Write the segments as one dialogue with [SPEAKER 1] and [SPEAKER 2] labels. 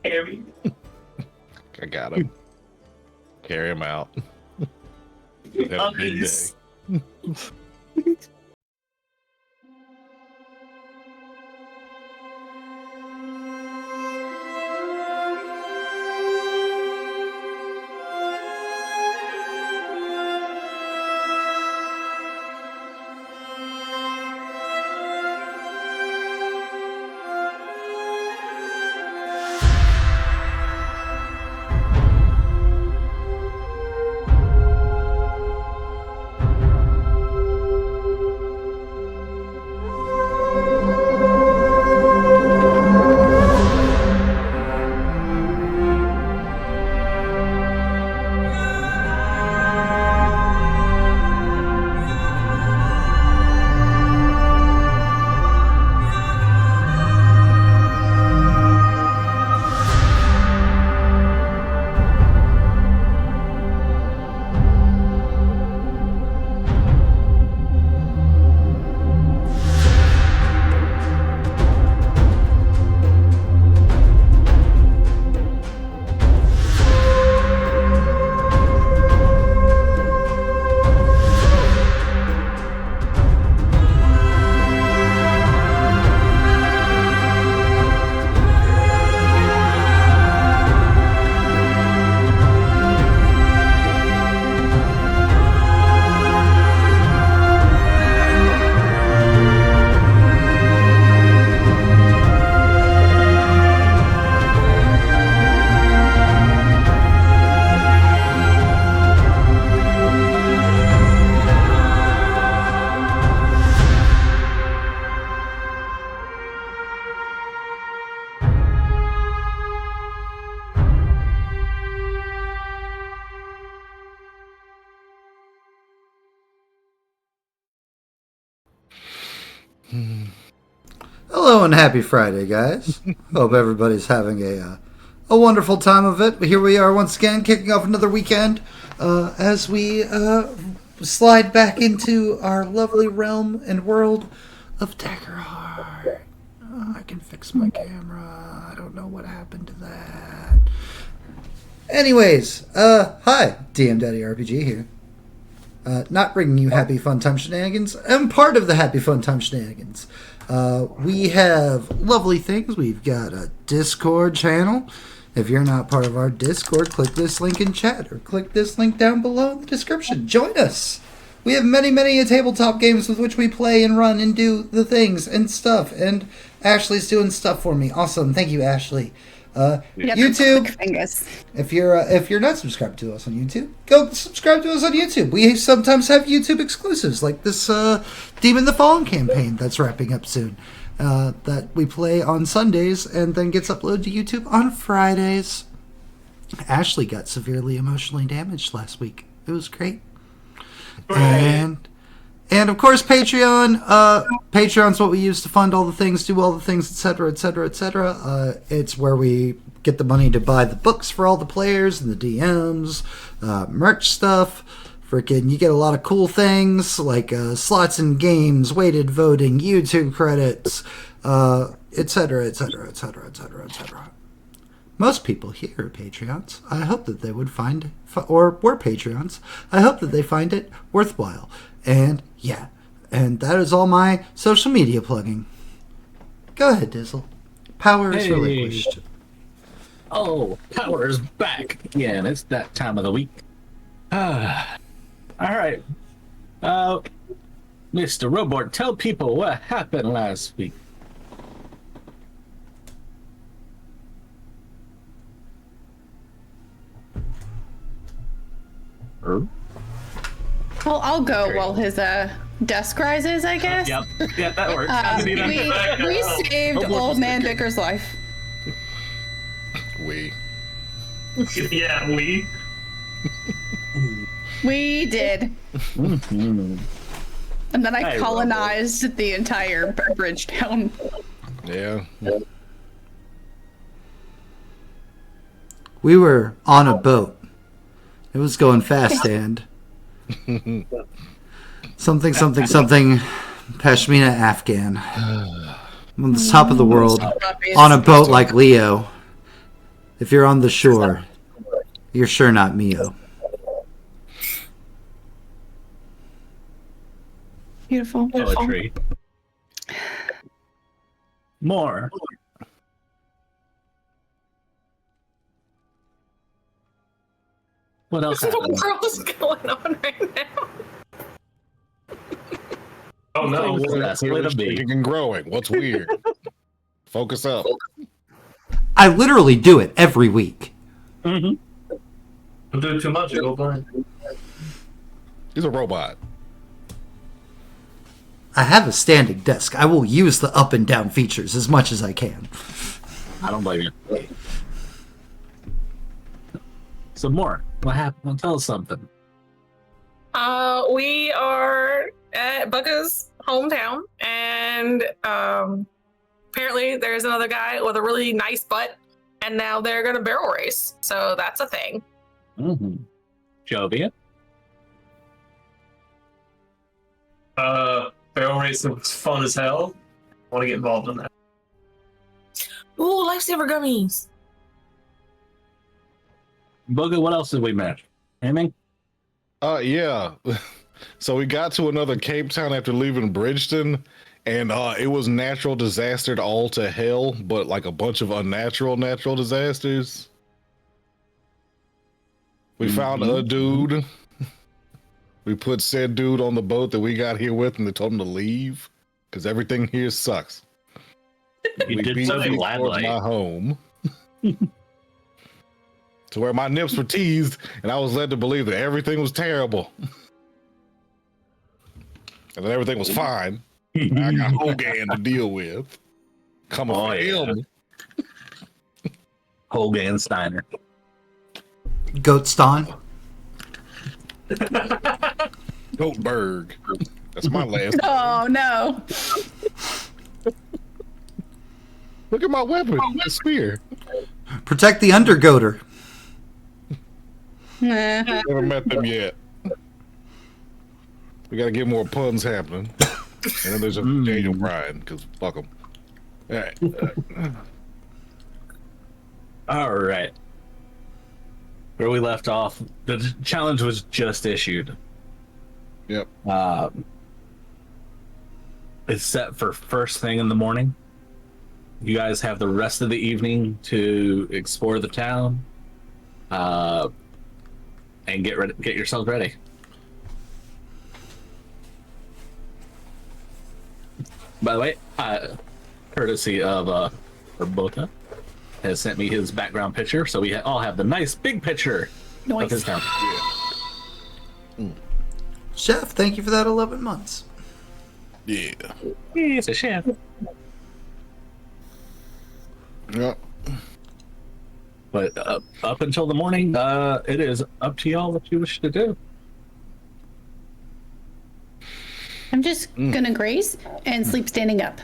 [SPEAKER 1] Harry.
[SPEAKER 2] I got him. Carry him out. Have a good day.
[SPEAKER 3] Hello and happy Friday, guys. Hope everybody's having a wonderful time of it. Here we are once again, kicking off another weekend as we slide back into our lovely realm and world of Daggerheart. Oh, I can fix my camera. I don't know what happened to that. Anyways, hi, DM RPG here. Not bringing you happy fun time shenanigans. I'm part of the happy fun time shenanigans. We have lovely things. We've got a Discord channel. If you're not part of our Discord, click this link in chat or click this link down below in the description. Join us. We have many tabletop games with which we play and run and do the things and stuff. And Ashley's doing stuff for me. Awesome. Thank you, Ashley. YouTube. If you're not subscribed to us on YouTube, go subscribe to us on YouTube. We sometimes have YouTube exclusives like this Demon the Fallen campaign that's wrapping up soon. That we play on Sundays and then gets uploaded to YouTube on Fridays. Ashley got severely emotionally damaged last week. It was great. And of course, Patreon. Patreon's what we use to fund all the things, do all the things, etc., etc., etc. It's where we get the money to buy the books for all the players and the DMs, merch stuff. Freaking, you get a lot of cool things like slots in games, weighted voting, YouTube credits, etc., etc., etc., etc., etc. Most people here are Patreons. I hope that they would find, or were Patreons. I hope that they find it worthwhile. And yeah, and that is all my social media plugging. Go ahead, Dizzle. Power is relinquished.
[SPEAKER 1] Oh, power is back again. It's that time of the week. All right. Mr. Robot, tell people what happened last week.
[SPEAKER 4] Well, I'll go while his desk rises, I guess.
[SPEAKER 1] Yep, that works.
[SPEAKER 4] We saved old man Bicker's life.
[SPEAKER 2] We.
[SPEAKER 5] Yeah, we.
[SPEAKER 4] We did. And then I colonized the entire bridge town.
[SPEAKER 2] Yeah.
[SPEAKER 3] We were on a boat. It was going fast, and something Pashmina Afghan on the top of the world on a boat like Leo, If you're on the shore, you're sure not Mio.
[SPEAKER 4] Beautiful.
[SPEAKER 1] Poetry. More. What else happened?
[SPEAKER 6] What is going on right now?
[SPEAKER 5] Oh no.
[SPEAKER 1] That's the way to be.
[SPEAKER 2] Shrinking and growing. What's weird? Focus up.
[SPEAKER 3] I literally do it every week.
[SPEAKER 1] Mm-hmm.
[SPEAKER 5] I'm doing too much. I go blind.
[SPEAKER 2] He's a robot.
[SPEAKER 3] I have a standing desk. I will use the up and down features as much as I can.
[SPEAKER 1] I don't blame you. So more. What happened? Well, tell us something.
[SPEAKER 6] We are at Bookah's hometown, and apparently there's another guy with a really nice butt, and now they're gonna barrel race. So that's a thing.
[SPEAKER 1] Mm-hmm. Jovian?
[SPEAKER 5] Barrel racing was fun as hell. I want to get involved in that.
[SPEAKER 6] Ooh, lifesaver gummies.
[SPEAKER 1] Bookah, what else did we miss? Anything?
[SPEAKER 2] Yeah. So we got to another Cape Town after leaving Bridgeton, and it was natural disastered all to hell, but like a bunch of unnatural natural disasters. We found a dude. We put said dude on the boat that we got here with, and they told him to leave because everything here sucks.
[SPEAKER 1] You
[SPEAKER 2] We
[SPEAKER 1] did
[SPEAKER 2] beat
[SPEAKER 1] so
[SPEAKER 2] him towards
[SPEAKER 1] gladly.
[SPEAKER 2] my home. To where my nips were teased, and I was led to believe that everything was terrible. And then everything was fine. I got Hogan to deal with. Coming
[SPEAKER 1] Oh,
[SPEAKER 2] for
[SPEAKER 1] yeah.
[SPEAKER 2] him.
[SPEAKER 1] Hogan Steiner.
[SPEAKER 3] Goatston.
[SPEAKER 2] Goldberg. That's my last.
[SPEAKER 4] Oh no.
[SPEAKER 2] Look at my weapon. A spear.
[SPEAKER 3] Protect the undergoater.
[SPEAKER 4] Nah.
[SPEAKER 2] Never met them yet. We gotta get more puns happening. And then there's a Daniel Bryan, because fuck him. All right.
[SPEAKER 1] All right. Where we left off, the challenge was just issued.
[SPEAKER 2] Yep.
[SPEAKER 1] It's set for first thing in the morning. You guys have the rest of the evening to explore the town, and get yourselves ready. By the way, courtesy of Bookah, has sent me his background picture, so we all have the nice big picture of his town.
[SPEAKER 3] Chef, thank you for that 11 months.
[SPEAKER 2] Yeah.
[SPEAKER 1] He's a chef.
[SPEAKER 2] Yep.
[SPEAKER 1] But up until the morning, it is up to y'all what you wish to do.
[SPEAKER 4] I'm just gonna graze and sleep standing up.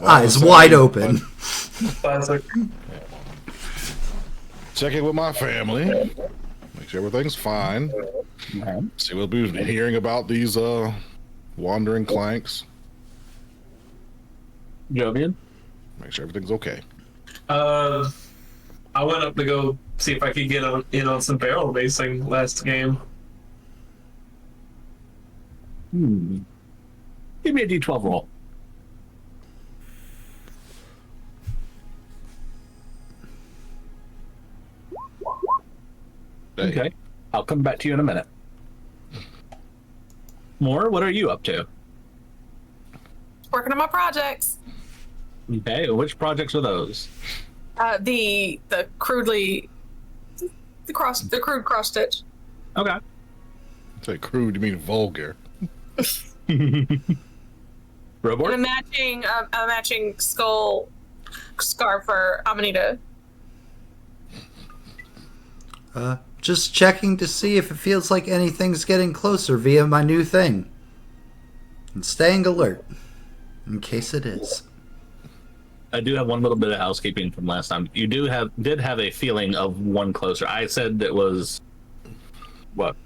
[SPEAKER 3] Eyes wide open.
[SPEAKER 5] Classic.
[SPEAKER 2] Check in with my family. Make sure everything's fine. See what we've been hearing about these wandering clanks.
[SPEAKER 1] Jovian?
[SPEAKER 2] Make sure everything's okay.
[SPEAKER 5] I went up to go see if I could get in on some barrel racing last game.
[SPEAKER 1] Give me a D12 roll.
[SPEAKER 2] Hey.
[SPEAKER 1] Okay. I'll come back to you in a minute. More, what are you up to?
[SPEAKER 6] Working on my projects.
[SPEAKER 1] Okay, which projects are those?
[SPEAKER 6] The crudely the crude cross stitch.
[SPEAKER 1] Okay.
[SPEAKER 2] Say crude, you mean vulgar.
[SPEAKER 1] Robot?
[SPEAKER 6] And a matching skull scarf for Amanita.
[SPEAKER 3] Just checking to see if it feels like anything's getting closer via my new thing. And staying alert. In case it is.
[SPEAKER 1] I do have one little bit of housekeeping from last time. You did have a feeling of one closer. I said it was what?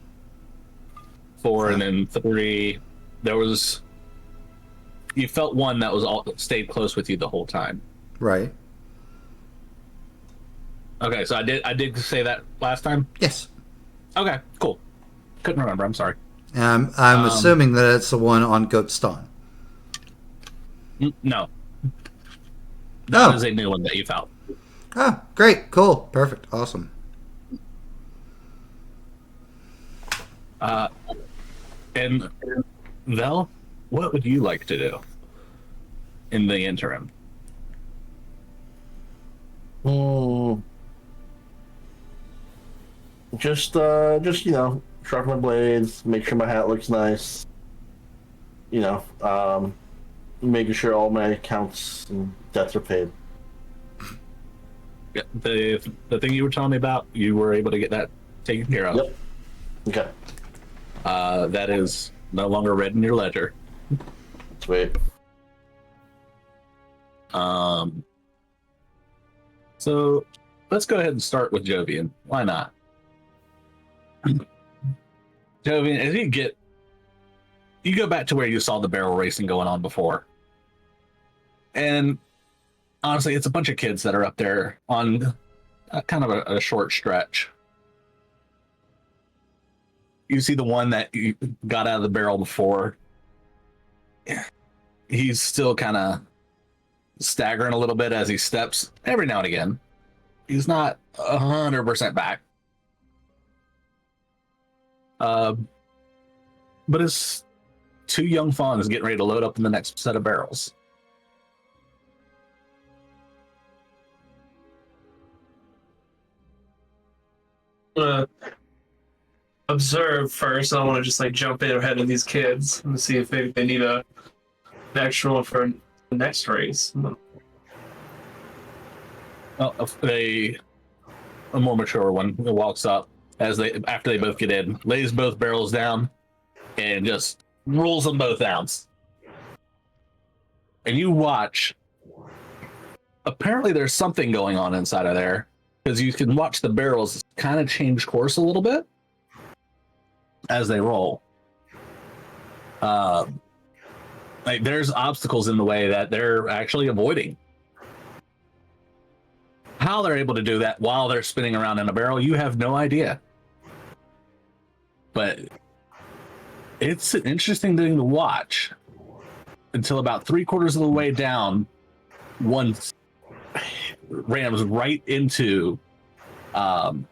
[SPEAKER 1] 4 and then 3. There was you felt one that was all stayed close with you the whole time.
[SPEAKER 3] Right.
[SPEAKER 1] Okay, so I did say that last time.
[SPEAKER 3] Yes.
[SPEAKER 1] Okay, cool. Couldn't remember. I'm sorry.
[SPEAKER 3] And I'm assuming that it's the one on Goatston.
[SPEAKER 1] No, that is
[SPEAKER 3] Oh.
[SPEAKER 1] a new one that you found.
[SPEAKER 3] Oh, great. Cool. Perfect. Awesome.
[SPEAKER 1] And Vel, what would you like to do in the interim?
[SPEAKER 7] Just sharpen my blades, make sure my hat looks nice. Making sure all my accounts and debts are paid.
[SPEAKER 1] Yeah, the thing you were telling me about, you were able to get that taken care of.
[SPEAKER 7] Yep. Okay.
[SPEAKER 1] That is no longer read in your ledger.
[SPEAKER 7] Sweet.
[SPEAKER 1] So let's go ahead and start with Jovian. Why not? Jovian, as you go back to where you saw the barrel racing going on before. And honestly, it's a bunch of kids that are up there on kind of a short stretch. You see the one that you got out of the barrel before. He's still kind of staggering a little bit as he steps every now and again. He's not 100% back. But his two young fawns getting ready to load up in the next set of barrels.
[SPEAKER 5] Observe first. I want to just like jump in ahead of these kids and see if they need an extra one for the next race.
[SPEAKER 1] Well, a more mature one walks up after they both get in, lays both barrels down, and just rolls them both down. And you watch. Apparently, there's something going on inside of there because you can watch the barrels kind of change course a little bit as they roll. Like there's obstacles in the way that they're actually avoiding. How they're able to do that while they're spinning around in a barrel, you have no idea. But it's an interesting thing to watch until about 3/4 of the way down, one rams right into the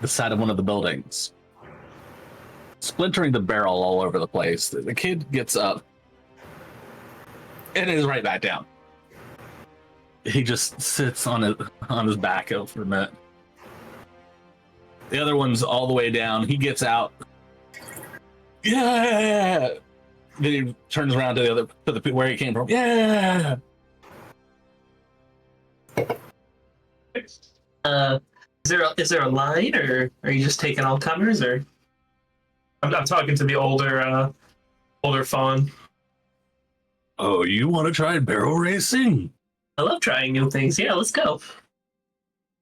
[SPEAKER 1] side of one of the buildings, splintering the barrel all over the place. The kid gets up and is right back down. He just sits on his back for a minute. The other one's all the way down. He gets out. Yeah. Then he turns around to the where he came from. Yeah.
[SPEAKER 5] Is there a line, or are you just taking all comers? Or I'm talking to the older fawn.
[SPEAKER 1] Oh, you want to try barrel racing?
[SPEAKER 5] I love trying new things. Yeah, let's go.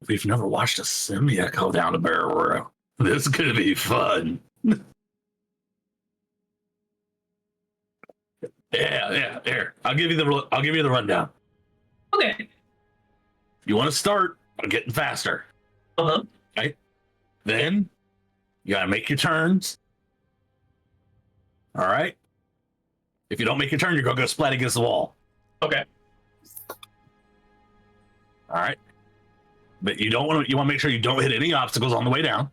[SPEAKER 1] We've never watched a symbiote go down a barrel roll. This is gonna be fun. Yeah. Here, I'll give you the rundown.
[SPEAKER 5] Okay.
[SPEAKER 1] You want to start by getting faster. Okay. Then you gotta make your turns. All right. If you don't make your turn, you're gonna go splat against the wall.
[SPEAKER 5] Okay.
[SPEAKER 1] All right. But you want to make sure you don't hit any obstacles on the way down.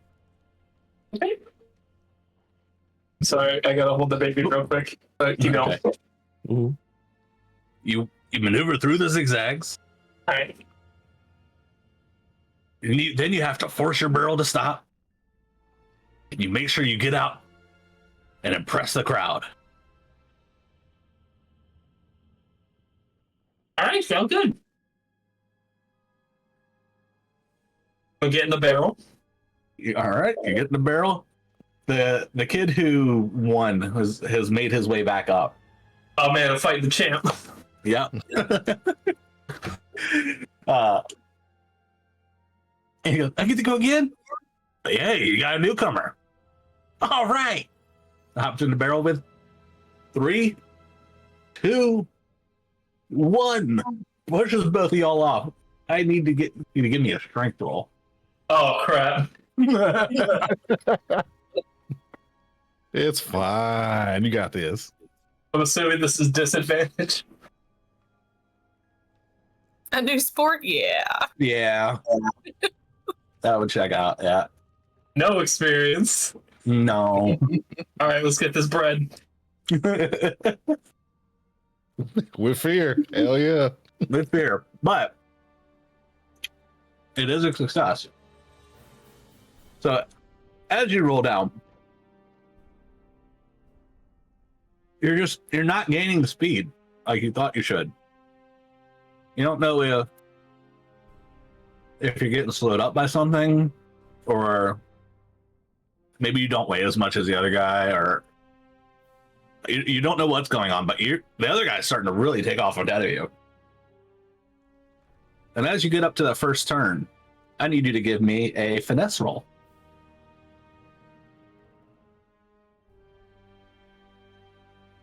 [SPEAKER 5] Okay. Sorry, I gotta hold the baby real quick. Keep going.
[SPEAKER 1] Okay. Mm-hmm. You maneuver through the zigzags.
[SPEAKER 5] All right.
[SPEAKER 1] Then you have to force your barrel to stop. And you make sure you get out and impress the crowd.
[SPEAKER 5] All right, sound good. We'll get in the barrel.
[SPEAKER 1] All right, you get in the barrel. The kid who won has made his way back up.
[SPEAKER 5] Oh man, I'm fighting the champ.
[SPEAKER 1] Yeah. And he goes, I get to go again? Yeah, you got a newcomer. All right. I hopped in the barrel with 3, 2, 1. Pushes both of y'all off. I need to get you to give me a strength roll.
[SPEAKER 5] Oh crap!
[SPEAKER 2] It's fine. You got this.
[SPEAKER 5] I'm assuming this is disadvantage.
[SPEAKER 6] A new sport? Yeah.
[SPEAKER 1] Yeah. That would check out. Yeah.
[SPEAKER 5] No experience.
[SPEAKER 1] No.
[SPEAKER 5] All right, let's get this bread.
[SPEAKER 2] With fear. Hell yeah.
[SPEAKER 1] With fear, but it is a success. So, as you roll down, you're not gaining the speed like you thought you should. You don't know if you're getting slowed up by something, or maybe you don't weigh as much as the other guy, or you don't know what's going on, but the other guy's starting to really take off ahead of you. And as you get up to the first turn, I need you to give me a finesse roll.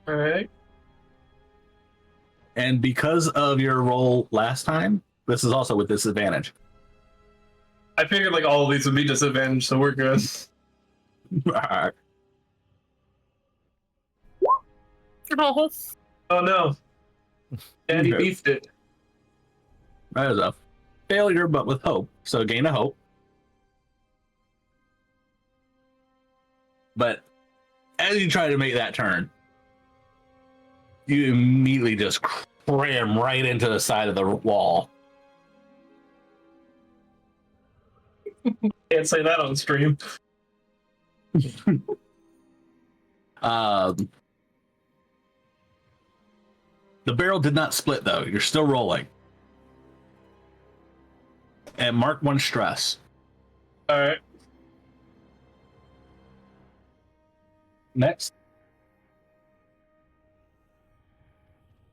[SPEAKER 5] All right.
[SPEAKER 1] And because of your roll last time, this is also with disadvantage.
[SPEAKER 5] I figured like all of these would be disadvantaged, so we're good.
[SPEAKER 6] Oh.
[SPEAKER 5] Oh no. Daddy
[SPEAKER 1] Okay.
[SPEAKER 5] beefed it.
[SPEAKER 1] That is a failure, but with hope. So gain a hope. But as you try to make that turn, you immediately just cram right into the side of the wall.
[SPEAKER 5] Can't say that on stream.
[SPEAKER 1] The barrel did not split, though. You're still rolling. And mark 1 stress.
[SPEAKER 5] All right.
[SPEAKER 1] Next.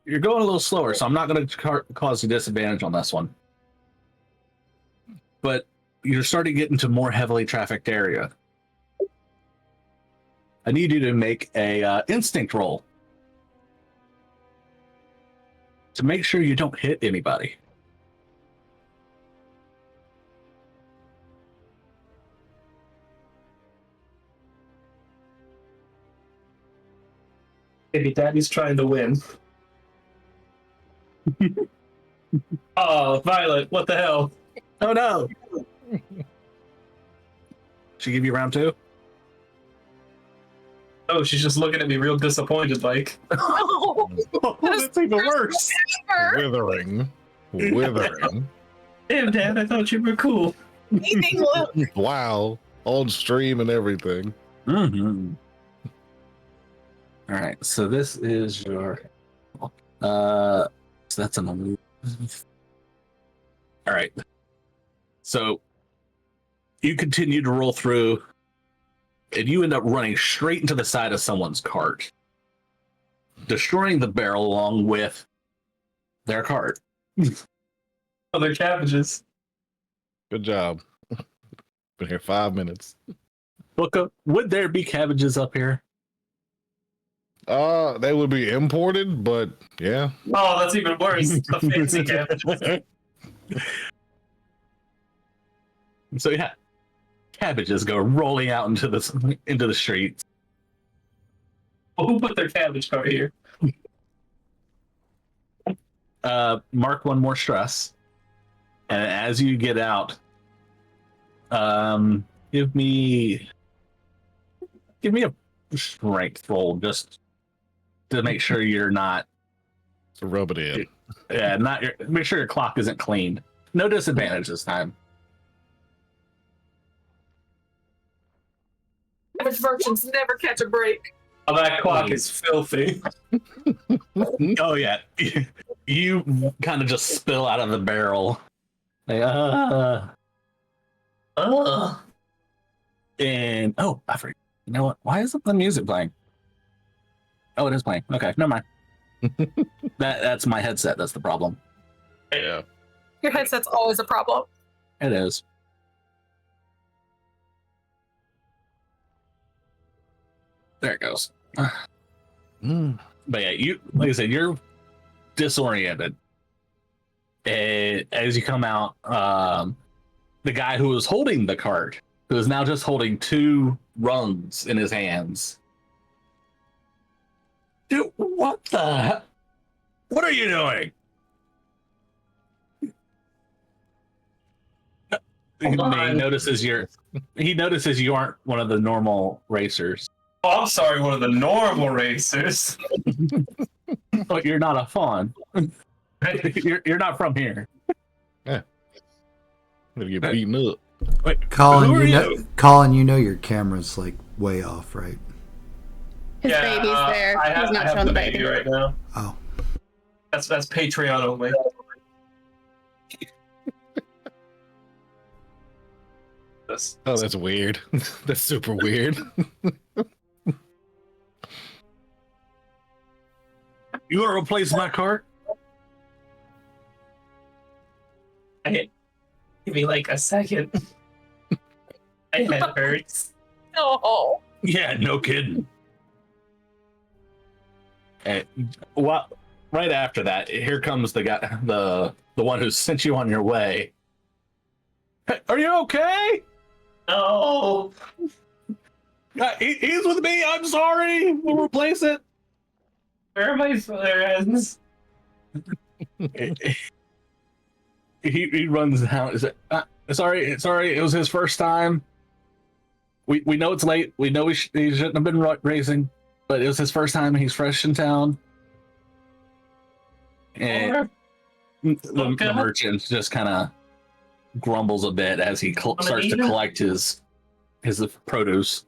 [SPEAKER 1] You're going a little slower, so I'm not going to cause a disadvantage on this one. But you're starting to get into more heavily trafficked area. I need you to make a instinct roll to make sure you don't hit anybody.
[SPEAKER 5] Maybe Daddy's trying to win. Oh, Violet, what the hell?
[SPEAKER 1] Oh no! She give you round 2?
[SPEAKER 5] Oh, she's just looking at me real disappointed, like.
[SPEAKER 6] Oh,
[SPEAKER 1] That's even worse.
[SPEAKER 2] Withering. Withering.
[SPEAKER 5] Damn, Dad, I thought you were cool.
[SPEAKER 6] Anything will.
[SPEAKER 2] Wow. On stream and everything.
[SPEAKER 1] Mm-hmm. All right, so this is your. So that's an 11. All right. So you continue to roll through, and you end up running straight into the side of someone's cart, destroying the barrel along with their cart.
[SPEAKER 5] Oh, they're cabbages.
[SPEAKER 2] Good job. Been here 5 minutes.
[SPEAKER 1] Bookah, would there be cabbages up here?
[SPEAKER 2] They would be imported, but yeah.
[SPEAKER 5] Oh, that's even worse. The fancy cabbages.
[SPEAKER 1] So yeah, cabbages go rolling out into the streets.
[SPEAKER 5] Well, who put their cabbage cart here?
[SPEAKER 1] Mark 1 more stress, and as you get out, give me a strength roll just to make sure you're not.
[SPEAKER 2] So rub it in.
[SPEAKER 1] Yeah, make sure your clock isn't cleaned. No disadvantage this time.
[SPEAKER 6] Average merchants never catch a break.
[SPEAKER 5] Oh, that clock is filthy.
[SPEAKER 1] Oh yeah, you kind of just spill out of the barrel. Like, and I forget. You know what? Why isn't the music playing? Oh, it is playing. Okay, never mind. That's my headset. That's the problem.
[SPEAKER 2] Yeah.
[SPEAKER 6] Your headset's always a problem.
[SPEAKER 1] It is. There it goes. But yeah, like I said, you're disoriented. And as you come out, the guy who was holding the cart, who is now just holding 2 rungs in his hands. Dude, what the? What are you doing? He notices you aren't one of the normal racers.
[SPEAKER 5] Oh, I'm sorry, one of the normal racers.
[SPEAKER 1] But you're not a fawn. You're not from here.
[SPEAKER 2] Yeah. I'm gonna get beaten up.
[SPEAKER 1] Wait,
[SPEAKER 3] Colin,
[SPEAKER 1] who are
[SPEAKER 3] Colin, you know your camera's like way off, right?
[SPEAKER 4] His baby's there. He's not
[SPEAKER 5] I have
[SPEAKER 4] showing
[SPEAKER 5] the
[SPEAKER 4] the
[SPEAKER 5] baby
[SPEAKER 4] baby.
[SPEAKER 5] right now.
[SPEAKER 3] Oh,
[SPEAKER 5] That's Patreon only.
[SPEAKER 2] Oh, that's weird. That's super weird.
[SPEAKER 1] You want to replace my cart?
[SPEAKER 5] Give me like a second. My head hurts.
[SPEAKER 6] Oh.
[SPEAKER 1] Yeah, no kidding. And well, right after that, here comes the guy, the one who sent you on your way. Hey, are you okay?
[SPEAKER 5] No.
[SPEAKER 1] He's with me. I'm sorry. We'll replace it.
[SPEAKER 5] Where are my friends?
[SPEAKER 1] He runs down. Is it? Sorry. It was his first time. We know it's late. We know he shouldn't have been racing, but it was his first time. He's fresh in town. And the merchant just kind of grumbles a bit as he starts to collect his produce.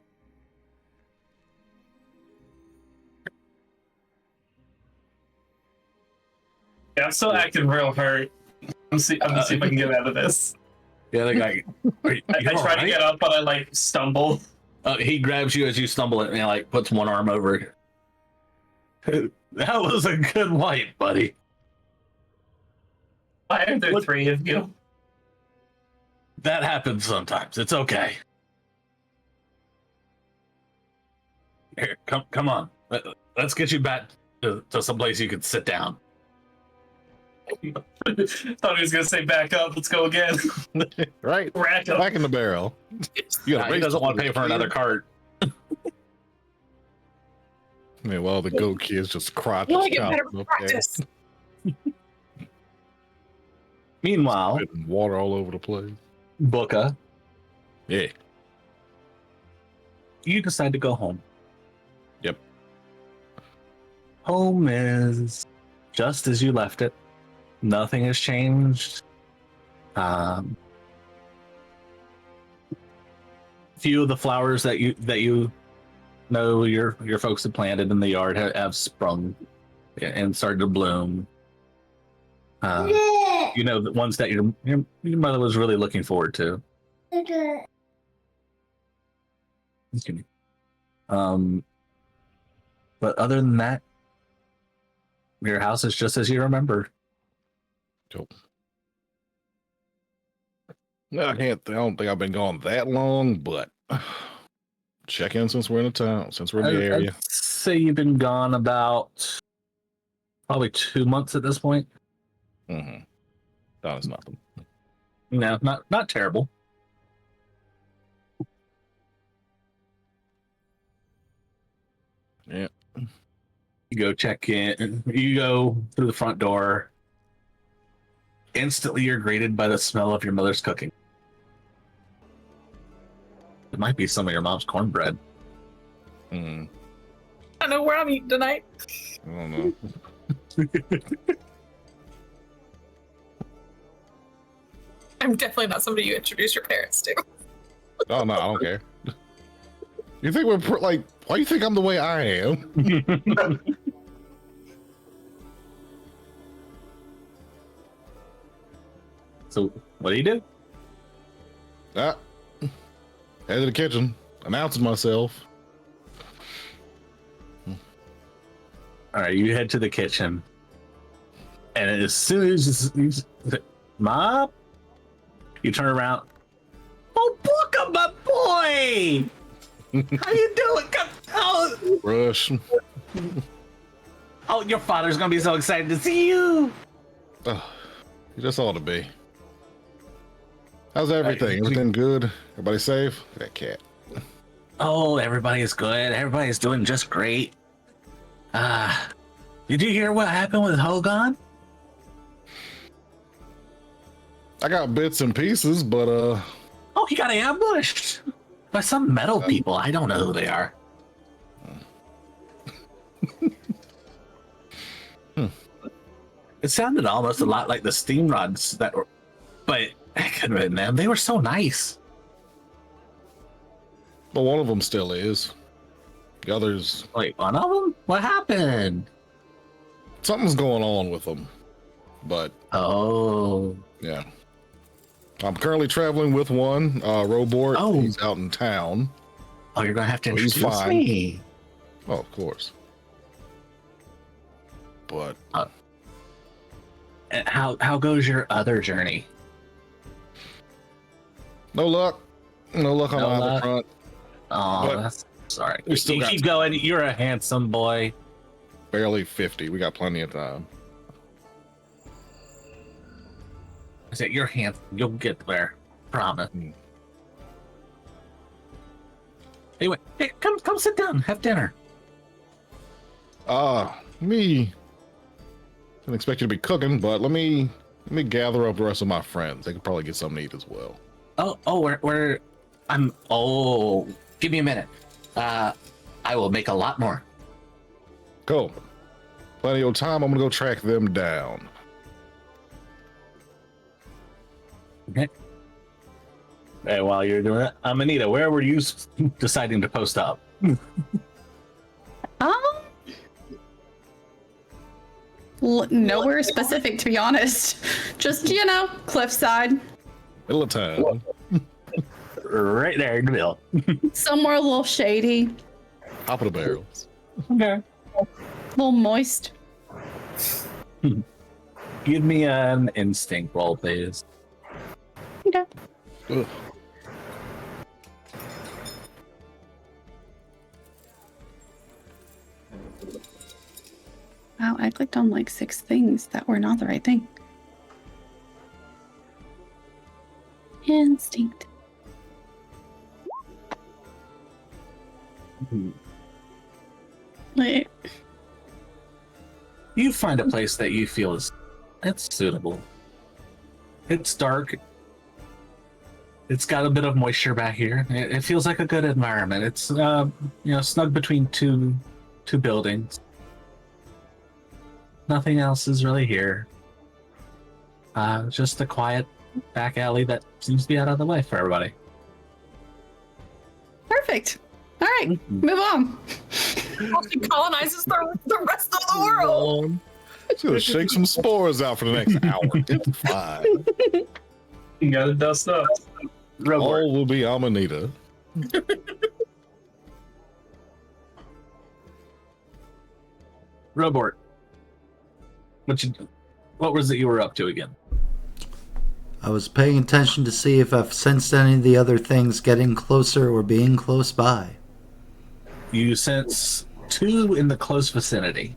[SPEAKER 5] Yeah, I'm still acting real hurt. I'm gonna see if I can get out of this.
[SPEAKER 1] Yeah, the guy.
[SPEAKER 5] I try to get up, but I like stumble.
[SPEAKER 1] He grabs you as you stumble and like puts one arm over. That was a good wipe, buddy.
[SPEAKER 5] Why are there 3 of you?
[SPEAKER 1] That happens sometimes. It's okay. Here, come on. Let's get you back to someplace you can sit down.
[SPEAKER 5] Thought he was gonna say back up. Let's go again.
[SPEAKER 2] Right?
[SPEAKER 5] Rack up.
[SPEAKER 2] Back in the barrel. You
[SPEAKER 1] He doesn't want to pay for another cart.
[SPEAKER 2] Meanwhile, the goat kid's just crotch.
[SPEAKER 6] You want to get better practice.
[SPEAKER 1] Meanwhile,
[SPEAKER 2] Water all over the place.
[SPEAKER 1] Bookah,
[SPEAKER 2] Yeah.
[SPEAKER 1] you decide to go home.
[SPEAKER 2] Yep.
[SPEAKER 1] Home is just as you left it. Nothing has changed. Few of the flowers that you know your folks had planted in the yard have sprung and started to bloom. You know, the ones that your mother was really looking forward to. Excuse me. But other than that, your house is just as you remember.
[SPEAKER 2] Cool. No, I don't think I've been gone that long, but check in since we're in the town, since we're in the area.
[SPEAKER 1] I'd say you've been gone about probably 2 months at this point.
[SPEAKER 2] Mm-hmm. That is nothing.
[SPEAKER 1] No, not terrible.
[SPEAKER 2] Yeah.
[SPEAKER 1] You go check in. You go through the front door. Instantly, you're greeted by the smell of your mother's cooking. It might be some of your mom's cornbread.
[SPEAKER 2] Mm.
[SPEAKER 6] I don't know where I'm eating tonight.
[SPEAKER 2] I don't know.
[SPEAKER 6] I'm definitely not somebody you introduce your parents to.
[SPEAKER 2] Oh no, I don't care. You think we're like? Why do you think I'm the way I am?
[SPEAKER 1] So, what do you do?
[SPEAKER 2] Head to the kitchen, announcing myself.
[SPEAKER 1] All right, you head to the kitchen, and as soon as you say, Mom, you turn around. Oh, Bookah, my boy! How you doing?
[SPEAKER 2] Rush.
[SPEAKER 1] Oh, your father's gonna be so excited to see you.
[SPEAKER 2] Oh, you just ought to be. How's everything? Everything good? Everybody safe? That cat.
[SPEAKER 1] Oh, everybody is good. Everybody's doing just great. Did you hear what happened with Hogan?
[SPEAKER 2] I got bits and pieces, but
[SPEAKER 1] Oh, he got ambushed by some metal people. I don't know who they are. It sounded almost a lot like the Steamrods that were, but it could have been them. They were so nice.
[SPEAKER 2] but one of them still is. The others,
[SPEAKER 1] Wait, one of them? What happened?
[SPEAKER 2] something's going on with them. But
[SPEAKER 1] Oh,
[SPEAKER 2] yeah, I'm currently traveling with one, Robort.
[SPEAKER 1] Oh.
[SPEAKER 2] He's out in town.
[SPEAKER 1] oh, you're gonna have to
[SPEAKER 2] Oh, he's
[SPEAKER 1] introduce
[SPEAKER 2] fine.
[SPEAKER 1] me.
[SPEAKER 2] Oh, of course. But
[SPEAKER 1] And how goes your other journey?
[SPEAKER 2] no luck. No luck on
[SPEAKER 1] No
[SPEAKER 2] either
[SPEAKER 1] luck?
[SPEAKER 2] front.
[SPEAKER 1] Oh,
[SPEAKER 2] But
[SPEAKER 1] that's sorry.
[SPEAKER 2] we still
[SPEAKER 1] You
[SPEAKER 2] got
[SPEAKER 1] keep
[SPEAKER 2] time.
[SPEAKER 1] going. You're a handsome boy.
[SPEAKER 2] Barely 50. We got plenty of time.
[SPEAKER 1] I said you're handsome. You'll get there. Promise.
[SPEAKER 2] Hmm.
[SPEAKER 1] Anyway, hey, come sit down. Have dinner.
[SPEAKER 2] Me. Didn't expect you to be cooking, but let me gather up the rest of my friends. They could probably get something to eat as well.
[SPEAKER 1] We're give me a minute. I will make a lot more.
[SPEAKER 2] Cool. Plenty of time. I'm gonna go track them down.
[SPEAKER 1] Okay. Hey, while you're doing it, Anita, where were you deciding to post up?
[SPEAKER 4] Nowhere specific, to be honest. Just, cliffside.
[SPEAKER 2] Middle of town.
[SPEAKER 1] Right there in the middle.
[SPEAKER 4] Somewhere a little shady,
[SPEAKER 2] Top of the barrels.
[SPEAKER 1] Okay.
[SPEAKER 4] a little moist.
[SPEAKER 1] Give me an instinct roll, please.
[SPEAKER 4] Okay.
[SPEAKER 2] Ugh.
[SPEAKER 4] Wow, I clicked on like 6 things that were not the right thing. Instinct. Wait.
[SPEAKER 1] You find a place that you feel is it's suitable. It's dark. It's got a bit of moisture back here. It feels like a good environment. It's snug between two buildings. Nothing else is really here. Just a quiet back alley that seems to be out of the way for everybody.
[SPEAKER 4] Perfect. All right, move on.
[SPEAKER 6] She colonizes the rest of the world.
[SPEAKER 2] Just gonna shake some spores out for the next hour. It's fine.
[SPEAKER 5] You gotta dust up.
[SPEAKER 2] All will be Amanita.
[SPEAKER 1] Robort, what was it you were up to again?
[SPEAKER 3] I was paying attention to see if I've sensed any of the other things getting closer or being close by.
[SPEAKER 1] You sense 2 in the close vicinity.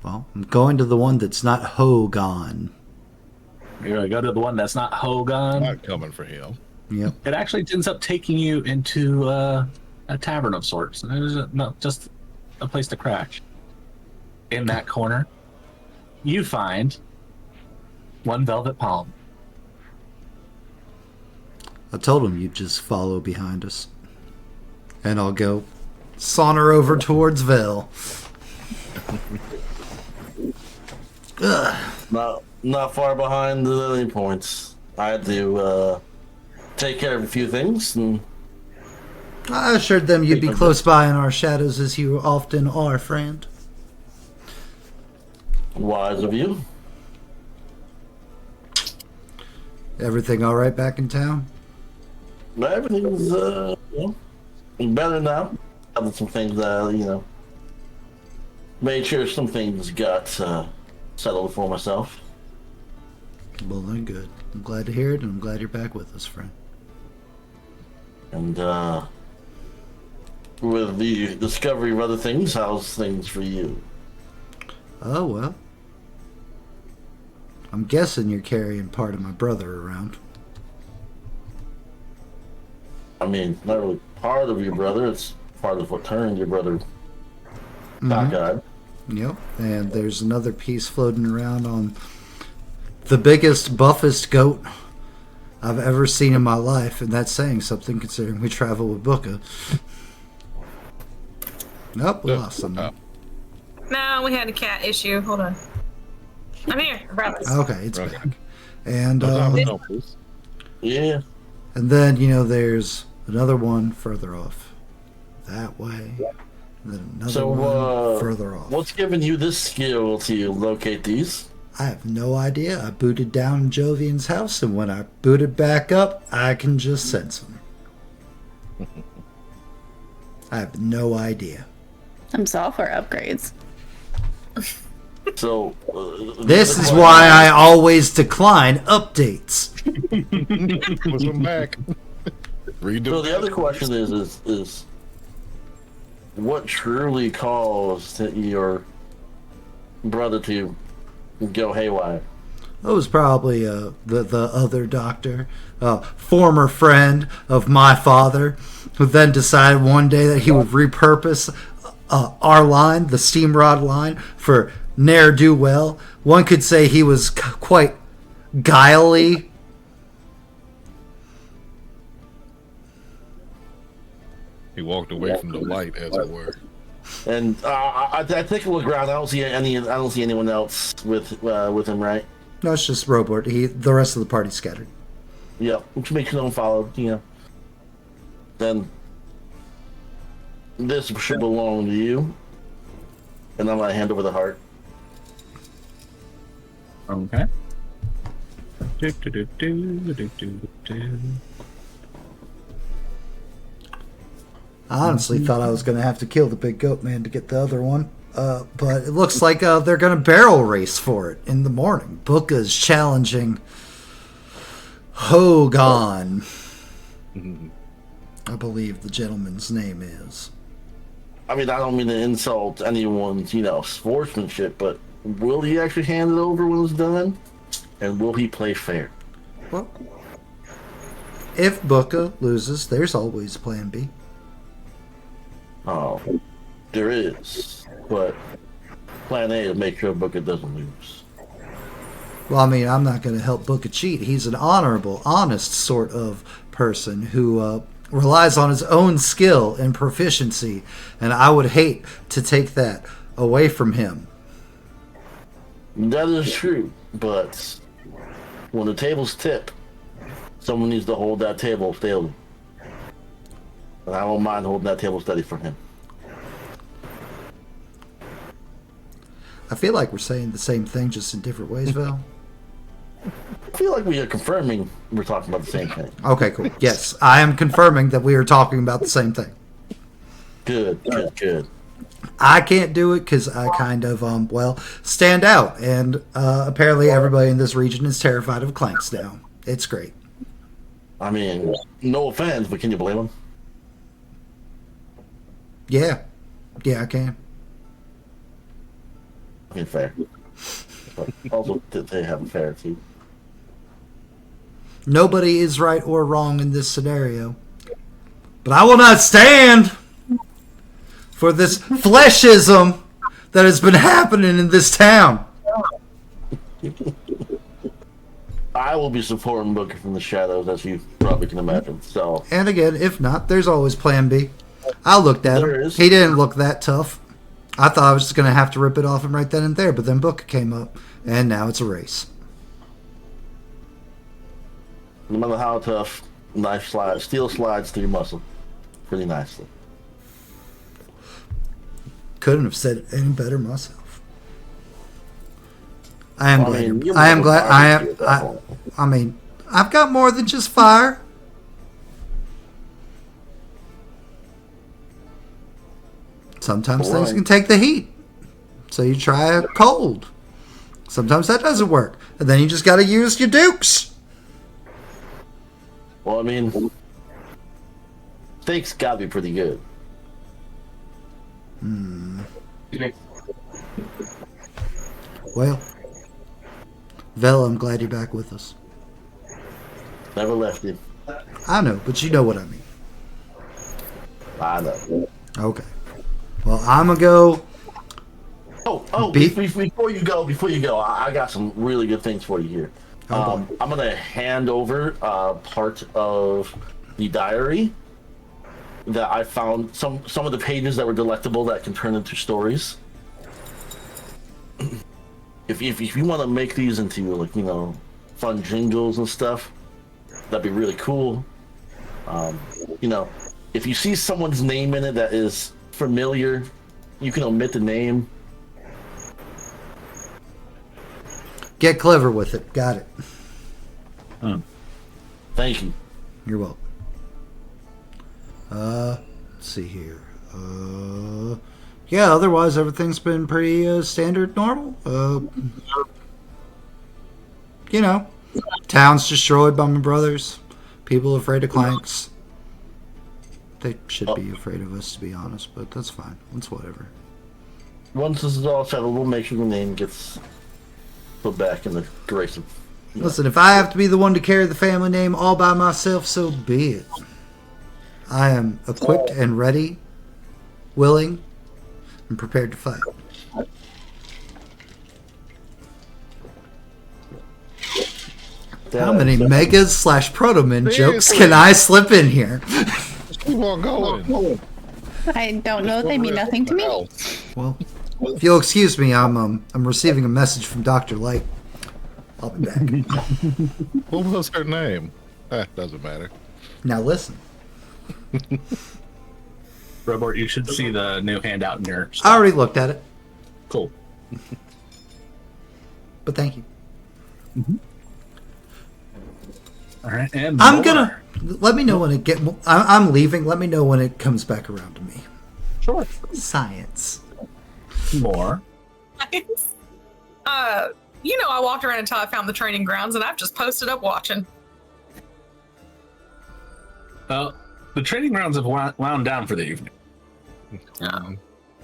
[SPEAKER 3] Well, I'm going to the one that's not Hogan.
[SPEAKER 1] You're gonna go to the one that's not Hogan.
[SPEAKER 2] Not coming for him.
[SPEAKER 3] Yep.
[SPEAKER 1] It actually ends up taking you into a tavern of sorts. Not just a place to crash. In that corner, you find one velvet palm.
[SPEAKER 3] I told him you'd just follow behind us. And I'll go saunter over towards Vel.
[SPEAKER 7] Not far behind the lily points. I had to take care of a few things, and
[SPEAKER 3] I assured them you'd be close by in our shadows as you often are, friend.
[SPEAKER 7] wise of you.
[SPEAKER 3] Everything all right back in town?
[SPEAKER 7] But everything's better now. Other some things made sure some things got settled for myself.
[SPEAKER 3] Well, then good. I'm glad to hear it, and I'm glad you're back with us, friend.
[SPEAKER 7] And with the discovery of other things, how's things for you?
[SPEAKER 3] Oh, well. I'm guessing you're carrying part of my brother around.
[SPEAKER 7] I mean, not really part of your brother. It's part of what turned your brother cockeyed.
[SPEAKER 3] Yep. And there's another piece floating around on the biggest, buffest goat I've ever seen in my life, and that's saying something considering we travel with Bookah. Nope, we lost him.
[SPEAKER 6] No, we had a cat issue. Hold on. I'm here. I brought this.
[SPEAKER 3] Okay, it's
[SPEAKER 2] Okay.
[SPEAKER 3] back. And
[SPEAKER 7] Yeah.
[SPEAKER 3] and then there's another one further off, that way. And then another
[SPEAKER 7] So,
[SPEAKER 3] one further off.
[SPEAKER 7] what's giving you this skill to locate these?
[SPEAKER 3] I have no idea. I booted down Jovian's house, and when I booted back up, I can just sense them. I have no idea.
[SPEAKER 4] Some software upgrades.
[SPEAKER 7] So,
[SPEAKER 3] This is why I always decline updates.
[SPEAKER 2] Put them back. Read them.
[SPEAKER 7] So the other question is what truly caused your brother to go haywire?
[SPEAKER 3] It was probably the other doctor, former friend of my father, who then decided one day that he would repurpose our line, the Steamrod line, for ne'er-do-well. One could say he was quite guiley.
[SPEAKER 2] He walked away from the light, as it were.
[SPEAKER 7] And I take a look around. I don't see anyone else with him, right?
[SPEAKER 3] No, it's just Robert. The rest of the party scattered.
[SPEAKER 7] Yeah, which makes no follow. Then this should belong to you, and I'm gonna hand over the heart.
[SPEAKER 1] Okay.
[SPEAKER 3] I honestly thought I was going to have to kill the big goat man to get the other one. But it looks like they're going to barrel race for it in the morning. Bookah's challenging Hogan. I believe the gentleman's name is.
[SPEAKER 7] I mean, I don't mean to insult anyone's, sportsmanship, but will he actually hand it over when it's done? And will he play fair?
[SPEAKER 3] Well, if Bookah loses, there's always plan B.
[SPEAKER 7] Oh, there is. But plan A is make sure Bookah doesn't lose.
[SPEAKER 3] Well, I mean, I'm not going to help Bookah cheat. He's an honorable, honest sort of person who relies on his own skill and proficiency, and I would hate to take that away from him.
[SPEAKER 7] That is true, but when the tables tip, someone needs to hold that table steady. And I don't mind holding that table steady for him.
[SPEAKER 3] I feel like we're saying the same thing, just in different ways, Val.
[SPEAKER 7] I feel like we are confirming we're talking about the same thing.
[SPEAKER 3] Okay, cool. Yes, I am confirming that we are talking about the same thing.
[SPEAKER 7] Good.
[SPEAKER 3] I can't do it because I kind of, stand out. And apparently everybody in this region is terrified of clanks now. It's great.
[SPEAKER 7] I mean, no offense, but can you blame him?
[SPEAKER 3] Yeah, I can.
[SPEAKER 7] I mean, fair. But also, they have a fair too.
[SPEAKER 3] Nobody is right or wrong in this scenario. But I will not stand for this fleshism that has been happening in this town.
[SPEAKER 7] I will be supporting Bookah from the shadows, as you probably can imagine. So,
[SPEAKER 3] And again, if not, there's always plan B. I looked at
[SPEAKER 7] There
[SPEAKER 3] him.
[SPEAKER 7] is.
[SPEAKER 3] He didn't look that tough. I thought I was just going to have to rip it off him right then and there, but then Bookah came up, and now it's a race.
[SPEAKER 7] no matter how tough, steel slides through your muscle pretty nicely.
[SPEAKER 3] Couldn't have said it any better myself. I am
[SPEAKER 7] Well, I
[SPEAKER 3] glad.
[SPEAKER 7] mean, you're
[SPEAKER 3] I am
[SPEAKER 7] more
[SPEAKER 3] glad.
[SPEAKER 7] fire
[SPEAKER 3] I
[SPEAKER 7] than
[SPEAKER 3] am.
[SPEAKER 7] you at that point.
[SPEAKER 3] I mean, I've got more than just fire. Sometimes things
[SPEAKER 7] Right.
[SPEAKER 3] can take the heat, so you try a cold. Sometimes that doesn't work, and then you just got to use your dukes.
[SPEAKER 7] Well, I mean, steak's got to be pretty good.
[SPEAKER 3] Well, Vel, I'm glad you're back with us.
[SPEAKER 7] Never left you.
[SPEAKER 3] I know, but you know what I mean.
[SPEAKER 7] I know.
[SPEAKER 3] Okay. Well, I'm gonna go.
[SPEAKER 7] Before you go, I got some really good things for you here.
[SPEAKER 3] Oh, boy.
[SPEAKER 7] I'm gonna hand over part of the diary that I found. Some of the pages that were delectable that can turn into stories. If you want to make these into, like, you know, fun jingles and stuff, that'd be really cool. You know, if you see someone's name in it that is familiar, you can omit the name.
[SPEAKER 3] Get clever with it. Got it.
[SPEAKER 7] Thank you.
[SPEAKER 3] You're welcome. Let's see here. Yeah, otherwise everything's been pretty standard normal. You know, town's destroyed by my brothers. People afraid of clanks. They should be afraid of us, to be honest, but that's fine. It's whatever.
[SPEAKER 7] Once this is all settled, we'll make sure the name gets put back in the grace of...
[SPEAKER 3] Listen, if I have to be the one to carry the family name all by myself, so be it. I am equipped and ready, willing, and prepared to fight. How many megas / proto-men jokes can I slip in here?
[SPEAKER 2] Keep on going.
[SPEAKER 4] I don't know. They mean nothing to me.
[SPEAKER 3] Well, if you'll excuse me, I'm receiving a message from Dr. Light. I'll be back.
[SPEAKER 2] What was her name? Doesn't matter.
[SPEAKER 3] Now listen.
[SPEAKER 1] Robert, you should see the new handout in your
[SPEAKER 3] I
[SPEAKER 1] stuff.
[SPEAKER 3] already looked at it,
[SPEAKER 1] Cool.
[SPEAKER 3] but thank you.
[SPEAKER 1] All right, and
[SPEAKER 3] I'm
[SPEAKER 1] more.
[SPEAKER 3] gonna let me know when it I'm leaving. Let me know when it comes back around to me.
[SPEAKER 1] Sure.
[SPEAKER 3] Science.
[SPEAKER 1] More.
[SPEAKER 6] You know, I walked around until I found the training grounds, and I've just posted up watching.
[SPEAKER 1] Well, the training grounds have wound down for the evening.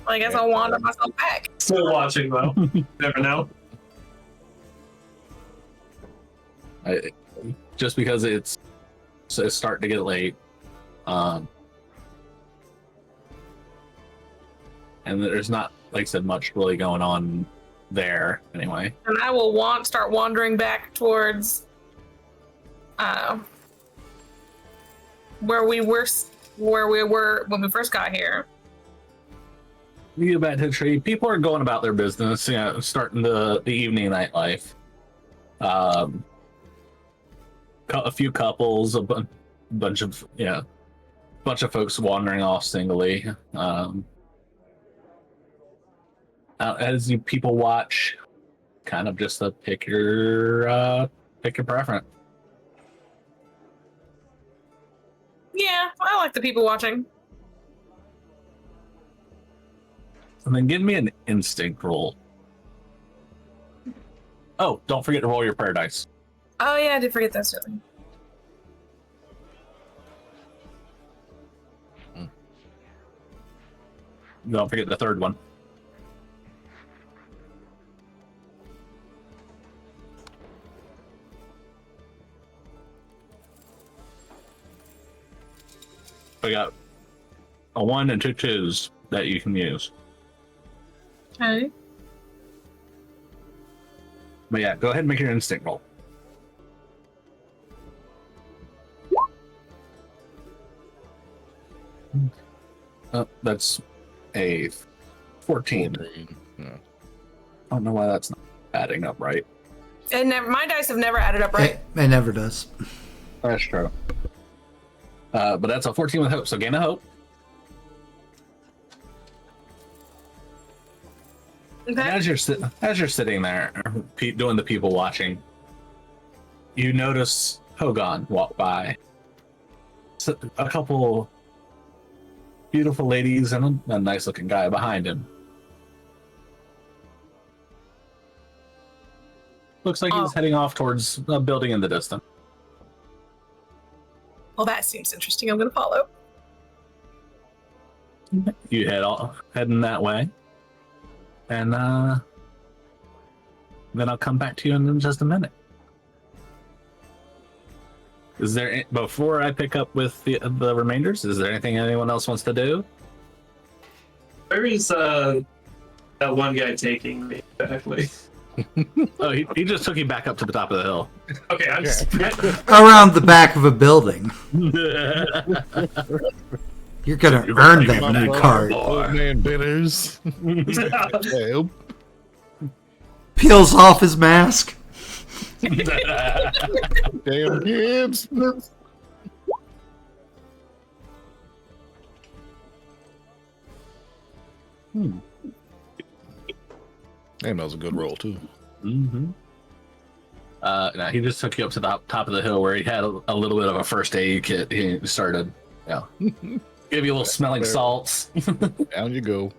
[SPEAKER 6] I guess I'll wander myself back.
[SPEAKER 5] Still watching though. Never know.
[SPEAKER 1] Just because it's starting to get late, and there's not, like I said, much really going on there anyway.
[SPEAKER 6] And I will start wandering back towards where we were when we first got here.
[SPEAKER 1] You get back to the tree. People are going about their business, you know, starting the evening nightlife. A few couples, a bunch of folks wandering off singly. As you people watch, kind of just a pick your preference.
[SPEAKER 6] Yeah, I like the people watching.
[SPEAKER 1] And then give me an instinct roll. Oh, don't forget to roll your prayer dice.
[SPEAKER 6] Oh yeah, I did forget that too.
[SPEAKER 1] Don't forget the third one. We got a 1 and 2 2s that you can use.
[SPEAKER 6] Okay.
[SPEAKER 1] But yeah, go ahead and make your instinct roll. That's a 14.
[SPEAKER 2] Yeah.
[SPEAKER 1] I don't know why that's not adding up right.
[SPEAKER 6] And my dice have never added up right.
[SPEAKER 3] It never does.
[SPEAKER 1] That's true. But that's a 14 with hope, so gain a hope.
[SPEAKER 6] Okay.
[SPEAKER 1] And as you're sitting there doing the people watching, you notice Hogan walk by. A couple beautiful ladies and a nice looking guy behind him. Looks like he's heading off towards a building in the distance.
[SPEAKER 6] Well, that seems interesting. I'm going to follow.
[SPEAKER 1] You heading that way, and then I'll come back to you in just a minute. Is there before I pick up with the remainders? Is there anything anyone else wants to do?
[SPEAKER 5] Where is that one guy taking me exactly?
[SPEAKER 1] Oh, he just took you back up to the top of the hill.
[SPEAKER 5] Okay, I'm just.
[SPEAKER 3] Around the back of a building. You're gonna earn that new card.
[SPEAKER 2] Old man bitters. Damn.
[SPEAKER 3] Peels off his mask.
[SPEAKER 2] Damn kids. Damn, that was a good roll too.
[SPEAKER 1] Mm-hmm. Now he just took you up to the top of the hill where he had a little bit of a first aid kit. He started, give you a little smelling salts.
[SPEAKER 2] Down you go.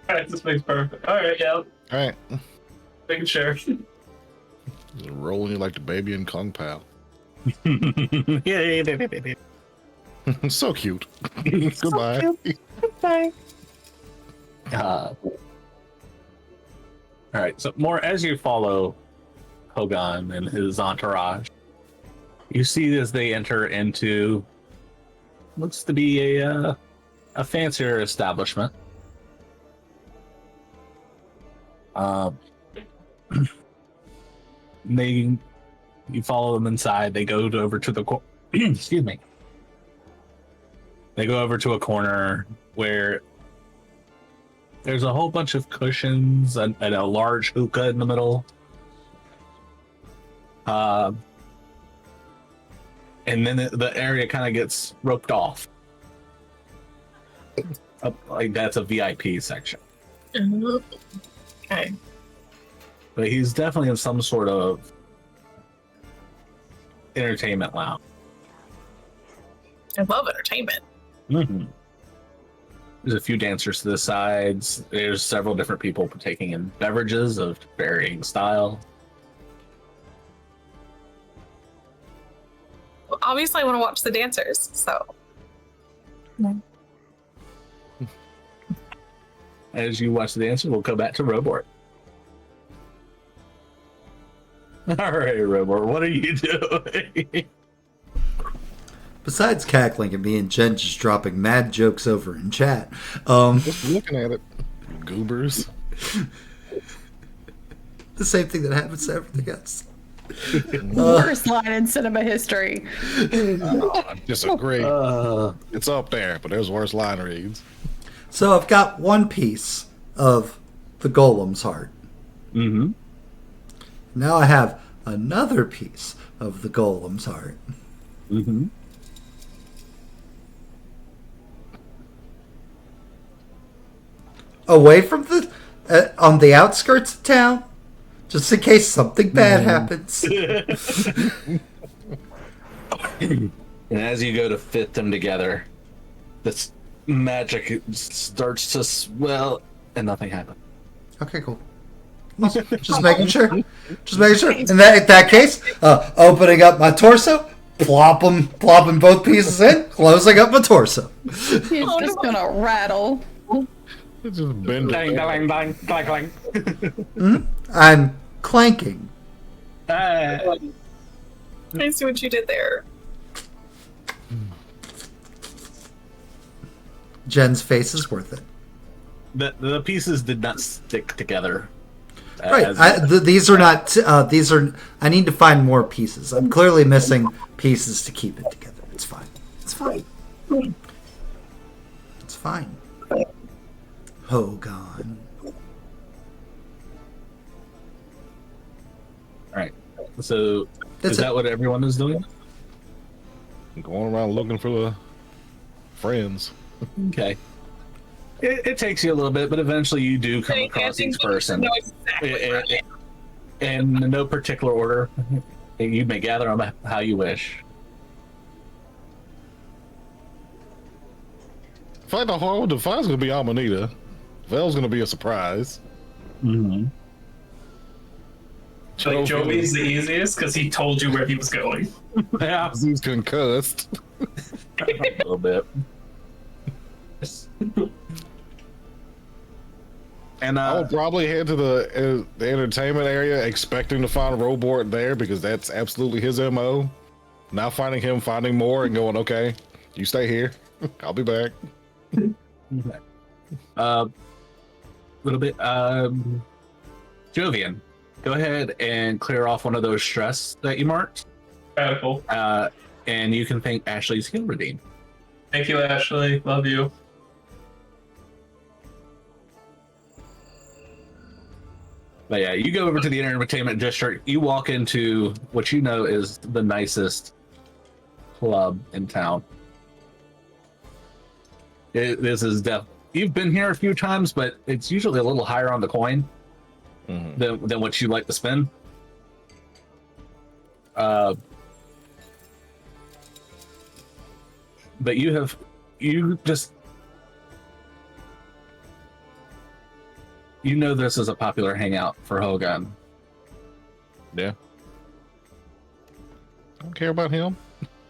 [SPEAKER 5] Alright, this makes perfect. Alright, yeah.
[SPEAKER 2] Alright.
[SPEAKER 5] Making sure.
[SPEAKER 2] Just rolling you like the baby in Kung Pao. So cute. Goodbye.
[SPEAKER 1] Bye. All right. So more as you follow Hogan and his entourage, you see as they enter into looks to be a fancier establishment. You follow them inside. They go over to the excuse me. They go over to a corner where there's a whole bunch of cushions and a large hookah in the middle. And then the area kind of gets roped off. Like that's a VIP section.
[SPEAKER 6] Okay.
[SPEAKER 1] But he's definitely in some sort of entertainment lounge.
[SPEAKER 6] I love entertainment.
[SPEAKER 1] Mm-hmm. There's a few dancers to the sides. There's several different people partaking in beverages of varying style.
[SPEAKER 6] Well, obviously, I want to watch the dancers, so.
[SPEAKER 1] As you watch the dancers, we'll go back to Robort. All right, Robort, what are you doing?
[SPEAKER 3] Besides cackling at me and Jen just dropping mad jokes over in chat.
[SPEAKER 2] Just looking at it. Goobers.
[SPEAKER 3] The same thing that happens to everything else.
[SPEAKER 4] Worst line in cinema history.
[SPEAKER 2] I disagree. It's up there, but there's worse line reads.
[SPEAKER 3] So I've got one piece of the golem's heart.
[SPEAKER 1] Mm-hmm.
[SPEAKER 3] Now I have another piece of the golem's heart.
[SPEAKER 1] Mm-hmm.
[SPEAKER 3] Away from the on the outskirts of town, just in case something bad happens.
[SPEAKER 1] And as you go to fit them together, this magic starts to swell, and nothing happens.
[SPEAKER 3] Okay, cool. Just making sure. Just making sure. In that case, opening up my torso, plopping both pieces in, closing up my torso.
[SPEAKER 4] He's just gonna rattle.
[SPEAKER 2] It's just bend
[SPEAKER 1] Bang,
[SPEAKER 2] it.
[SPEAKER 1] bang, bang, bang, bang.
[SPEAKER 3] I'm clanking.
[SPEAKER 6] I see what you did there.
[SPEAKER 3] Jen's face is worth it.
[SPEAKER 1] The pieces did not stick together.
[SPEAKER 3] Right. These are not. These are. I need to find more pieces. I'm clearly missing pieces to keep it together. It's fine. It's fine. It's fine. Hogan.
[SPEAKER 1] All right. So
[SPEAKER 3] That's
[SPEAKER 1] is that what everyone is doing?
[SPEAKER 2] Going around looking for the friends.
[SPEAKER 1] Okay. It takes you a little bit, but eventually you do come across each person. In no particular order. You may gather them how you wish.
[SPEAKER 2] I feel like the whole define's gonna be Amanita. Vel's gonna be a surprise.
[SPEAKER 1] Mm-hmm.
[SPEAKER 5] Like Joey's the easiest because he told you where he was going.
[SPEAKER 1] Yeah,
[SPEAKER 2] He's concussed.
[SPEAKER 1] a little bit. And
[SPEAKER 2] I would probably head to the entertainment area, expecting to find Robort there because that's absolutely his MO. Now finding him, finding more, and going, okay, you stay here. I'll be back.
[SPEAKER 1] Little bit. Jovian, go ahead and clear off one of those stress that you marked.
[SPEAKER 5] Cool.
[SPEAKER 1] And you can thank Ashley's heal redeem.
[SPEAKER 5] Thank you, Ashley. Love you.
[SPEAKER 1] But yeah, you go over to the entertainment district. You walk into what you know is the nicest club in town. This is you've been here a few times, but it's usually a little higher on the coin than what you like to spend. But you know this is a popular hangout for Hogan.
[SPEAKER 2] Yeah. I don't care about him.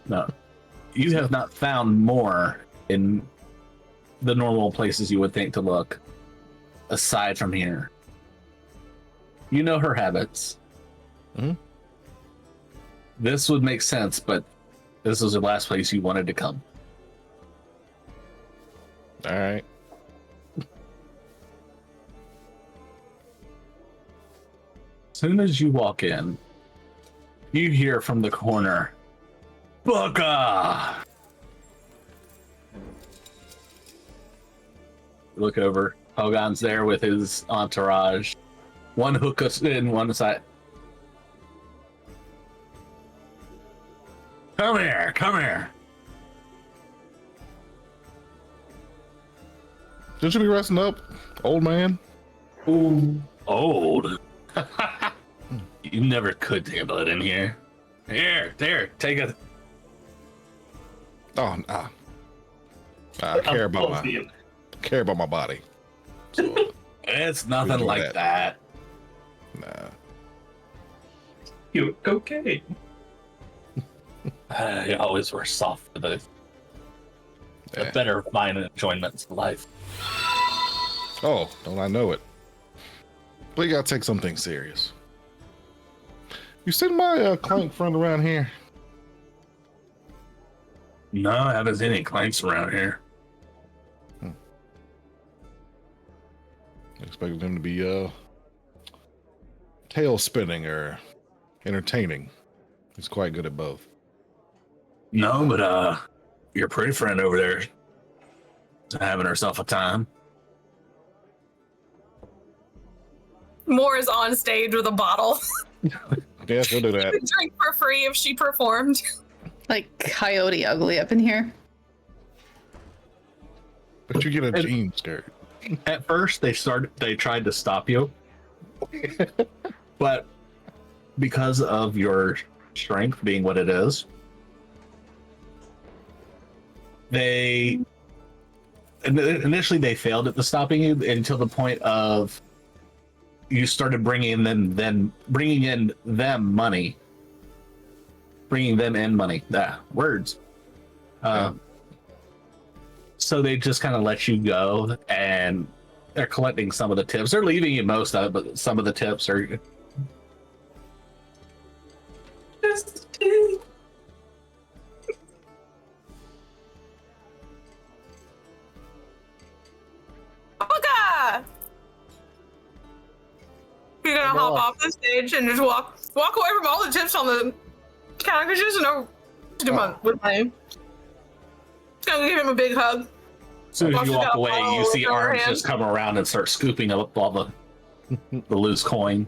[SPEAKER 1] No. You have not found more in the normal places you would think to look aside from here. You know her habits. This would make sense, but this was the last place you wanted to come.
[SPEAKER 2] All right.
[SPEAKER 1] As soon as you walk in, you hear from the corner, Bookah! Look over. Hogan's there with his entourage. One hookah in one side. Come here, come here.
[SPEAKER 2] Should you be resting up, old man?
[SPEAKER 1] Ooh, old. You never could handle it in here. Here, there, take it.
[SPEAKER 2] Oh, nah. I care about my body. So,
[SPEAKER 1] It's nothing
[SPEAKER 2] do
[SPEAKER 1] like that.
[SPEAKER 2] nah.
[SPEAKER 5] You okay?
[SPEAKER 1] You always were soft for the better mind and enjoyments of life.
[SPEAKER 2] Oh, don't I know it? But you gotta take something serious. You seen my clank friend around here?
[SPEAKER 1] No, I haven't seen any clanks around here.
[SPEAKER 2] I expected him to be tail spinning or entertaining. He's quite good at both.
[SPEAKER 1] No, but your pretty friend over there is having herself a time.
[SPEAKER 6] Moore is on stage with a bottle.
[SPEAKER 2] Yeah, he'll do that.
[SPEAKER 6] Drink for free if she performed.
[SPEAKER 4] Like Coyote Ugly up in here.
[SPEAKER 2] But you get a jean skirt.
[SPEAKER 1] At first, they tried to stop you, but because of your strength being what it is, initially they failed at the stopping you until the point of you started bringing in them money. Words.
[SPEAKER 2] Yeah.
[SPEAKER 1] So they just kind of let you go, and they're collecting some of the tips. They're leaving you most of it, but some of the tips are.
[SPEAKER 6] Bookah! You're gonna hop off the stage and just walk away from all the tips on the counter because she doesn't know what to do with my name. Just gonna give him a big hug.
[SPEAKER 1] As soon as you walk away, you see arms just come around and start scooping up all the loose coin.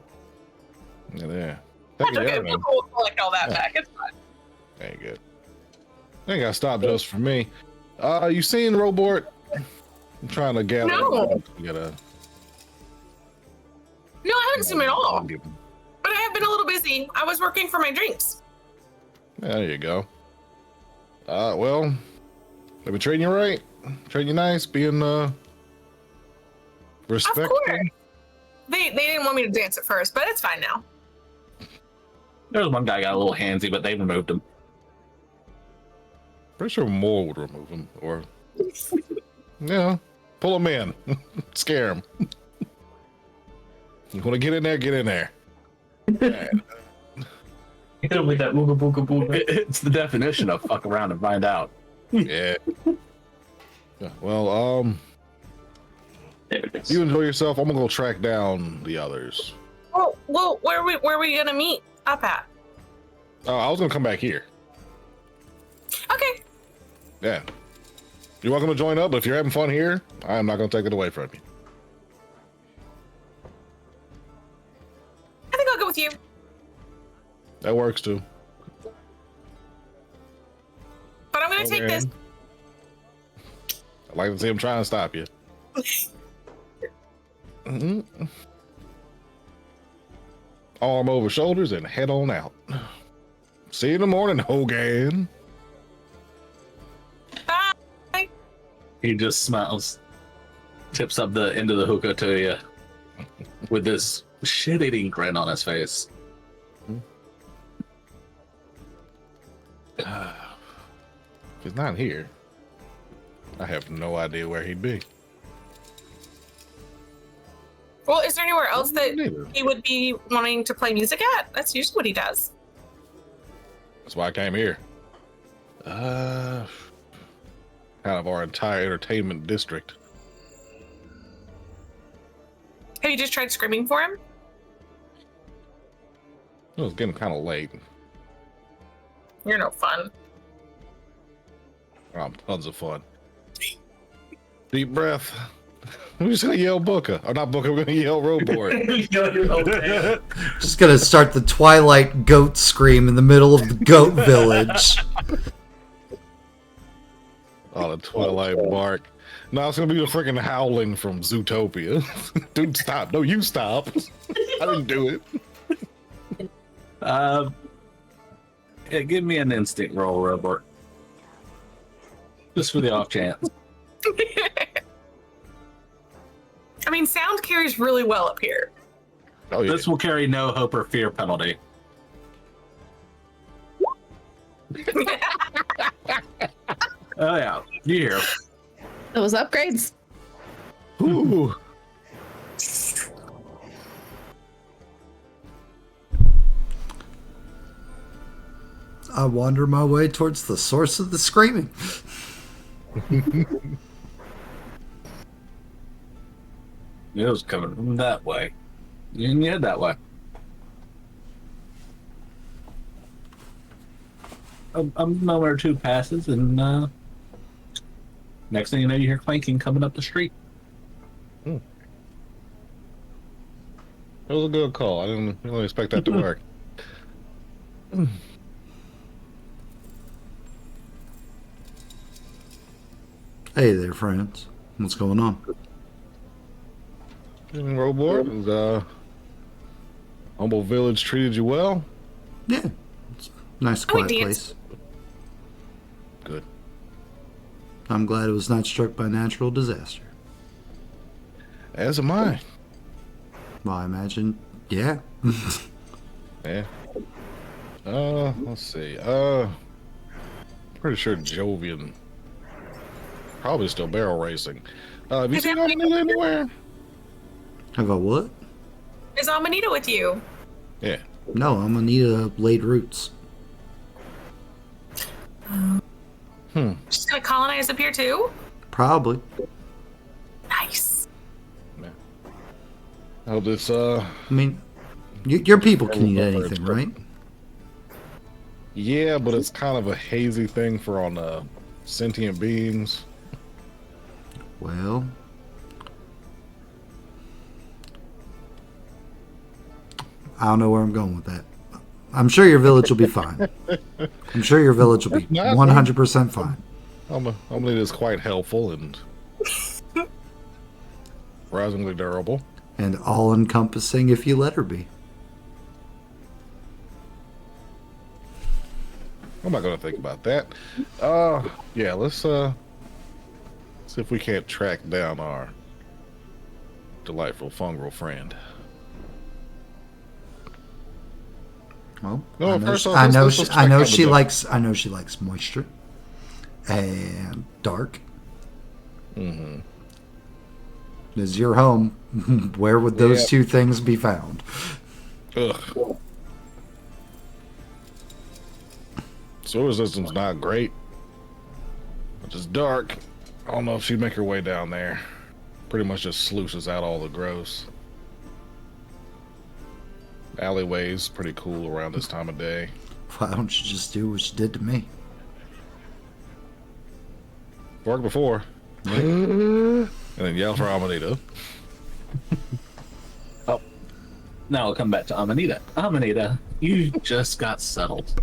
[SPEAKER 2] Yeah, there.
[SPEAKER 6] That's okay. We'll collect all that back. It's fine.
[SPEAKER 2] Very good. I think I stopped just for me. You seen Robort? I'm trying to gather.
[SPEAKER 6] No.
[SPEAKER 2] You gotta.
[SPEAKER 6] No, I haven't seen him at all. But I have been a little busy. I was working for my drinks.
[SPEAKER 2] There you go. Well, they've been treating you right, treating you nice, being respectful.
[SPEAKER 6] Of course. They didn't want me to dance at first, but it's fine now.
[SPEAKER 1] There was one guy got a little handsy, but they removed him.
[SPEAKER 2] Pretty sure more would remove him, or yeah, pull him in, scare him. You want to get in there? Get in there.
[SPEAKER 5] Hit him with that ooga booga booga.
[SPEAKER 1] It's the definition of fuck around and find out.
[SPEAKER 2] Yeah. Well,
[SPEAKER 5] There it is.
[SPEAKER 2] you enjoy yourself. I'm gonna go track down the others.
[SPEAKER 6] Well, where are we gonna meet up at?
[SPEAKER 2] I was gonna come back here.
[SPEAKER 6] Okay.
[SPEAKER 2] Yeah. You're welcome to join up, but if you're having fun here, I'm not gonna take it away from you.
[SPEAKER 6] I think I'll go with you.
[SPEAKER 2] That works too.
[SPEAKER 6] But I'm gonna take this.
[SPEAKER 2] I'd like to see him trying to stop you. Arm over shoulders and head on out. See you in the morning, Hogan.
[SPEAKER 6] Bye.
[SPEAKER 1] He just smiles, tips up the end of the hookah to you with this shit-eating grin on his face.
[SPEAKER 2] If he's not here, I have no idea where he'd be.
[SPEAKER 6] Well, is there anywhere else that
[SPEAKER 2] Neither.
[SPEAKER 6] he would be wanting to play music at? That's usually what he does.
[SPEAKER 2] That's why I came here. Kind of our entire entertainment district.
[SPEAKER 6] Have you just tried screaming for him?
[SPEAKER 2] It was getting kind of late.
[SPEAKER 6] You're no fun.
[SPEAKER 2] Tons of fun. Deep breath. We're just gonna yell Bookah. Or not Bookah, we're gonna yell Roboard.
[SPEAKER 3] Just gonna start the Twilight goat scream in the middle of the goat village.
[SPEAKER 2] Oh, the Twilight bark. No, it's gonna be the freaking howling from Zootopia. Dude, stop. No, you stop. I didn't do it.
[SPEAKER 1] Yeah, give me an instinct roll, Robert. Just for the off chance.
[SPEAKER 6] I mean, sound carries really well up here.
[SPEAKER 2] Oh, yeah.
[SPEAKER 1] This will carry no hope or fear penalty. Oh yeah, you hear.
[SPEAKER 4] Those upgrades.
[SPEAKER 2] Ooh.
[SPEAKER 3] I wander my way towards the source of the screaming.
[SPEAKER 1] It was coming from that way. You can head that way. A moment or two passes, and next thing you know, you hear clanking coming up the street.
[SPEAKER 2] It was a good call. I didn't really expect that to work.
[SPEAKER 3] Hey there, friends. What's going on?
[SPEAKER 2] Roboard, is Humble Village treated you well?
[SPEAKER 3] Yeah. It's a nice,
[SPEAKER 6] Oh, we
[SPEAKER 3] quiet
[SPEAKER 6] danced.
[SPEAKER 3] place.
[SPEAKER 2] Good.
[SPEAKER 3] I'm glad it was not struck by natural disaster.
[SPEAKER 2] As am I.
[SPEAKER 3] Well, I imagine, yeah.
[SPEAKER 2] Yeah. Let's see. Pretty sure Jovian probably still barrel racing. Have you seen Amanita anywhere?
[SPEAKER 3] Have I what?
[SPEAKER 6] Is Amanita with you?
[SPEAKER 2] Yeah.
[SPEAKER 3] No, I'm gonna need a laid roots.
[SPEAKER 6] She's gonna colonize up here too?
[SPEAKER 3] Probably.
[SPEAKER 6] Nice.
[SPEAKER 2] I hope this,
[SPEAKER 3] I mean, your people can eat anything, right?
[SPEAKER 2] yeah, but it's kind of a hazy thing for on sentient beings.
[SPEAKER 3] Well, I don't know where I'm going with that. I'm sure your village will be fine. I'm sure your village will be 100% fine.
[SPEAKER 2] Amanita is quite helpful and surprisingly durable.
[SPEAKER 3] And all-encompassing if you let her be.
[SPEAKER 2] I'm not gonna think about that. Yeah, let's see if we can't track down our delightful fungal friend.
[SPEAKER 3] Well,
[SPEAKER 2] No,
[SPEAKER 3] I know,
[SPEAKER 2] first
[SPEAKER 3] she,
[SPEAKER 2] off,
[SPEAKER 3] I know,
[SPEAKER 2] let's
[SPEAKER 3] she,
[SPEAKER 2] check
[SPEAKER 3] I know
[SPEAKER 2] out
[SPEAKER 3] she
[SPEAKER 2] the-
[SPEAKER 3] likes. I know she likes moisture and dark.
[SPEAKER 2] Mm-hmm.
[SPEAKER 3] is your home. Where would those two things be found?
[SPEAKER 2] Ugh. Sewer system's not great. It's just dark. I don't know if she'd make her way down there. Pretty much just sluices out all the gross. Alleyways pretty cool around this time of day.
[SPEAKER 3] Why don't you just do what you did to me?
[SPEAKER 2] Worked before. And then yell for Amanita.
[SPEAKER 1] Oh, now we'll come back to Amanita. Amanita, you just got settled.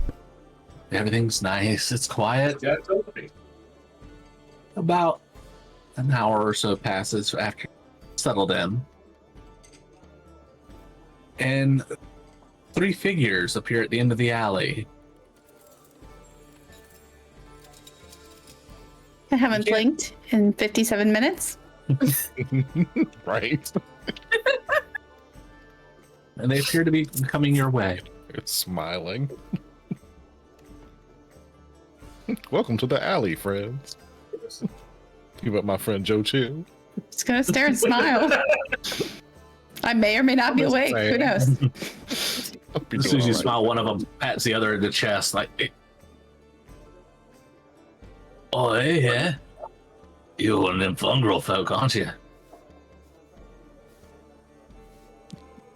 [SPEAKER 1] Everything's nice. It's quiet.
[SPEAKER 5] Yeah, totally.
[SPEAKER 1] About an hour or so passes after you settled in. And 3 figures appear at the end of the alley.
[SPEAKER 4] I haven't blinked in 57 minutes.
[SPEAKER 2] Right?
[SPEAKER 1] And they appear to be coming your way.
[SPEAKER 2] It's smiling. Welcome to the alley, friends. You met my friend Joe Chill.
[SPEAKER 4] Just gonna stare and smile. I may or may not be awake. Who knows?
[SPEAKER 1] As soon as you smile, one of them pats the other in the chest, like, hey. Oh, hey, yeah. You're one of them fungal folk, aren't you?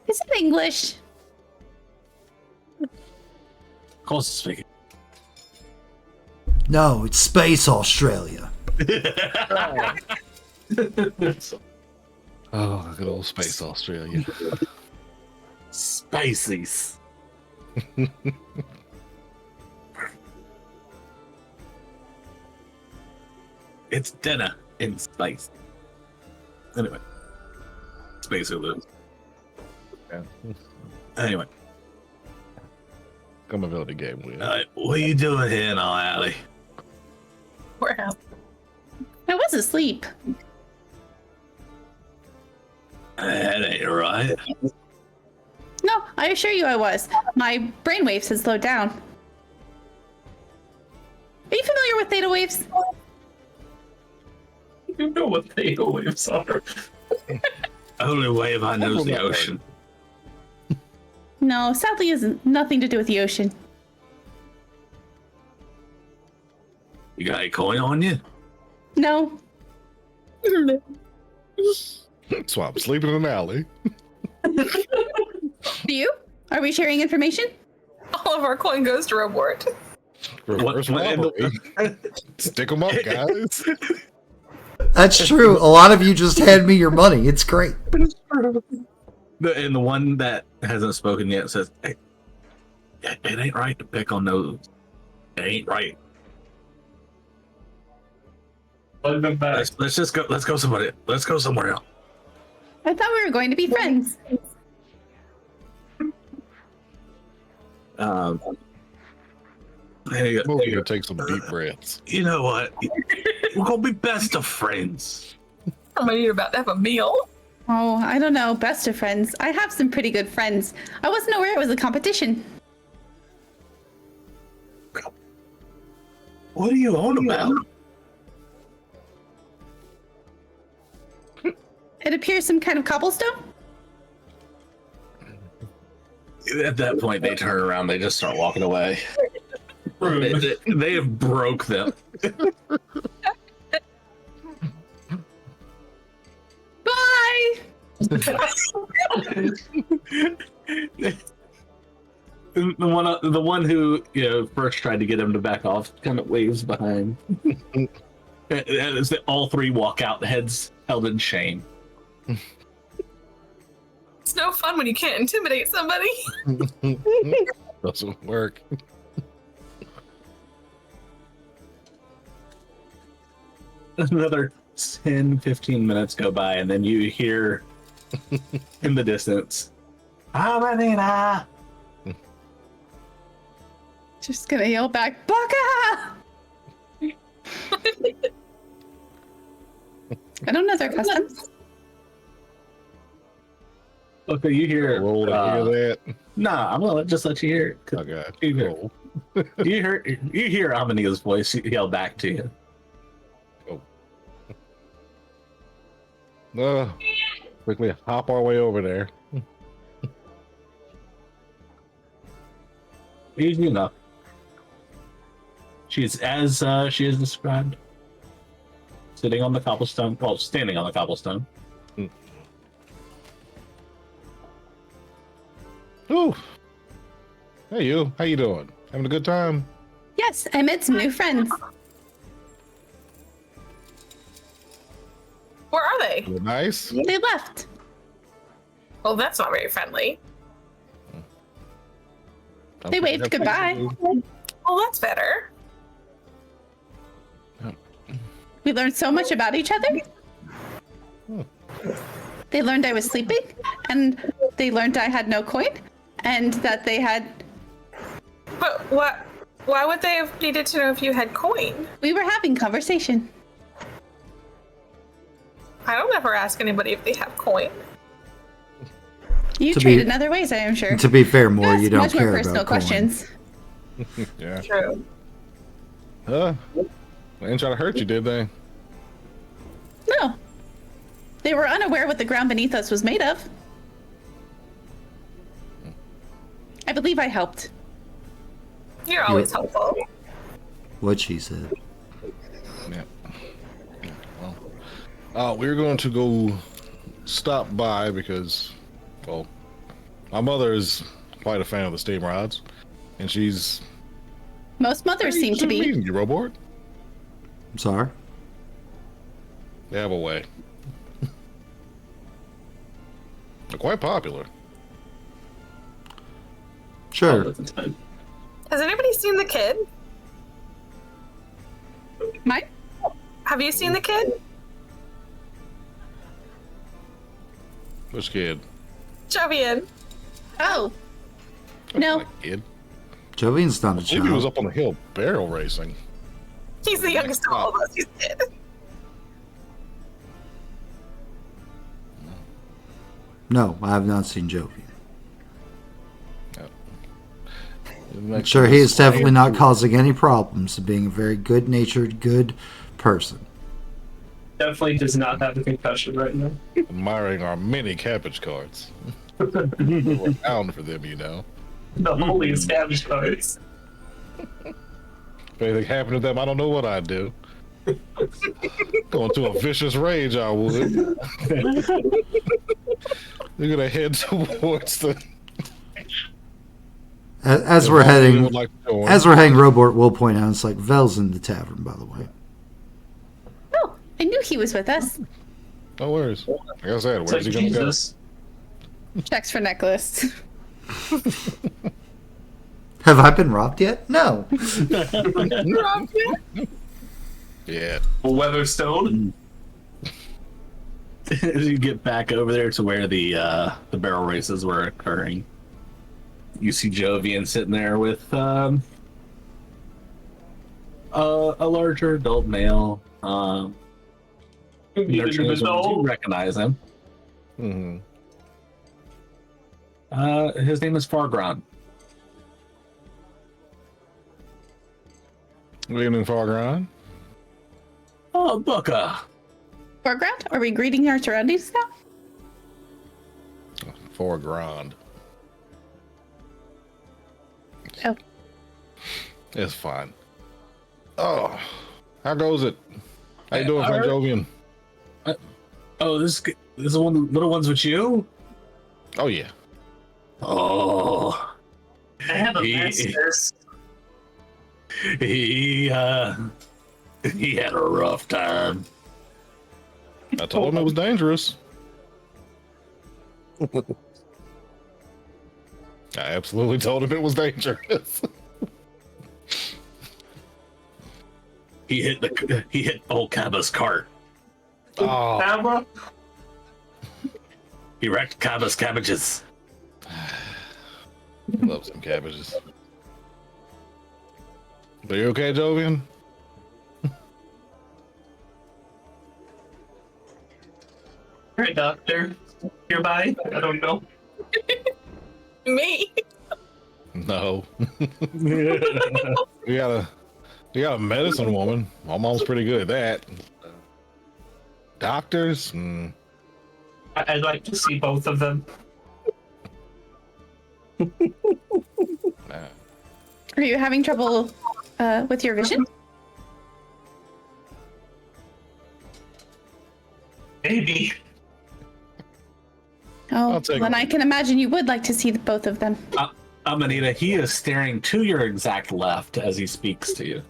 [SPEAKER 4] Is it English?
[SPEAKER 1] Of course it's speaking.
[SPEAKER 3] No, it's Space Australia.
[SPEAKER 2] Oh, good old Space Australia.
[SPEAKER 1] Spacies. It's dinner in space. Anyway. Space Hulu.
[SPEAKER 2] Yeah.
[SPEAKER 1] Anyway.
[SPEAKER 2] Come and the game with.
[SPEAKER 1] What are you doing here in our alley?
[SPEAKER 6] Warehouse.
[SPEAKER 4] I was asleep.
[SPEAKER 1] That ain't right.
[SPEAKER 4] No, I assure you I was. My brainwaves had slowed down. Are you familiar with theta waves?
[SPEAKER 5] You know what theta waves are.
[SPEAKER 1] Only wave I know is the ocean.
[SPEAKER 4] No, sadly, has nothing to do with the ocean.
[SPEAKER 1] You got a coin on you?
[SPEAKER 4] No.
[SPEAKER 2] So I'm sleeping in an alley.
[SPEAKER 4] Do you? Are we sharing information?
[SPEAKER 6] All of our coin goes to Robort.
[SPEAKER 2] Reverse robbery. Stick them up, guys.
[SPEAKER 3] That's true. A lot of you just hand me your money. It's great.
[SPEAKER 1] And the one that hasn't spoken yet says, hey, it ain't right to pick on those. It ain't right. Let's just go. Let's go somewhere. Let's go somewhere else.
[SPEAKER 4] I thought we were going to be friends.
[SPEAKER 1] Hey,
[SPEAKER 2] We're gonna take some deep breaths.
[SPEAKER 1] you know what? We're gonna be best of friends.
[SPEAKER 6] I'm gonna need about to have a meal.
[SPEAKER 4] Oh, I don't know. Best of friends. I have some pretty good friends. I wasn't aware it was a competition.
[SPEAKER 1] What are you on about?
[SPEAKER 4] It appears some kind of cobblestone.
[SPEAKER 1] At that point, they turn around. They just start walking away. They have broke them.
[SPEAKER 4] Bye.
[SPEAKER 1] The one who first tried to get him to back off kind of waves behind. As all 3 walk out, heads held in shame.
[SPEAKER 6] It's no fun when you can't intimidate somebody.
[SPEAKER 2] Doesn't work.
[SPEAKER 1] Another 10-15 minutes go by, and then you hear in the distance, Amanita!
[SPEAKER 4] Just gonna yell back, Bookah! I don't know their customs.
[SPEAKER 1] Okay, you hear
[SPEAKER 2] Roll to hear that.
[SPEAKER 1] Nah, I'm gonna just let you hear it.
[SPEAKER 2] Okay.
[SPEAKER 1] You hear,
[SPEAKER 2] Roll.
[SPEAKER 1] you hear Amanita's voice yell back to you.
[SPEAKER 2] Oh. Quickly hop our way over there.
[SPEAKER 1] Easy enough. She's as she is described. Sitting on the cobblestone. Well, standing on the cobblestone.
[SPEAKER 2] Ooh. Hey, you. How you doing? Having a good time?
[SPEAKER 4] Yes, I met some new friends.
[SPEAKER 6] Where are they?
[SPEAKER 2] You nice?
[SPEAKER 4] They left.
[SPEAKER 6] Well, that's not very friendly.
[SPEAKER 4] They waved goodbye.
[SPEAKER 6] Well, that's better.
[SPEAKER 4] We learned so much about each other. They learned I was sleeping, and they learned I had no coin, and that they had...
[SPEAKER 6] But what? Why would they have needed to know if you had coin?
[SPEAKER 4] We were having conversation.
[SPEAKER 6] I don't ever ask anybody if they have coin.
[SPEAKER 4] You
[SPEAKER 3] To
[SPEAKER 4] trade
[SPEAKER 3] be-
[SPEAKER 4] in other ways, I am sure.
[SPEAKER 3] To be fair, more
[SPEAKER 4] Ask
[SPEAKER 3] you don't
[SPEAKER 4] much
[SPEAKER 3] care
[SPEAKER 4] more personal
[SPEAKER 3] about coin.
[SPEAKER 4] questions.
[SPEAKER 2] Yeah.
[SPEAKER 6] True.
[SPEAKER 2] They didn't try to hurt you, did they?
[SPEAKER 4] No. They were unaware what the ground beneath us was made of. I believe I helped.
[SPEAKER 6] You're always helpful.
[SPEAKER 3] What she said.
[SPEAKER 2] Yeah. Well, we're going to go stop by because, well, my mother is quite a fan of the Steamrods, and she's...
[SPEAKER 4] Most mothers seem to be.
[SPEAKER 2] Meeting you, Robort.
[SPEAKER 3] I'm sorry.
[SPEAKER 2] They have a way. They're quite popular.
[SPEAKER 3] Sure.
[SPEAKER 6] Has anybody seen the kid?
[SPEAKER 4] Mine?
[SPEAKER 6] Have you seen the kid?
[SPEAKER 2] Which kid?
[SPEAKER 6] Jovian.
[SPEAKER 4] Oh. No.
[SPEAKER 2] My kid.
[SPEAKER 3] Jovian's not a
[SPEAKER 2] I believe he was
[SPEAKER 3] child.
[SPEAKER 2] up on the hill barrel racing.
[SPEAKER 6] He's the youngest of all of us. He's dead.
[SPEAKER 3] No, I have not seen Jovian.
[SPEAKER 2] Make
[SPEAKER 3] Sure, he
[SPEAKER 2] this
[SPEAKER 3] is definitely not causing any problems, being a very good-natured, good person.
[SPEAKER 5] Definitely does not have a concussion right now.
[SPEAKER 2] admiring our many cabbage cards. We're bound for them, you know.
[SPEAKER 5] The holiest cabbage cards.
[SPEAKER 2] If anything happened to them, I don't know what I'd do. Going to a vicious rage, I would. They're gonna head towards the.
[SPEAKER 3] As
[SPEAKER 2] if
[SPEAKER 3] we're
[SPEAKER 2] anyone
[SPEAKER 3] heading,
[SPEAKER 2] would like to join.
[SPEAKER 3] as we're heading, Robort will point out it's like Vel's in the tavern, by the way.
[SPEAKER 4] Oh, I knew he was with us.
[SPEAKER 2] Oh, where's? Like I said,
[SPEAKER 5] It's
[SPEAKER 2] where's
[SPEAKER 5] like
[SPEAKER 2] he gonna
[SPEAKER 5] Jesus.
[SPEAKER 4] Checks for necklace.
[SPEAKER 3] Have I been robbed yet? No.
[SPEAKER 2] go? Yeah.
[SPEAKER 5] Weatherstone.
[SPEAKER 1] As you get back over there to where the barrel races were occurring, you see Jovian sitting there with a larger adult male. Nurturing his wounds. You recognize him.
[SPEAKER 2] Mm-hmm.
[SPEAKER 1] His name is Fargron.
[SPEAKER 2] Good evening, Fargron.
[SPEAKER 1] Oh, Bookah.
[SPEAKER 4] Foreground? Are we greeting our surroundings now?
[SPEAKER 2] Fargron.
[SPEAKER 4] Oh.
[SPEAKER 2] It's fine. Oh, how goes it? How you doing, Frank Jovian?
[SPEAKER 1] Oh, this is one of the little ones with you?
[SPEAKER 2] Oh yeah.
[SPEAKER 1] Oh.
[SPEAKER 5] I have a
[SPEAKER 1] He-
[SPEAKER 5] master's.
[SPEAKER 1] He had a rough time.
[SPEAKER 2] I told him it was dangerous. I absolutely told him it was dangerous.
[SPEAKER 1] He hit old Kaba's cart.
[SPEAKER 2] Oh,
[SPEAKER 5] Camera?
[SPEAKER 1] He wrecked Kaba's cabbages.
[SPEAKER 2] love some cabbages. Are you okay, Jovian?
[SPEAKER 5] You're a doctor. Hereby? I don't know.
[SPEAKER 6] Me?
[SPEAKER 2] No. You got a medicine woman. My mom's pretty good at that. Doctors?
[SPEAKER 5] I'd like to see both of them.
[SPEAKER 4] Are you having trouble with your vision?
[SPEAKER 5] Maybe.
[SPEAKER 4] Oh,
[SPEAKER 2] I'll take
[SPEAKER 4] then
[SPEAKER 2] it.
[SPEAKER 4] I can imagine you would like to see both of them.
[SPEAKER 1] Amanita, he is staring to your exact left as he speaks to you.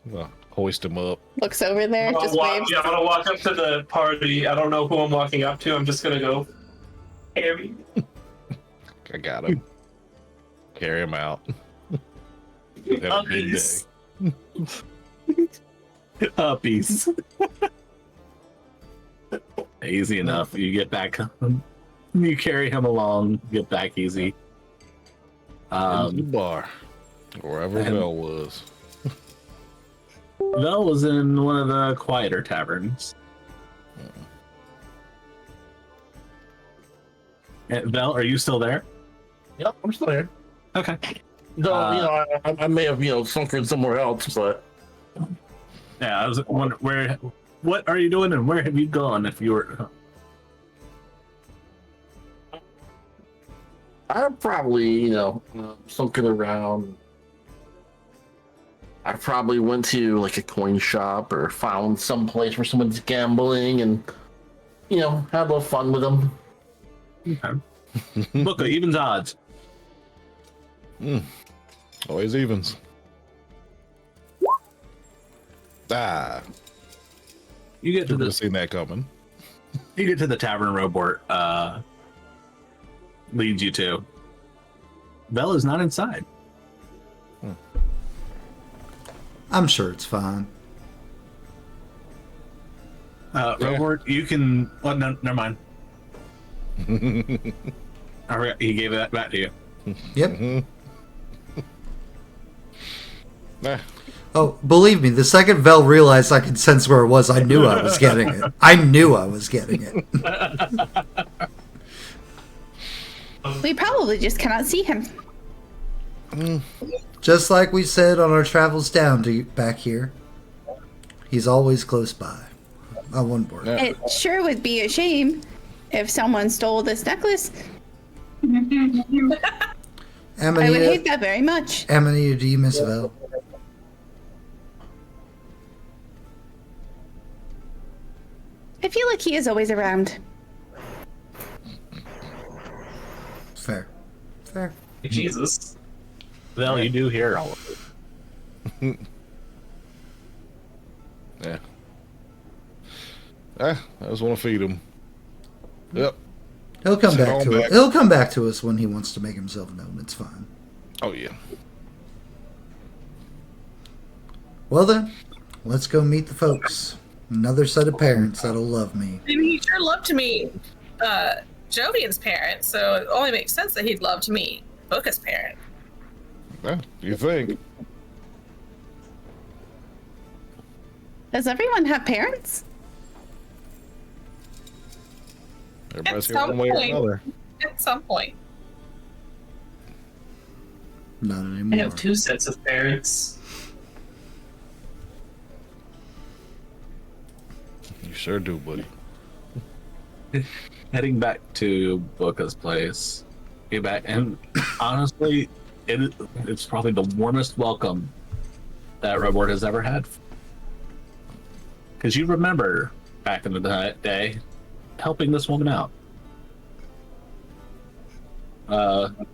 [SPEAKER 2] Well, hoist him up.
[SPEAKER 4] Looks over there, just waves.
[SPEAKER 5] I'm gonna walk up to the party. I don't know who I'm walking up to. I'm just gonna go. Harry.
[SPEAKER 2] I got him. Carry him out. Have a big day.
[SPEAKER 1] Uppies. Easy enough. You get back. You carry him along. Get back easy.
[SPEAKER 2] Into the bar, wherever
[SPEAKER 1] and-
[SPEAKER 2] Vel was.
[SPEAKER 1] Vel was in one of the quieter taverns. Vel, are you still there?
[SPEAKER 7] Yep, I'm still here.
[SPEAKER 1] Okay.
[SPEAKER 7] Though, I may have, sunken somewhere else, but
[SPEAKER 1] Yeah, I was wondering where. What are you doing, and where have you gone? If you were.
[SPEAKER 7] I probably, sunken around. I probably went to like a coin shop or found some place where someone's gambling and, had a little fun with them.
[SPEAKER 1] Okay. Bookah, evens odds.
[SPEAKER 2] Always evens. Ah,
[SPEAKER 1] You get to
[SPEAKER 2] should have
[SPEAKER 1] the
[SPEAKER 2] seen that coming.
[SPEAKER 1] tavern Robort leads you to. Vel is not inside.
[SPEAKER 3] I'm sure it's fine.
[SPEAKER 1] Robort, you can. Oh, no, never mind. I forgot he gave that back to you.
[SPEAKER 3] Yep.
[SPEAKER 2] Ah,
[SPEAKER 3] Oh, believe me, the second Vel realized I could sense where it was, I knew I was getting it. I knew I was getting it.
[SPEAKER 4] We probably just cannot see him.
[SPEAKER 3] Just like we said on our travels down to back here, he's always close by. I wouldn't worry.
[SPEAKER 2] yeah.
[SPEAKER 4] It sure would be a shame if someone stole this necklace. I would hate
[SPEAKER 3] Amanita,
[SPEAKER 4] that very much.
[SPEAKER 3] Amanita, do you miss Vel?
[SPEAKER 4] I feel like he is always around.
[SPEAKER 3] Fair. Fair.
[SPEAKER 5] Jesus.
[SPEAKER 1] Vel, you do hear all of it.
[SPEAKER 2] Yeah. I just want to feed him. Yep.
[SPEAKER 3] He'll come
[SPEAKER 2] Sit
[SPEAKER 3] back
[SPEAKER 2] on
[SPEAKER 3] to
[SPEAKER 2] back.
[SPEAKER 3] it. He'll come back to us when he wants to make himself known. It's fine.
[SPEAKER 2] Oh yeah.
[SPEAKER 3] Well then, let's go meet the folks. Another set of parents that'll love me.
[SPEAKER 6] And he sure loved me, Jovian's parent, so it only makes sense that he'd love to meet Bookah's parent.
[SPEAKER 2] Yeah. You think?
[SPEAKER 4] Does everyone have parents?
[SPEAKER 2] Everybody's
[SPEAKER 6] At
[SPEAKER 2] here
[SPEAKER 6] some
[SPEAKER 2] one way or
[SPEAKER 6] point.
[SPEAKER 2] another.
[SPEAKER 6] At some point.
[SPEAKER 3] Not
[SPEAKER 5] I
[SPEAKER 3] anymore.
[SPEAKER 5] have 2 sets of parents.
[SPEAKER 2] You sure do, buddy.
[SPEAKER 1] Heading back to Bookah's place. Get back, and honestly, it's probably the warmest welcome that Robort has ever had. Because you remember back in the day helping this woman out.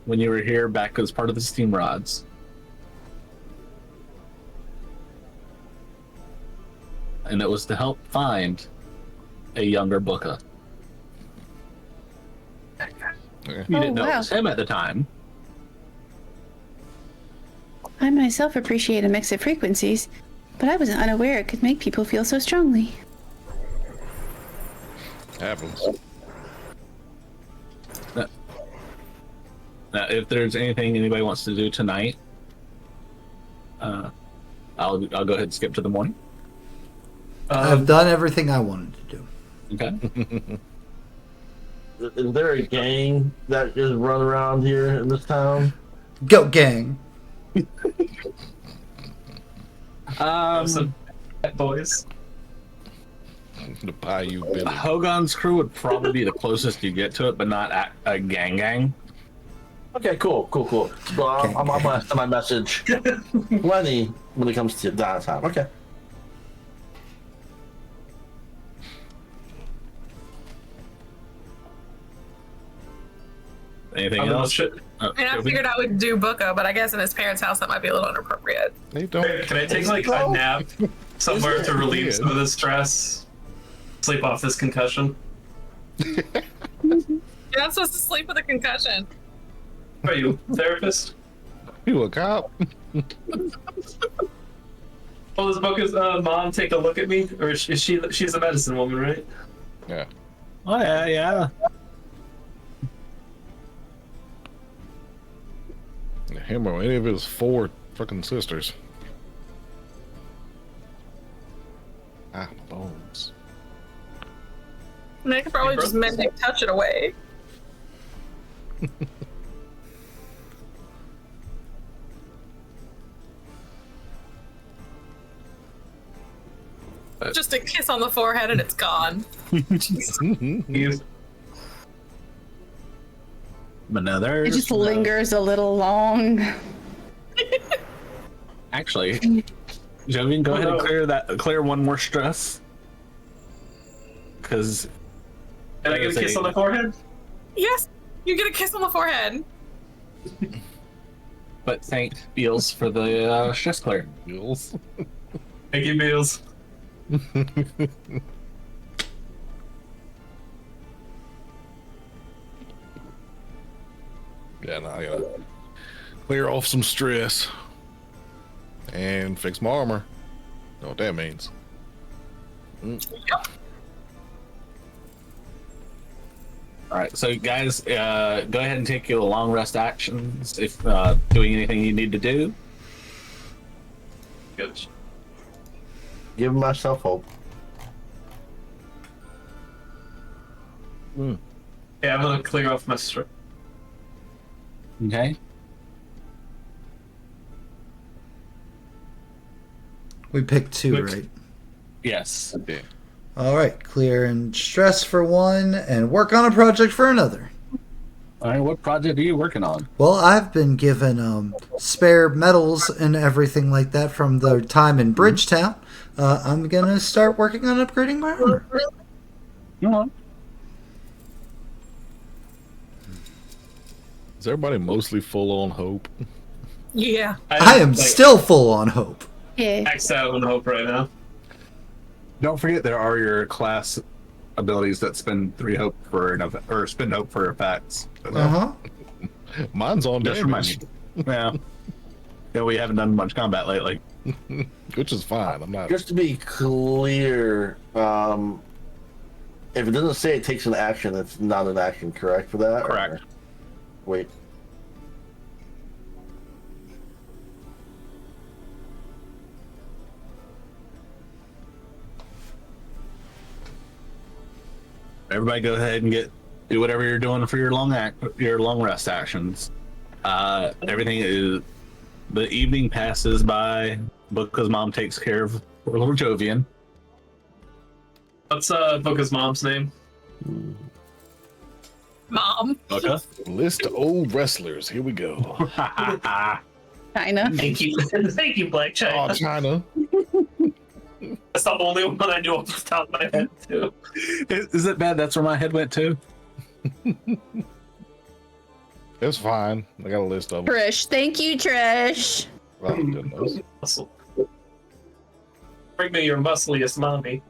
[SPEAKER 1] When you were here back as part of the Steamrods. And it was to help find a younger Bookah.
[SPEAKER 2] Yeah.
[SPEAKER 1] You didn't know
[SPEAKER 4] wow.
[SPEAKER 1] it was him at the time.
[SPEAKER 4] I myself appreciate a mix of frequencies, but I was unaware it could make people feel so strongly.
[SPEAKER 2] Happens.
[SPEAKER 1] Now, if there's anything anybody wants to do tonight, I'll go ahead and skip to the morning.
[SPEAKER 3] I've done everything I wanted to do.
[SPEAKER 1] Okay.
[SPEAKER 7] Is there a gang that is run around here in this town?
[SPEAKER 3] Go gang.
[SPEAKER 5] Some pet boys.
[SPEAKER 2] The Bayou Billy.
[SPEAKER 1] Hogan's crew would probably be the closest you get to it, but not a gang.
[SPEAKER 7] Okay, cool. So I'm gonna send my message Lenny when it comes to that time. Okay.
[SPEAKER 1] Anything else?
[SPEAKER 6] And I figured I would do Bookah, but I guess in his parents' house that might be a little inappropriate.
[SPEAKER 2] They don't.
[SPEAKER 5] Can I take like a nap somewhere to relieve some of the stress? Sleep off this concussion.
[SPEAKER 6] You're not supposed to sleep with a concussion.
[SPEAKER 5] Are you a therapist?
[SPEAKER 2] You a cop?
[SPEAKER 5] Well, does Bookah's mom take a look at me, or is she's a medicine woman, right?
[SPEAKER 2] Yeah.
[SPEAKER 1] Oh yeah.
[SPEAKER 2] Him or any of his 4 fucking sisters. Ah, bones.
[SPEAKER 6] And I could probably just magic touch it away. Just a kiss on the forehead and it's gone.
[SPEAKER 1] But no, there's
[SPEAKER 4] It just lingers a little long.
[SPEAKER 1] Actually, Jovian, go ahead and clear one more stress. Because
[SPEAKER 5] Can I get a kiss on the forehead?
[SPEAKER 6] Yes, you get a kiss on the forehead.
[SPEAKER 1] But thank Beals for the stress clear.
[SPEAKER 2] Bills.
[SPEAKER 5] Thank you, Beals.
[SPEAKER 2] Yeah, no, I gotta clear off some stress and fix my armor. Know what that means?
[SPEAKER 6] Yep.
[SPEAKER 1] All right, so guys, go ahead and take your long rest actions if doing anything you need to do.
[SPEAKER 5] Good.
[SPEAKER 7] Give myself hope.
[SPEAKER 5] Yeah, I'm gonna clear off my stress.
[SPEAKER 1] Okay.
[SPEAKER 3] We picked 2,
[SPEAKER 5] Which-
[SPEAKER 3] right?
[SPEAKER 1] Yes.
[SPEAKER 2] Yeah.
[SPEAKER 3] All right, clear and stress for one, and work on a project for another.
[SPEAKER 1] All right, what project are you working on?
[SPEAKER 3] Well, I've been given spare medals and everything like that from the time in Bridgetown. I'm gonna start working on upgrading my armor.
[SPEAKER 2] Is everybody mostly full on hope?
[SPEAKER 6] Yeah.
[SPEAKER 3] I am still full on hope.
[SPEAKER 4] Yeah.
[SPEAKER 5] maxed out on hope right now.
[SPEAKER 1] Don't forget there are your class abilities that spend 3 hope for or spend hope for effects.
[SPEAKER 3] Uh huh.
[SPEAKER 2] Mine's on
[SPEAKER 1] Just remind
[SPEAKER 2] damage,
[SPEAKER 1] me. Yeah, we haven't done much combat lately.
[SPEAKER 2] which is fine. I'm not.
[SPEAKER 7] Just to be clear, if it doesn't say it takes an action, it's not an action, correct for that?
[SPEAKER 1] Correct.
[SPEAKER 7] Wait.
[SPEAKER 1] Everybody, go ahead and do whatever you're doing for your long rest actions. Everything is. The evening passes by. Bookah's mom takes care of little Jovian.
[SPEAKER 5] What's Bookah's mom's name?
[SPEAKER 6] Mom.
[SPEAKER 1] Bookah.
[SPEAKER 2] List of old wrestlers. Here we go.
[SPEAKER 4] Kinda.
[SPEAKER 5] Thank you, thank you, Black China.
[SPEAKER 2] Oh, China.
[SPEAKER 5] That's the only one I knew off the top of my head too.
[SPEAKER 1] Is it bad? That's where my head went to.
[SPEAKER 2] It's fine. I got a list of them.
[SPEAKER 4] Trish. Thank you, Trish.
[SPEAKER 2] Oh, goodness.
[SPEAKER 5] Muscle. Bring me your muscliest mommy.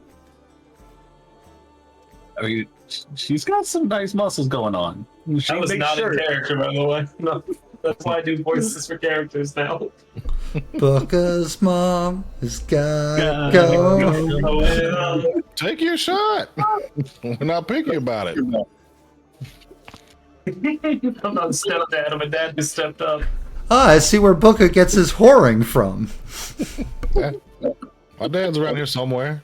[SPEAKER 1] I mean, she's got some nice muscles going on. She
[SPEAKER 5] That was
[SPEAKER 1] makes
[SPEAKER 5] not
[SPEAKER 1] sure.
[SPEAKER 5] in character, by the way. No, that's why I do voices for characters now.
[SPEAKER 3] Bookah's mom has
[SPEAKER 1] Gotta
[SPEAKER 3] go.
[SPEAKER 2] Take your shot. We're not picky about it.
[SPEAKER 5] I'm not a stepdad. I'm a dad who stepped up.
[SPEAKER 3] Ah, I see where Bookah gets his whoring from.
[SPEAKER 2] Yeah. My dad's around here somewhere.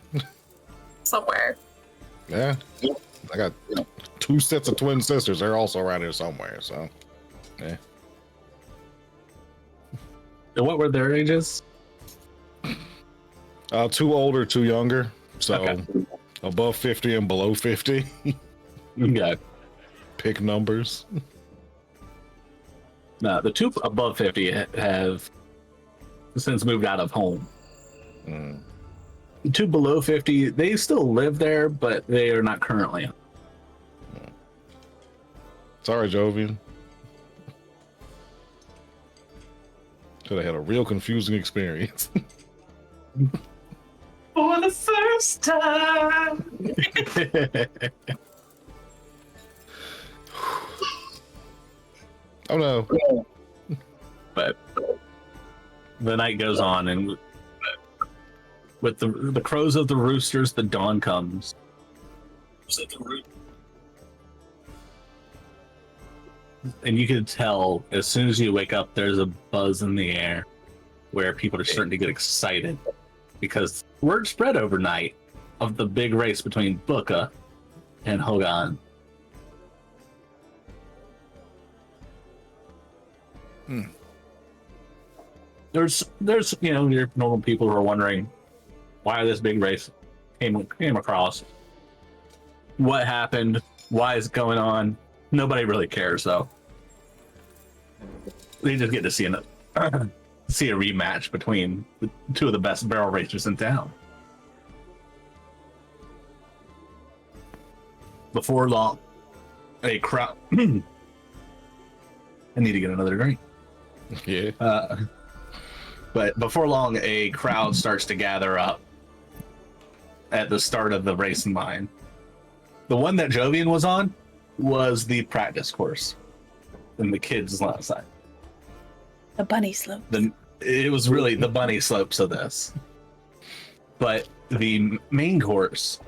[SPEAKER 6] Somewhere.
[SPEAKER 2] Yeah. I got 2 sets of twin sisters. They're also around here somewhere. So, yeah.
[SPEAKER 1] And what were their ages?
[SPEAKER 2] 2 older, 2 younger. So,
[SPEAKER 1] Okay.
[SPEAKER 2] Above 50 and below 50.
[SPEAKER 1] Okay.
[SPEAKER 2] Pick numbers.
[SPEAKER 1] No, the two above 50 have since moved out of home.
[SPEAKER 2] Mm.
[SPEAKER 1] The two below 50, they still live there, but they are not currently.
[SPEAKER 2] Sorry, Jovian. Could have had a real confusing experience.
[SPEAKER 5] For the first time.
[SPEAKER 2] Oh no.
[SPEAKER 1] But the night goes on, and with the crows of the roosters, the dawn comes. And you can tell as soon as you wake up, there's a buzz in the air where people are starting to get excited because word spread overnight of the big race between Bookah and Hogan. There's your normal people who are wondering why this big race came across, what happened, why is it going on. Nobody really cares though. They just get to see see a rematch between the two of the best barrel racers in town. Before long, a crowd. I need to get another drink.
[SPEAKER 2] Yeah.
[SPEAKER 1] But before long, a crowd starts to gather up at the start of the race in line. The one that Jovian was on was the practice course, and the kids last side.
[SPEAKER 4] The bunny slope.
[SPEAKER 1] It was really the bunny slopes of this. But the main course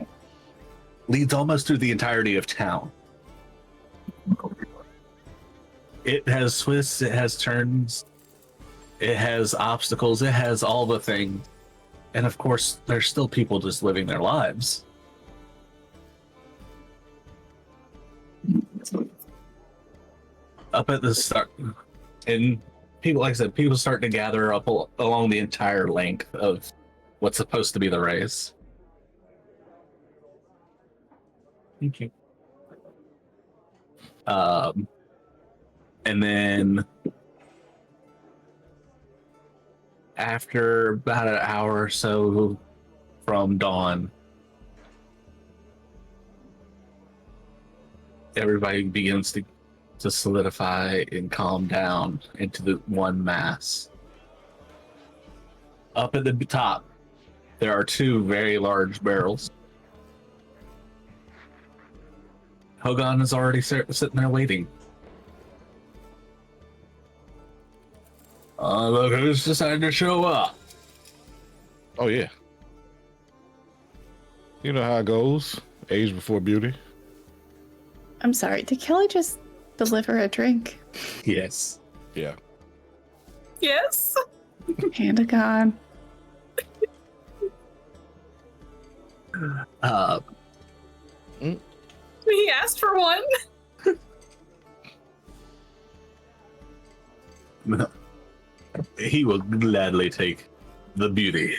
[SPEAKER 1] leads almost through the entirety of town. It has twists, it has turns, it has obstacles, it has all the things. And of course, there's still people just living their lives. Up at the start, and people, like I said, people start to gather up along the entire length of what's supposed to be the race. Thank you. And then after about an hour or so from dawn, everybody begins to solidify and calm down into the one mass. Up at the top, there are two very large barrels. Hogan is already sitting there waiting. Look who's decided to show up.
[SPEAKER 2] Oh yeah. You know how it goes. Age before beauty.
[SPEAKER 4] I'm sorry, did Kelly just deliver a drink?
[SPEAKER 1] Yes.
[SPEAKER 2] Yeah.
[SPEAKER 6] Yes.
[SPEAKER 4] Hand of God.
[SPEAKER 6] He asked for one.
[SPEAKER 1] He will gladly take the beauty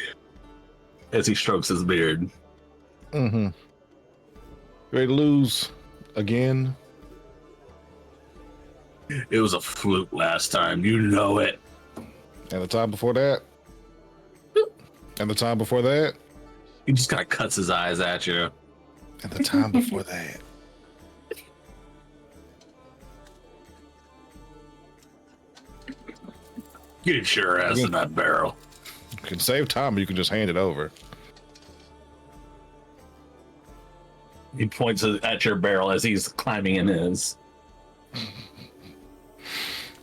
[SPEAKER 1] as he strokes his beard.
[SPEAKER 2] Mm-hmm. Ready to lose again?
[SPEAKER 1] It was a fluke last time, you know it.
[SPEAKER 2] And the time before that? And the time before that?
[SPEAKER 1] He just kind of cuts his eyes at you.
[SPEAKER 2] And the time before that?
[SPEAKER 1] Get your ass in that barrel.
[SPEAKER 2] You can save time, or you can just hand it over.
[SPEAKER 1] He points at your barrel as he's climbing in his.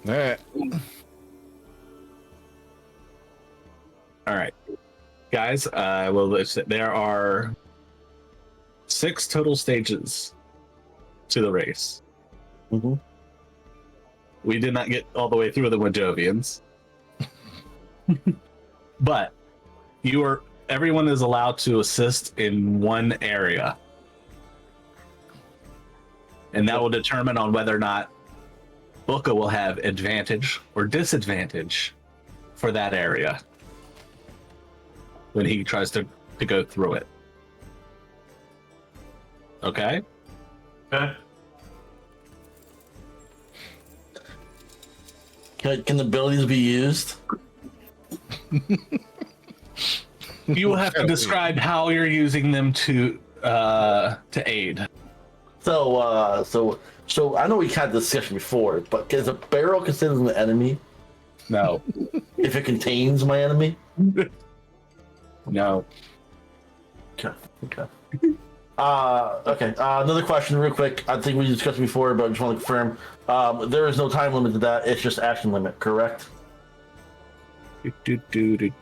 [SPEAKER 2] All right.
[SPEAKER 1] All right, guys. There are 6 total stages to the race.
[SPEAKER 7] Mm-hmm.
[SPEAKER 1] We did not get all the way through the Wajovians, but everyone is allowed to assist in one area, and that will determine on whether or not Bookah will have advantage or disadvantage for that area when he tries to go through it. Okay.
[SPEAKER 5] Okay.
[SPEAKER 7] Can the abilities be used?
[SPEAKER 1] You will have to describe how you're using them to aid.
[SPEAKER 7] So I know we had this discussion before, but is a barrel considered an enemy
[SPEAKER 1] No.
[SPEAKER 7] if it contains my enemy?
[SPEAKER 1] No.
[SPEAKER 7] Okay. Okay. Another question, real quick. I think we discussed it before, but I just want to confirm. There is no time limit to that. It's just action limit, correct? It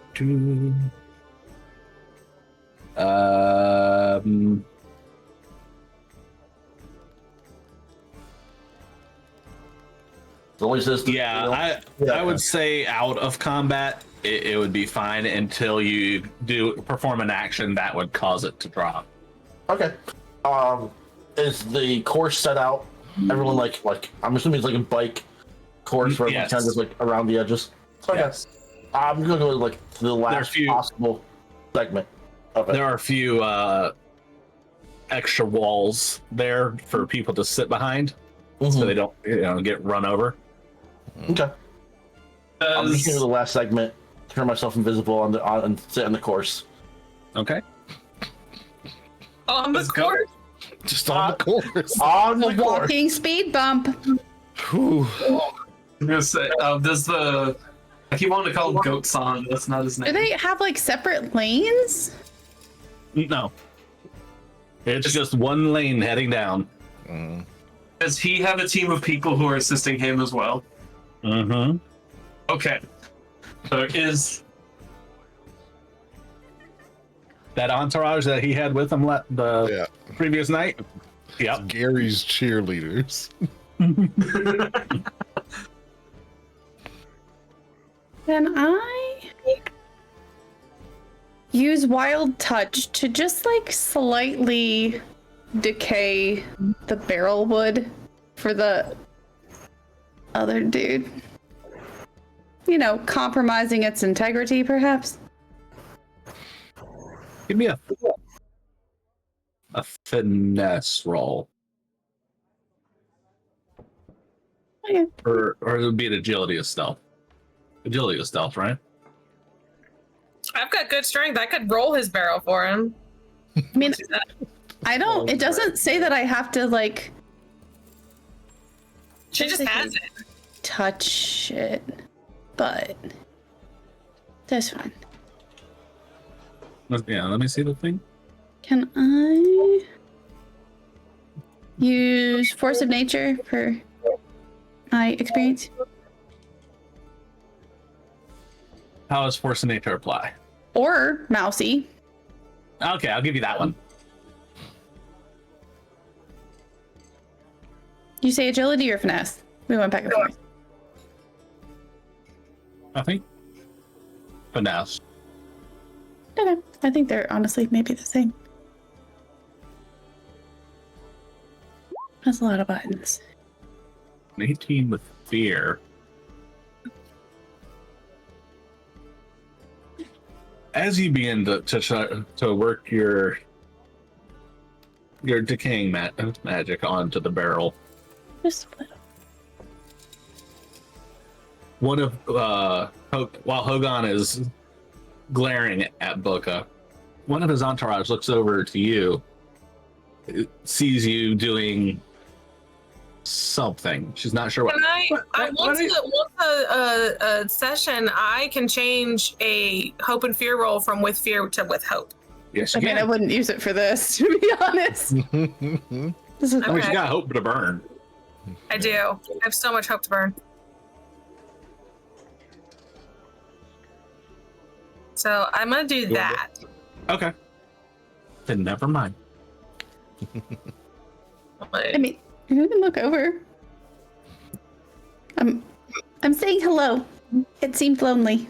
[SPEAKER 7] only says
[SPEAKER 1] Yeah, I would say out of combat, it would be fine until you perform an action that would cause it to drop.
[SPEAKER 7] Okay. Is the course set out? Everyone like I'm assuming it's like a bike course where everyone's kind of just like around the edges. Okay.
[SPEAKER 1] Yes.
[SPEAKER 7] I'm gonna go to the last possible segment of it.
[SPEAKER 1] There are a few extra walls there for people to sit behind, so they don't get run over.
[SPEAKER 7] Okay. I'm just gonna go to the last segment, turn myself invisible and sit on the course.
[SPEAKER 1] Okay.
[SPEAKER 6] On the
[SPEAKER 5] Let's go.
[SPEAKER 6] course.
[SPEAKER 2] Just on the course.
[SPEAKER 7] On the
[SPEAKER 4] A
[SPEAKER 7] course.
[SPEAKER 4] walking speed bump.
[SPEAKER 2] Whew.
[SPEAKER 5] I'm gonna say, does the I keep wanting to call him Goat San. That's not his
[SPEAKER 4] Do
[SPEAKER 5] name.
[SPEAKER 4] they have like separate lanes?
[SPEAKER 1] No. It's just one lane heading down.
[SPEAKER 5] Does he have a team of people who are assisting him as well?
[SPEAKER 1] Mm-hmm.
[SPEAKER 5] Okay. So is
[SPEAKER 1] That entourage that he had with him the previous night? Yep.
[SPEAKER 2] Gary's cheerleaders.
[SPEAKER 4] Can I use Wild Touch to just like slightly decay the barrel wood for the other dude? You know, compromising its integrity, perhaps?
[SPEAKER 1] Give me a finesse roll.
[SPEAKER 4] Okay.
[SPEAKER 1] Or it would be an agility of stealth. Agility of stealth, right?
[SPEAKER 6] I've got good strength. I could roll his barrel for him.
[SPEAKER 4] I mean, I don't, it doesn't say that I have to like
[SPEAKER 6] She just has it.
[SPEAKER 4] touch it, but that's fine.
[SPEAKER 1] Let me see the thing.
[SPEAKER 4] Can I use Force of Nature for my experience?
[SPEAKER 1] How does Force of Nature apply?
[SPEAKER 4] Or Mousy?
[SPEAKER 1] Okay, I'll give you that one.
[SPEAKER 4] You say agility or finesse? We went back and forth.
[SPEAKER 1] I think finesse.
[SPEAKER 4] Okay, I think they're honestly maybe the same. That's a lot of buttons.
[SPEAKER 1] An 18 with fear. As you begin to work your decaying magic onto the barrel,
[SPEAKER 4] Just a little.
[SPEAKER 1] one of while Hogan is glaring at Bookah, one of his entourage looks over to you, sees you doing something. She's not sure what.
[SPEAKER 6] Once a session, I can change a hope and fear roll from with fear to with hope.
[SPEAKER 1] Yes,
[SPEAKER 4] I
[SPEAKER 1] you
[SPEAKER 4] mean, I
[SPEAKER 1] can.
[SPEAKER 4] wouldn't use it for this, to be honest. This is
[SPEAKER 1] I mean,
[SPEAKER 6] Okay.
[SPEAKER 1] she got hope to burn.
[SPEAKER 6] I do. I have so much hope to burn. So I'm gonna do that.
[SPEAKER 1] Okay. Then never mind.
[SPEAKER 4] I mean, you can look over. I'm saying hello. It seemed lonely.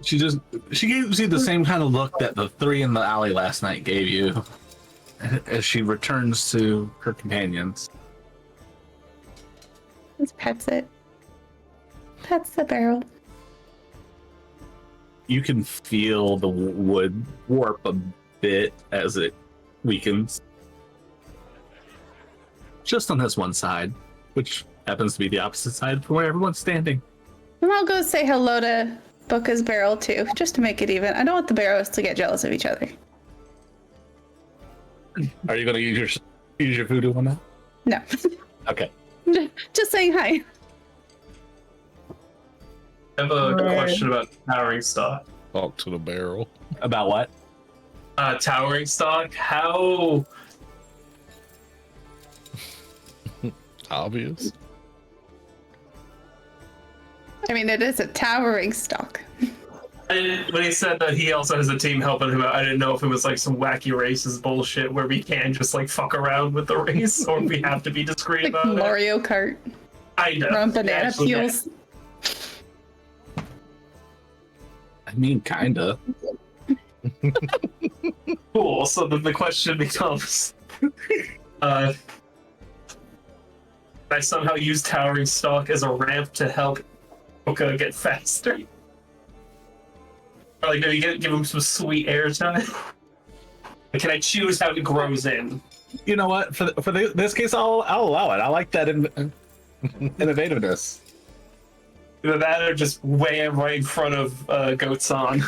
[SPEAKER 1] She gives you the same kind of look that the three in the alley last night gave you as she returns to her companions.
[SPEAKER 4] Just pets it. Pets the barrel.
[SPEAKER 1] You can feel the wood warp bit as it weakens. Just on this one side, which happens to be the opposite side from where everyone's standing.
[SPEAKER 4] And I'll go say hello to Bookah's barrel too, just to make it even. I don't want the barrels to get jealous of each other.
[SPEAKER 1] Are you going to use your voodoo on that?
[SPEAKER 4] No.
[SPEAKER 1] Okay.
[SPEAKER 4] Just saying hi.
[SPEAKER 5] I have a question about towering stock.
[SPEAKER 2] Talk to the barrel.
[SPEAKER 1] About what?
[SPEAKER 5] Towering stock. How?
[SPEAKER 2] Obvious.
[SPEAKER 4] I mean, it is a towering stock.
[SPEAKER 5] When he said that he also has a team helping him out, I didn't know if it was like some wacky racist bullshit where we can just like fuck around with the race, or if we have to be discreet
[SPEAKER 4] Like
[SPEAKER 5] about it.
[SPEAKER 4] Mario Kart.
[SPEAKER 5] I know.
[SPEAKER 4] From banana
[SPEAKER 5] Actually,
[SPEAKER 4] peels.
[SPEAKER 1] I mean, kinda.
[SPEAKER 5] Cool. So then the question becomes, I somehow use towering stock as a ramp to help Bookah get faster. Or like maybe give him some sweet airtime. Can I choose how it grows in?
[SPEAKER 1] You know what? For this case, I'll allow it. I like that innovativeness.
[SPEAKER 5] Either that or just way him right in front of Goatson.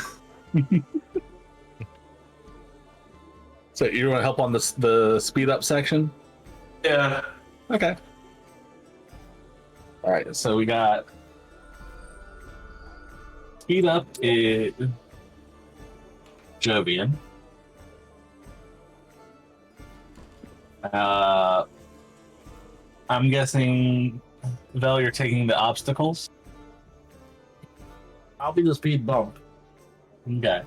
[SPEAKER 1] So you want to help on the speed up section?
[SPEAKER 5] Yeah.
[SPEAKER 1] Okay. All right. So we got speed up is Jovian. I'm guessing, Vel, you're taking the obstacles.
[SPEAKER 7] I'll be the speed bump.
[SPEAKER 1] Okay.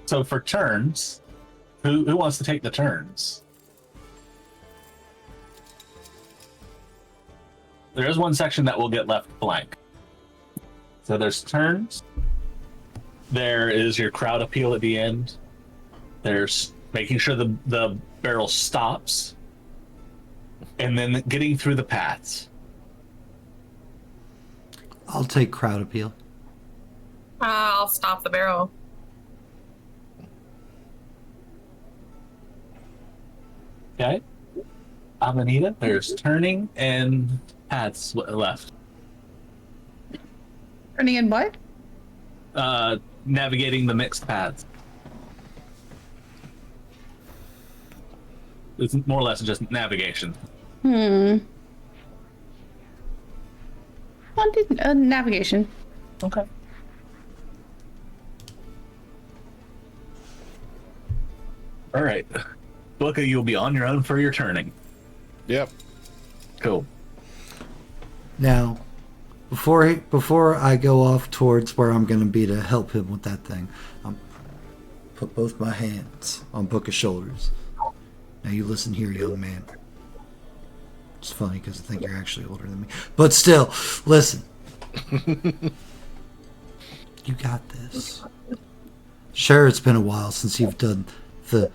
[SPEAKER 1] So for turns, who wants to take the turns? There is one section that will get left blank. So there's turns. There is your crowd appeal at the end. There's making sure the barrel stops. And then getting through the paths.
[SPEAKER 3] I'll take crowd appeal.
[SPEAKER 6] I'll stop the barrel.
[SPEAKER 1] Okay. Amanita, there's turning and paths left.
[SPEAKER 4] Turning in what?
[SPEAKER 1] Navigating the mixed paths. It's more or less just navigation.
[SPEAKER 4] I'll do navigation.
[SPEAKER 1] Okay. All right. Bookah, you'll be on your own for your turning.
[SPEAKER 2] Yep.
[SPEAKER 1] Cool.
[SPEAKER 3] Now, before I go off towards where I'm going to be to help him with that thing, I'll put both my hands on Bookah's shoulders. Now you listen here, young man. It's funny because I think you're actually older than me. But still, listen. You got this. Sure, it's been a while since you've done the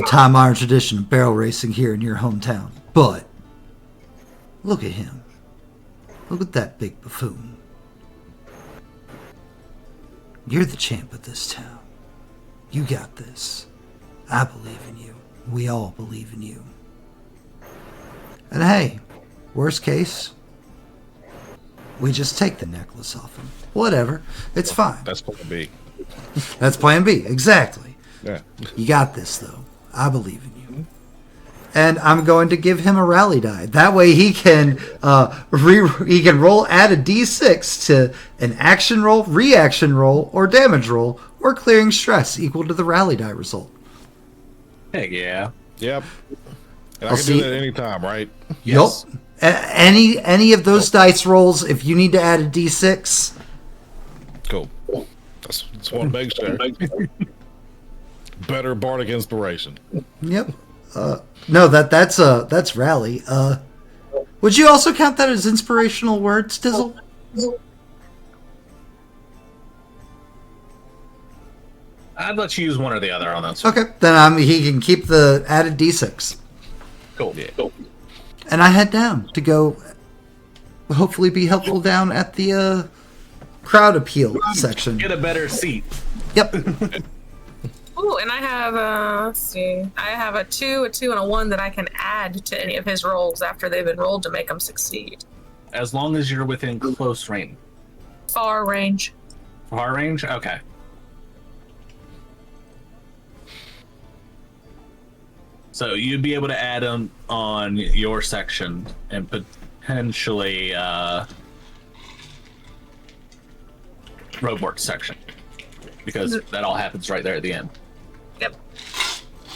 [SPEAKER 3] time-honored tradition of barrel racing here in your hometown. But look at him. Look at that big buffoon. You're the champ of this town. You got this. I believe in you. We all believe in you. And hey, worst case, we just take the necklace off him. Whatever. It's fine.
[SPEAKER 2] That's plan B.
[SPEAKER 3] That's plan B. Exactly.
[SPEAKER 2] Yeah.
[SPEAKER 3] You got this, though. I believe in you. And I'm going to give him a rally die. That way he can he can roll, add a d6 to an action roll, reaction roll, or damage roll, or clearing stress equal to the rally die result.
[SPEAKER 1] Heck yeah.
[SPEAKER 2] Yep. And
[SPEAKER 3] I'll
[SPEAKER 2] I can
[SPEAKER 3] see-
[SPEAKER 2] do that anytime, right?
[SPEAKER 1] Yes.
[SPEAKER 3] Yup. Any of those dice rolls, if you need to add a d6,
[SPEAKER 2] Cool. That's one big sure. Better bardic inspiration.
[SPEAKER 3] yep. No, that's rally. Would you also count that as inspirational words, Dizzle?
[SPEAKER 1] I'd let you use one or the other on this one.
[SPEAKER 3] Okay, then he can keep the added d6.
[SPEAKER 1] Cool. Yeah. Cool.
[SPEAKER 3] And I head down to go hopefully be helpful down at the crowd appeal section.
[SPEAKER 1] Get a better seat.
[SPEAKER 3] Yep.
[SPEAKER 6] Ooh, and I have let's see. I have a 2, and a 1 that I can add to any of his rolls after they've been rolled to make them succeed.
[SPEAKER 1] As long as you're within close range.
[SPEAKER 6] Far range.
[SPEAKER 1] Far range? Okay. So you'd be able to add them on your section and potentially Roadworks section, because that all happens right there at the end.
[SPEAKER 6] Yep.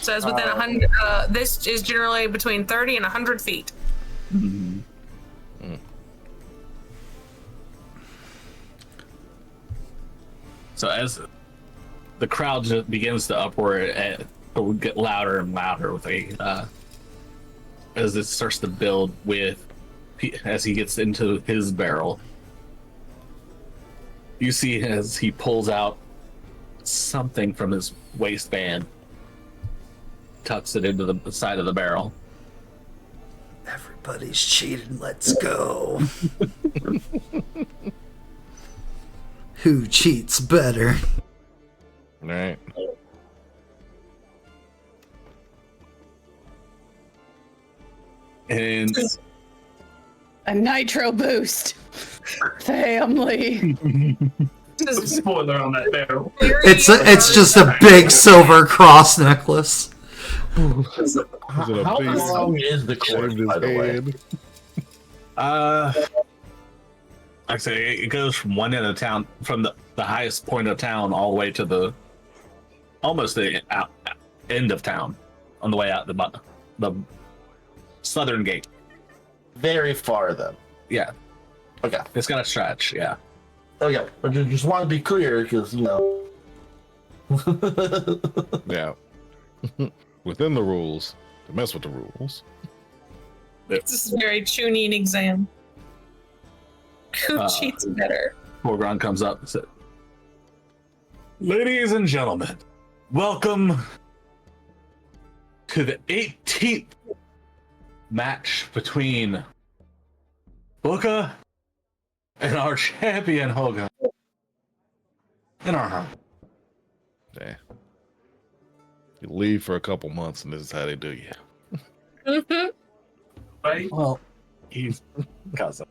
[SPEAKER 6] So it's within 100. This is generally between 30 and 100 feet.
[SPEAKER 1] Mm-hmm. So as the crowd just begins to upward, it will get louder and louder with as it starts to build as he gets into his barrel. You see as he pulls out something from his waistband, tucks it into the side of the barrel.
[SPEAKER 3] Everybody's cheating. Let's go. Who cheats better?
[SPEAKER 2] All right.
[SPEAKER 1] And
[SPEAKER 4] A nitro boost. Family.
[SPEAKER 5] There's a spoiler on that barrel.
[SPEAKER 3] It's just a big silver cross necklace.
[SPEAKER 2] Is it a
[SPEAKER 7] How
[SPEAKER 2] piece?
[SPEAKER 7] long is the course,
[SPEAKER 2] Shaved his
[SPEAKER 7] by the way?
[SPEAKER 2] head.
[SPEAKER 1] like I say, it goes from one end of town, from the highest point of town, all the way to almost the end of town, on the way out the southern gate.
[SPEAKER 7] Very far, then.
[SPEAKER 1] Yeah,
[SPEAKER 7] Okay.
[SPEAKER 1] it's got a stretch. Yeah.
[SPEAKER 7] Okay. I just want to be clear, because,
[SPEAKER 2] Yeah. Within the rules. To mess with the rules.
[SPEAKER 6] This is a very tuning exam. Who cheats better?
[SPEAKER 1] Morgon comes up and says, "Ladies and gentlemen, welcome to the 18th match between Bookah and our champion Hoga in our home."
[SPEAKER 2] Yeah. You leave for a couple months and this is how they do you.
[SPEAKER 6] Mm-hmm.
[SPEAKER 5] Right?
[SPEAKER 1] Well, he's cousin.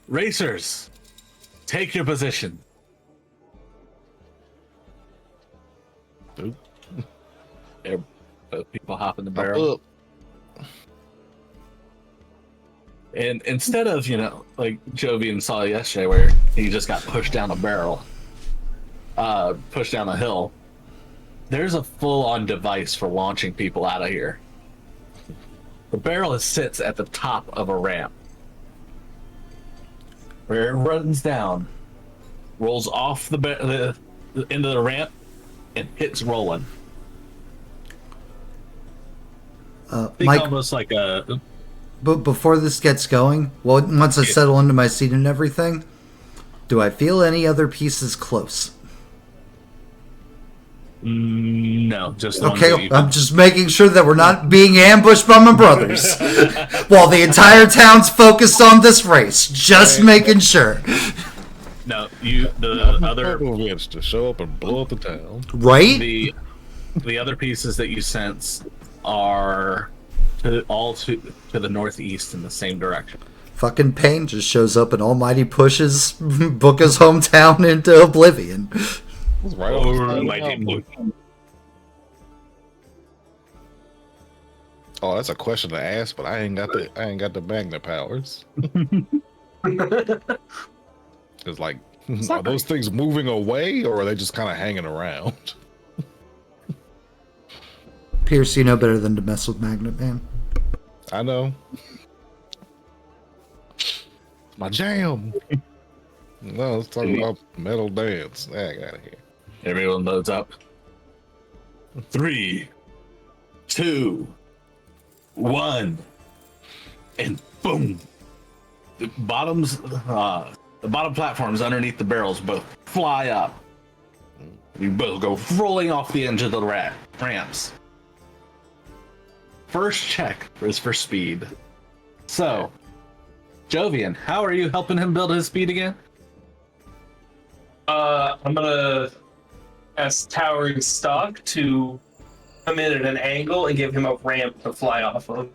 [SPEAKER 1] Racers, take your position.
[SPEAKER 2] Oop.
[SPEAKER 1] People hop in the barrel.
[SPEAKER 2] Up.
[SPEAKER 1] And instead of, like Jovian saw yesterday where he just got pushed down a barrel, pushed down a hill, there's a full-on device for launching people out of here. The barrel sits at the top of a ramp, where it runs down, rolls off the end of the ramp, and hits rolling. Think
[SPEAKER 3] Mike,
[SPEAKER 1] almost like a...
[SPEAKER 3] but before this gets going, well, once I settle into my seat and everything, do I feel any other pieces close?
[SPEAKER 1] No, just the ones
[SPEAKER 3] Okay,
[SPEAKER 1] that you-
[SPEAKER 3] I'm just making sure that we're not being ambushed by my brothers while the entire town's focused on this race. Just making sure.
[SPEAKER 1] No, the other
[SPEAKER 2] Events to show up and blow up the town.
[SPEAKER 3] Right?
[SPEAKER 1] the other pieces that you sense are to the northeast in the same direction.
[SPEAKER 3] Fucking Pain just shows up and almighty pushes Bookah's hometown into oblivion.
[SPEAKER 2] It's right
[SPEAKER 1] Oh,
[SPEAKER 2] on the
[SPEAKER 1] my
[SPEAKER 2] town.
[SPEAKER 1] dear.
[SPEAKER 2] Oh, that's a question to ask, but I ain't got the magnet powers. It's like, are those things moving away or are they just kind of hanging around?
[SPEAKER 3] Pierce, you know better than to mess with Magnet Man.
[SPEAKER 2] I know. My jam. No, let's talk about metal dance. I got it here.
[SPEAKER 1] Everyone loads up. 3, 2, 1, and boom! The bottom platforms underneath the barrels both fly up. You both go rolling off the edge of the ramps. first check is for speed. So, Jovian, how are you helping him build his speed again?
[SPEAKER 5] I'm gonna ask Towering Stock to come in at an angle and give him a ramp to fly off of.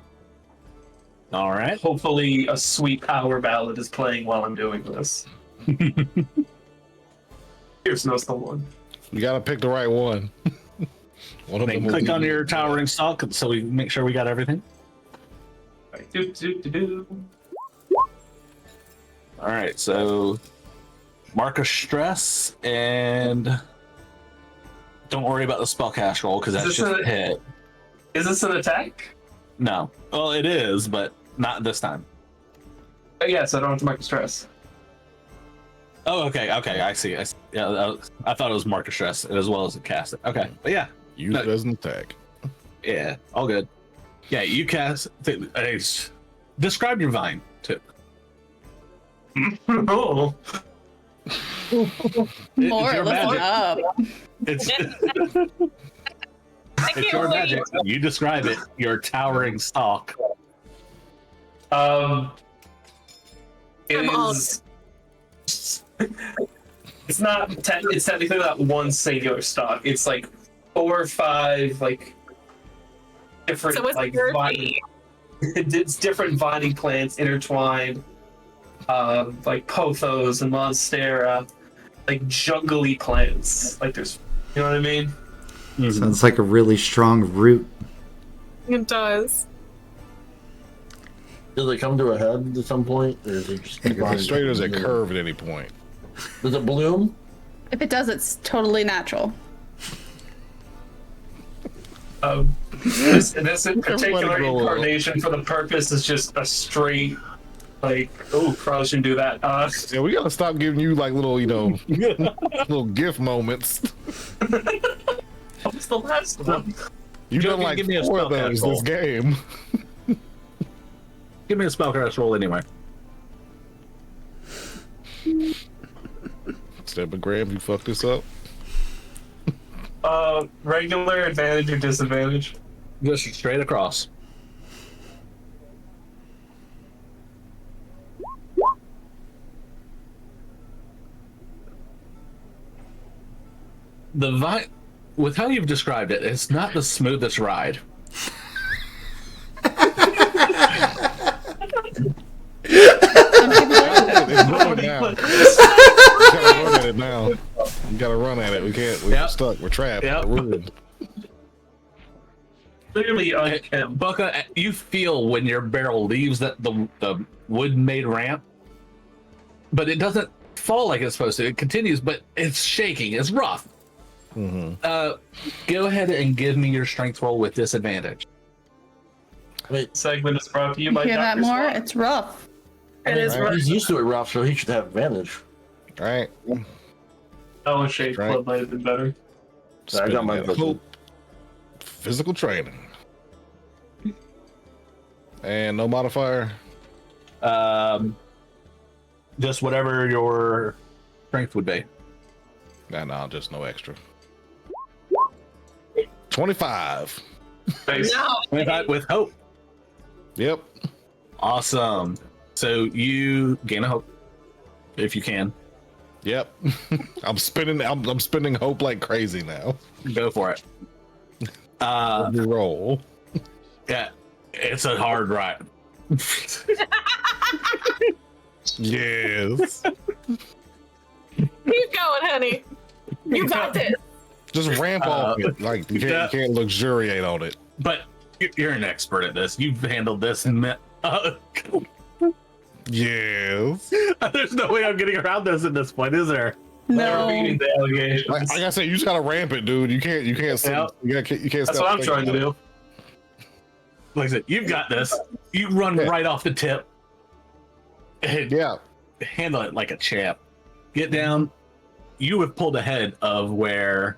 [SPEAKER 1] All right.
[SPEAKER 5] Hopefully, a sweet power ballad is playing while I'm doing this. Here's no the one.
[SPEAKER 2] You gotta pick the right one. One of them will
[SPEAKER 1] Click
[SPEAKER 2] be-
[SPEAKER 1] on your towering stock so we make sure we got everything.
[SPEAKER 5] Right, do.
[SPEAKER 1] All right, so mark a stress and don't worry about the spellcast roll because that's
[SPEAKER 5] Is this
[SPEAKER 1] just a
[SPEAKER 5] a-
[SPEAKER 1] hit.
[SPEAKER 5] Is this an attack?
[SPEAKER 1] No, well it is, but not this time.
[SPEAKER 5] Yes, I don't have to mark the stress.
[SPEAKER 1] Oh, okay, I see. Yeah, I thought it was mark a stress as well as a cast it. Okay, but yeah,
[SPEAKER 2] Use it as an attack.
[SPEAKER 1] yeah, all good. Yeah, you cast. Describe your vine too.
[SPEAKER 5] Oh,
[SPEAKER 4] More,
[SPEAKER 1] your
[SPEAKER 4] listen
[SPEAKER 1] magic.
[SPEAKER 4] up.
[SPEAKER 1] It's
[SPEAKER 6] I
[SPEAKER 1] it's
[SPEAKER 6] can't
[SPEAKER 1] your
[SPEAKER 6] wait.
[SPEAKER 1] magic. You describe it. Your towering stalk.
[SPEAKER 5] it
[SPEAKER 6] I'm
[SPEAKER 5] is. It's not. It's technically not one singular stock. It's like 4 or 5 like different
[SPEAKER 6] So it's
[SPEAKER 5] like
[SPEAKER 6] girthy.
[SPEAKER 5] it's different vining plants intertwined, like pothos and monstera, like jungly plants. Like there's, you know what I mean?
[SPEAKER 3] Sounds like a really strong root.
[SPEAKER 6] It does.
[SPEAKER 7] Does it come to a head at some point? Or is it just
[SPEAKER 2] Is it straight or is it curve at any point?
[SPEAKER 7] Does it bloom?
[SPEAKER 4] If it does, it's totally natural.
[SPEAKER 5] This particular
[SPEAKER 2] grow up.
[SPEAKER 5] incarnation for the purpose is just a straight, like, oh, probably shouldn't do that.
[SPEAKER 2] Yeah, we gotta stop giving you like little, little gift moments.
[SPEAKER 5] What was the last one?
[SPEAKER 2] You've
[SPEAKER 1] Joe,
[SPEAKER 2] done
[SPEAKER 1] can you
[SPEAKER 2] like
[SPEAKER 1] give me a
[SPEAKER 2] 4 of
[SPEAKER 1] spellcast
[SPEAKER 2] those
[SPEAKER 1] roll?
[SPEAKER 2] this game.
[SPEAKER 1] Give me a spellcast roll anyway.
[SPEAKER 2] Step and grab, you fuck this up.
[SPEAKER 5] Regular, advantage, or disadvantage?
[SPEAKER 1] Just straight across. The vine, with how you've described it, it's not the smoothest ride.
[SPEAKER 2] It's growing now. You gotta run at it now. You gotta run at it. We can't. We're
[SPEAKER 1] Yep.
[SPEAKER 2] stuck. We're trapped.
[SPEAKER 1] Yep.
[SPEAKER 2] We're ruined.
[SPEAKER 5] Clearly unkempt.
[SPEAKER 1] Bookah, you feel when your barrel leaves the wood-made ramp, but it doesn't fall like it's supposed to. It continues, but it's shaking. It's rough. Go ahead and give me your strength roll with disadvantage.
[SPEAKER 7] Wait,
[SPEAKER 5] Segment is brought to you by
[SPEAKER 4] Hear that
[SPEAKER 5] Dr.
[SPEAKER 4] more?
[SPEAKER 5] Swap.
[SPEAKER 4] It's rough.
[SPEAKER 6] It is
[SPEAKER 2] Alright.
[SPEAKER 7] he's used to it rough, so he should have advantage.
[SPEAKER 2] All right.
[SPEAKER 5] Dollar Shave
[SPEAKER 2] Right.
[SPEAKER 5] Club might have been better.
[SPEAKER 7] I got my
[SPEAKER 2] Spinning hope. Physical training. And no modifier.
[SPEAKER 1] Just whatever your strength would be.
[SPEAKER 2] Nah, just no extra. 25.
[SPEAKER 5] Nice.
[SPEAKER 6] No.
[SPEAKER 1] With hope.
[SPEAKER 2] Yep.
[SPEAKER 1] Awesome. So you gain a hope if you can.
[SPEAKER 2] Yep. I'm spending hope like crazy now.
[SPEAKER 1] Go for it.
[SPEAKER 2] Roll.
[SPEAKER 1] Yeah, it's a hard ride.
[SPEAKER 2] Yes.
[SPEAKER 6] Keep going, honey. You got this.
[SPEAKER 2] Just ramp off it. Like you can't luxuriate on it.
[SPEAKER 1] But you're an expert at this. You've handled this in
[SPEAKER 2] Yes.
[SPEAKER 1] there's no way I'm getting around this at this point, is there?
[SPEAKER 5] Never
[SPEAKER 4] No.
[SPEAKER 5] beating the allegations.
[SPEAKER 2] Like I said, you just gotta ramp it, dude. You can't sit,
[SPEAKER 5] Yep.
[SPEAKER 2] you can't
[SPEAKER 5] That's
[SPEAKER 2] stop
[SPEAKER 5] what I'm
[SPEAKER 2] thinking
[SPEAKER 5] trying to
[SPEAKER 2] about
[SPEAKER 5] do.
[SPEAKER 1] Like I said, you've got this. You run
[SPEAKER 2] Yeah.
[SPEAKER 1] right off the tip and
[SPEAKER 2] it. Yeah.
[SPEAKER 1] handle it like a champ. Get down. You have pulled ahead of where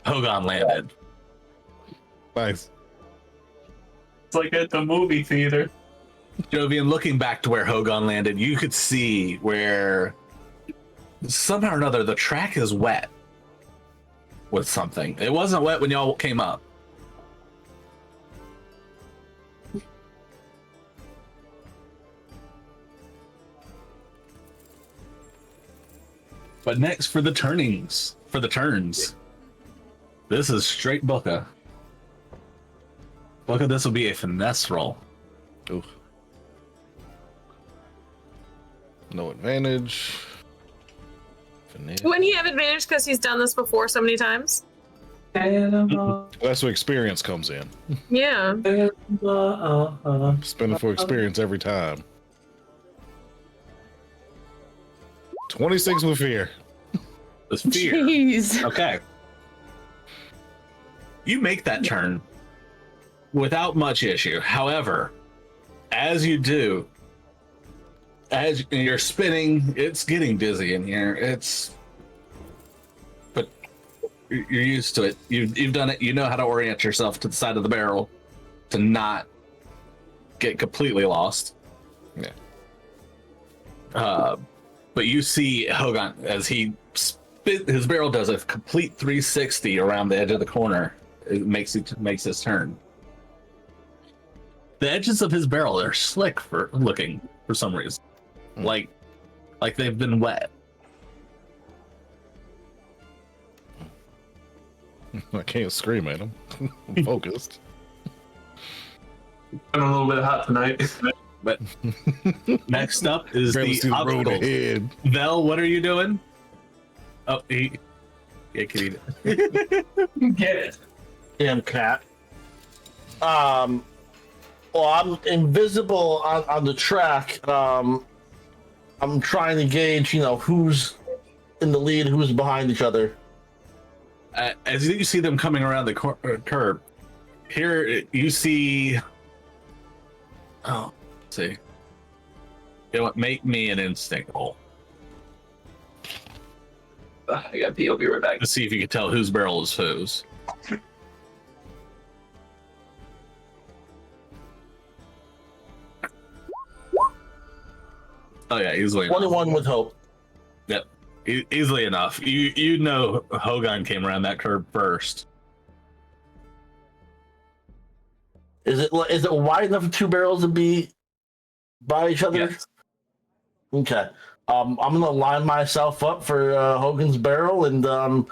[SPEAKER 1] Hogan landed.
[SPEAKER 2] Nice.
[SPEAKER 5] It's like at the movie theater.
[SPEAKER 1] Jovian, looking back to where Hogan landed, you could see where somehow or another the track is wet with something. It wasn't wet when y'all came up. But next for the turns, this is straight Bookah. Bookah, this will be a finesse roll.
[SPEAKER 2] Ooh. No advantage. Finesse.
[SPEAKER 6] Wouldn't he have advantage because he's done this before so many times?
[SPEAKER 2] That's where experience comes in.
[SPEAKER 6] Yeah.
[SPEAKER 2] Spending for experience every time. 26 with fear.
[SPEAKER 1] With fear.
[SPEAKER 4] Jeez.
[SPEAKER 1] Okay. You make that turn without much issue. However, as you do, as you're spinning, it's getting dizzy in here. But you're used to it. You've done it. You know how to orient yourself to the side of the barrel to not get completely lost.
[SPEAKER 2] Yeah.
[SPEAKER 1] But you see Hogan as his barrel does a complete 360 around the edge of the corner. It makes his turn. The edges of his barrel are slick for looking for some reason, like they've been wet.
[SPEAKER 2] I can't scream at him. I'm focused.
[SPEAKER 5] I'm a little bit hot tonight.
[SPEAKER 1] But next up is
[SPEAKER 2] Barely see
[SPEAKER 1] the
[SPEAKER 2] the road
[SPEAKER 1] obstacles.
[SPEAKER 2] ahead.
[SPEAKER 1] Vel, what are you doing? Oh, yeah, can eat it.
[SPEAKER 5] Get it.
[SPEAKER 7] Damn cat. Well, I'm invisible on the track. I'm trying to gauge, who's in the lead, who's behind each other.
[SPEAKER 1] As you see them coming around the curb, here you see. Oh, let's see. You know what? Make me an instinct roll
[SPEAKER 5] I got pee. I'll be right back.
[SPEAKER 1] to see if you can tell whose barrel is whose. Oh yeah, easily.
[SPEAKER 7] 21 with hope.
[SPEAKER 1] Yep, easily enough. You know Hogan came around that curve first.
[SPEAKER 7] Is it wide enough for two barrels to be by each other?
[SPEAKER 1] Yes.
[SPEAKER 7] Okay. I'm gonna line myself up for Hogan's barrel and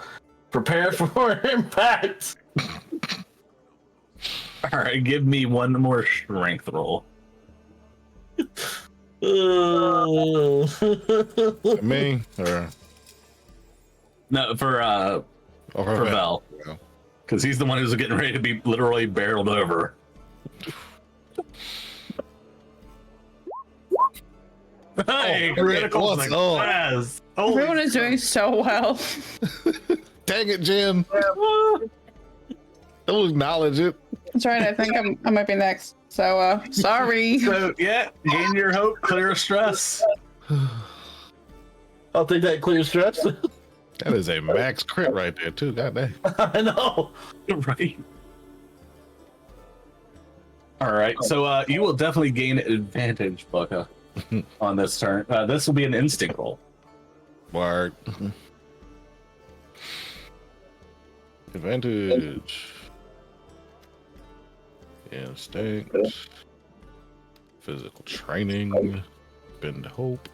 [SPEAKER 7] prepare for impact.
[SPEAKER 1] All right, give me one more strength roll.
[SPEAKER 2] Me or
[SPEAKER 1] No, for
[SPEAKER 2] Vel.
[SPEAKER 1] Vel,
[SPEAKER 2] Yeah.
[SPEAKER 1] because he's the one who's getting ready to be literally barreled over. Hey, critical
[SPEAKER 2] what's up?
[SPEAKER 1] success! Holy
[SPEAKER 4] Everyone is doing so well.
[SPEAKER 2] Dang it, Jen. Don't acknowledge it.
[SPEAKER 4] That's right. I think I might be next. So sorry.
[SPEAKER 1] So yeah, gain your hope, clear stress.
[SPEAKER 7] I'll take that clear stress.
[SPEAKER 2] That is a max crit right there, too. God dang.
[SPEAKER 7] I know.
[SPEAKER 1] Right. All right, so you will definitely gain advantage, Bookah, on this turn. This will be an instinct roll.
[SPEAKER 2] Mark. Advantage. Instinct. Physical training. Bend hope.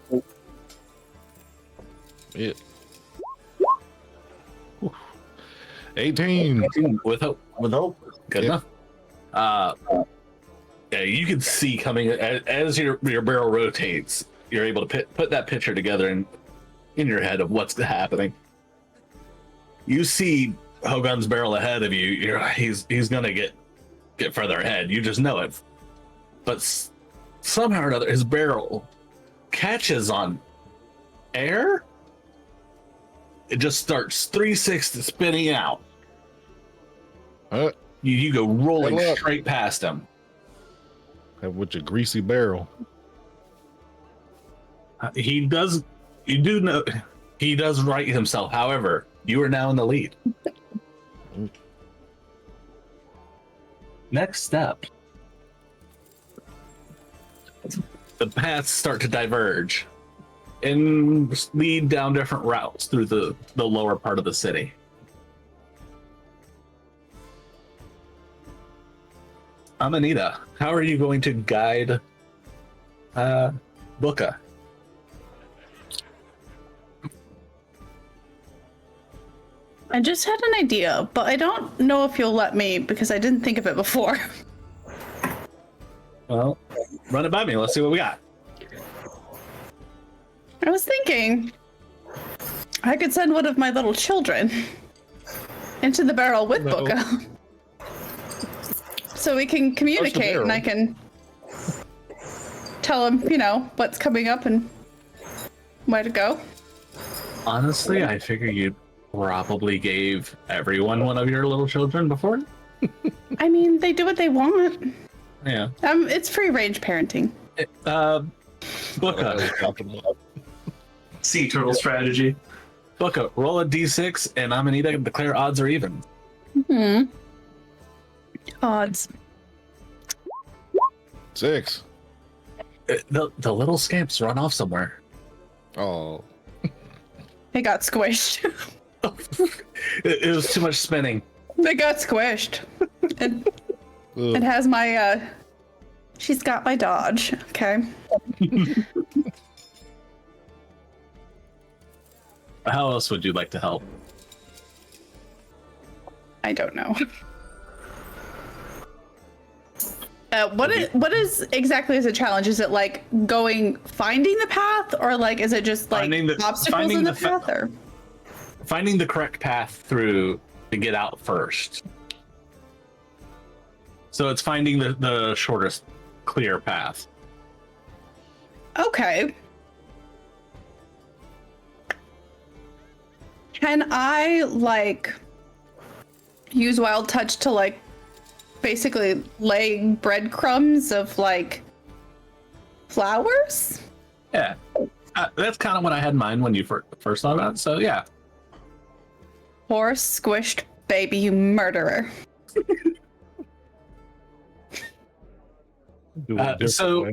[SPEAKER 2] It. 18.
[SPEAKER 1] With hope.
[SPEAKER 7] With hope.
[SPEAKER 1] Good
[SPEAKER 2] Yeah.
[SPEAKER 1] enough. Yeah, you can see coming as your barrel rotates. You're able to put that picture together in your head of what's happening. You see Hogan's barrel ahead of you. He's gonna get further ahead. You just know it. But somehow or another, his barrel catches on air. It just starts 360 spinning out. You go rolling
[SPEAKER 2] Good luck.
[SPEAKER 1] straight past him.
[SPEAKER 2] That with your greasy barrel.
[SPEAKER 1] He does. You do know he does right himself. However, you are now in the lead. Next step. The paths start to diverge and lead down different routes through the lower part of the city. Amanita, how are you going to guide Bookah?
[SPEAKER 4] I just had an idea, but I don't know if you'll let me because I didn't think of it before.
[SPEAKER 1] Well, run it by me. Let's see what we got.
[SPEAKER 4] I was thinking I could send one of my little children into the barrel with
[SPEAKER 2] No.
[SPEAKER 4] Bookah. So we can communicate and I can tell him, what's coming up and where to go.
[SPEAKER 1] Honestly, I figure you probably gave everyone one of your little children before.
[SPEAKER 4] I mean, they do what they want.
[SPEAKER 1] Yeah.
[SPEAKER 4] It's free range parenting.
[SPEAKER 1] Bookah.
[SPEAKER 5] Sea turtle strategy.
[SPEAKER 1] Bookah, roll a d6, and I'm gonna need to declare odds or even.
[SPEAKER 4] Odds.
[SPEAKER 2] 6.
[SPEAKER 1] The little scamps run off somewhere.
[SPEAKER 2] Oh.
[SPEAKER 4] They got squished.
[SPEAKER 1] It was too much spinning.
[SPEAKER 4] They got squished. It
[SPEAKER 2] Ugh.
[SPEAKER 4] has my, she's got my dodge, okay?
[SPEAKER 1] How else would you like to help?
[SPEAKER 4] I don't know. What is exactly is a challenge? Is it like finding the path, or like is it just like obstacles in the path, or
[SPEAKER 1] finding the correct path through to get out first? So it's finding the shortest clear path.
[SPEAKER 4] okay? Can I use Wild Touch to basically lay breadcrumbs of flowers?
[SPEAKER 1] Yeah, that's kind of what I had in mind when you first thought about it. So yeah.
[SPEAKER 4] Poor squished baby, you murderer.
[SPEAKER 1] So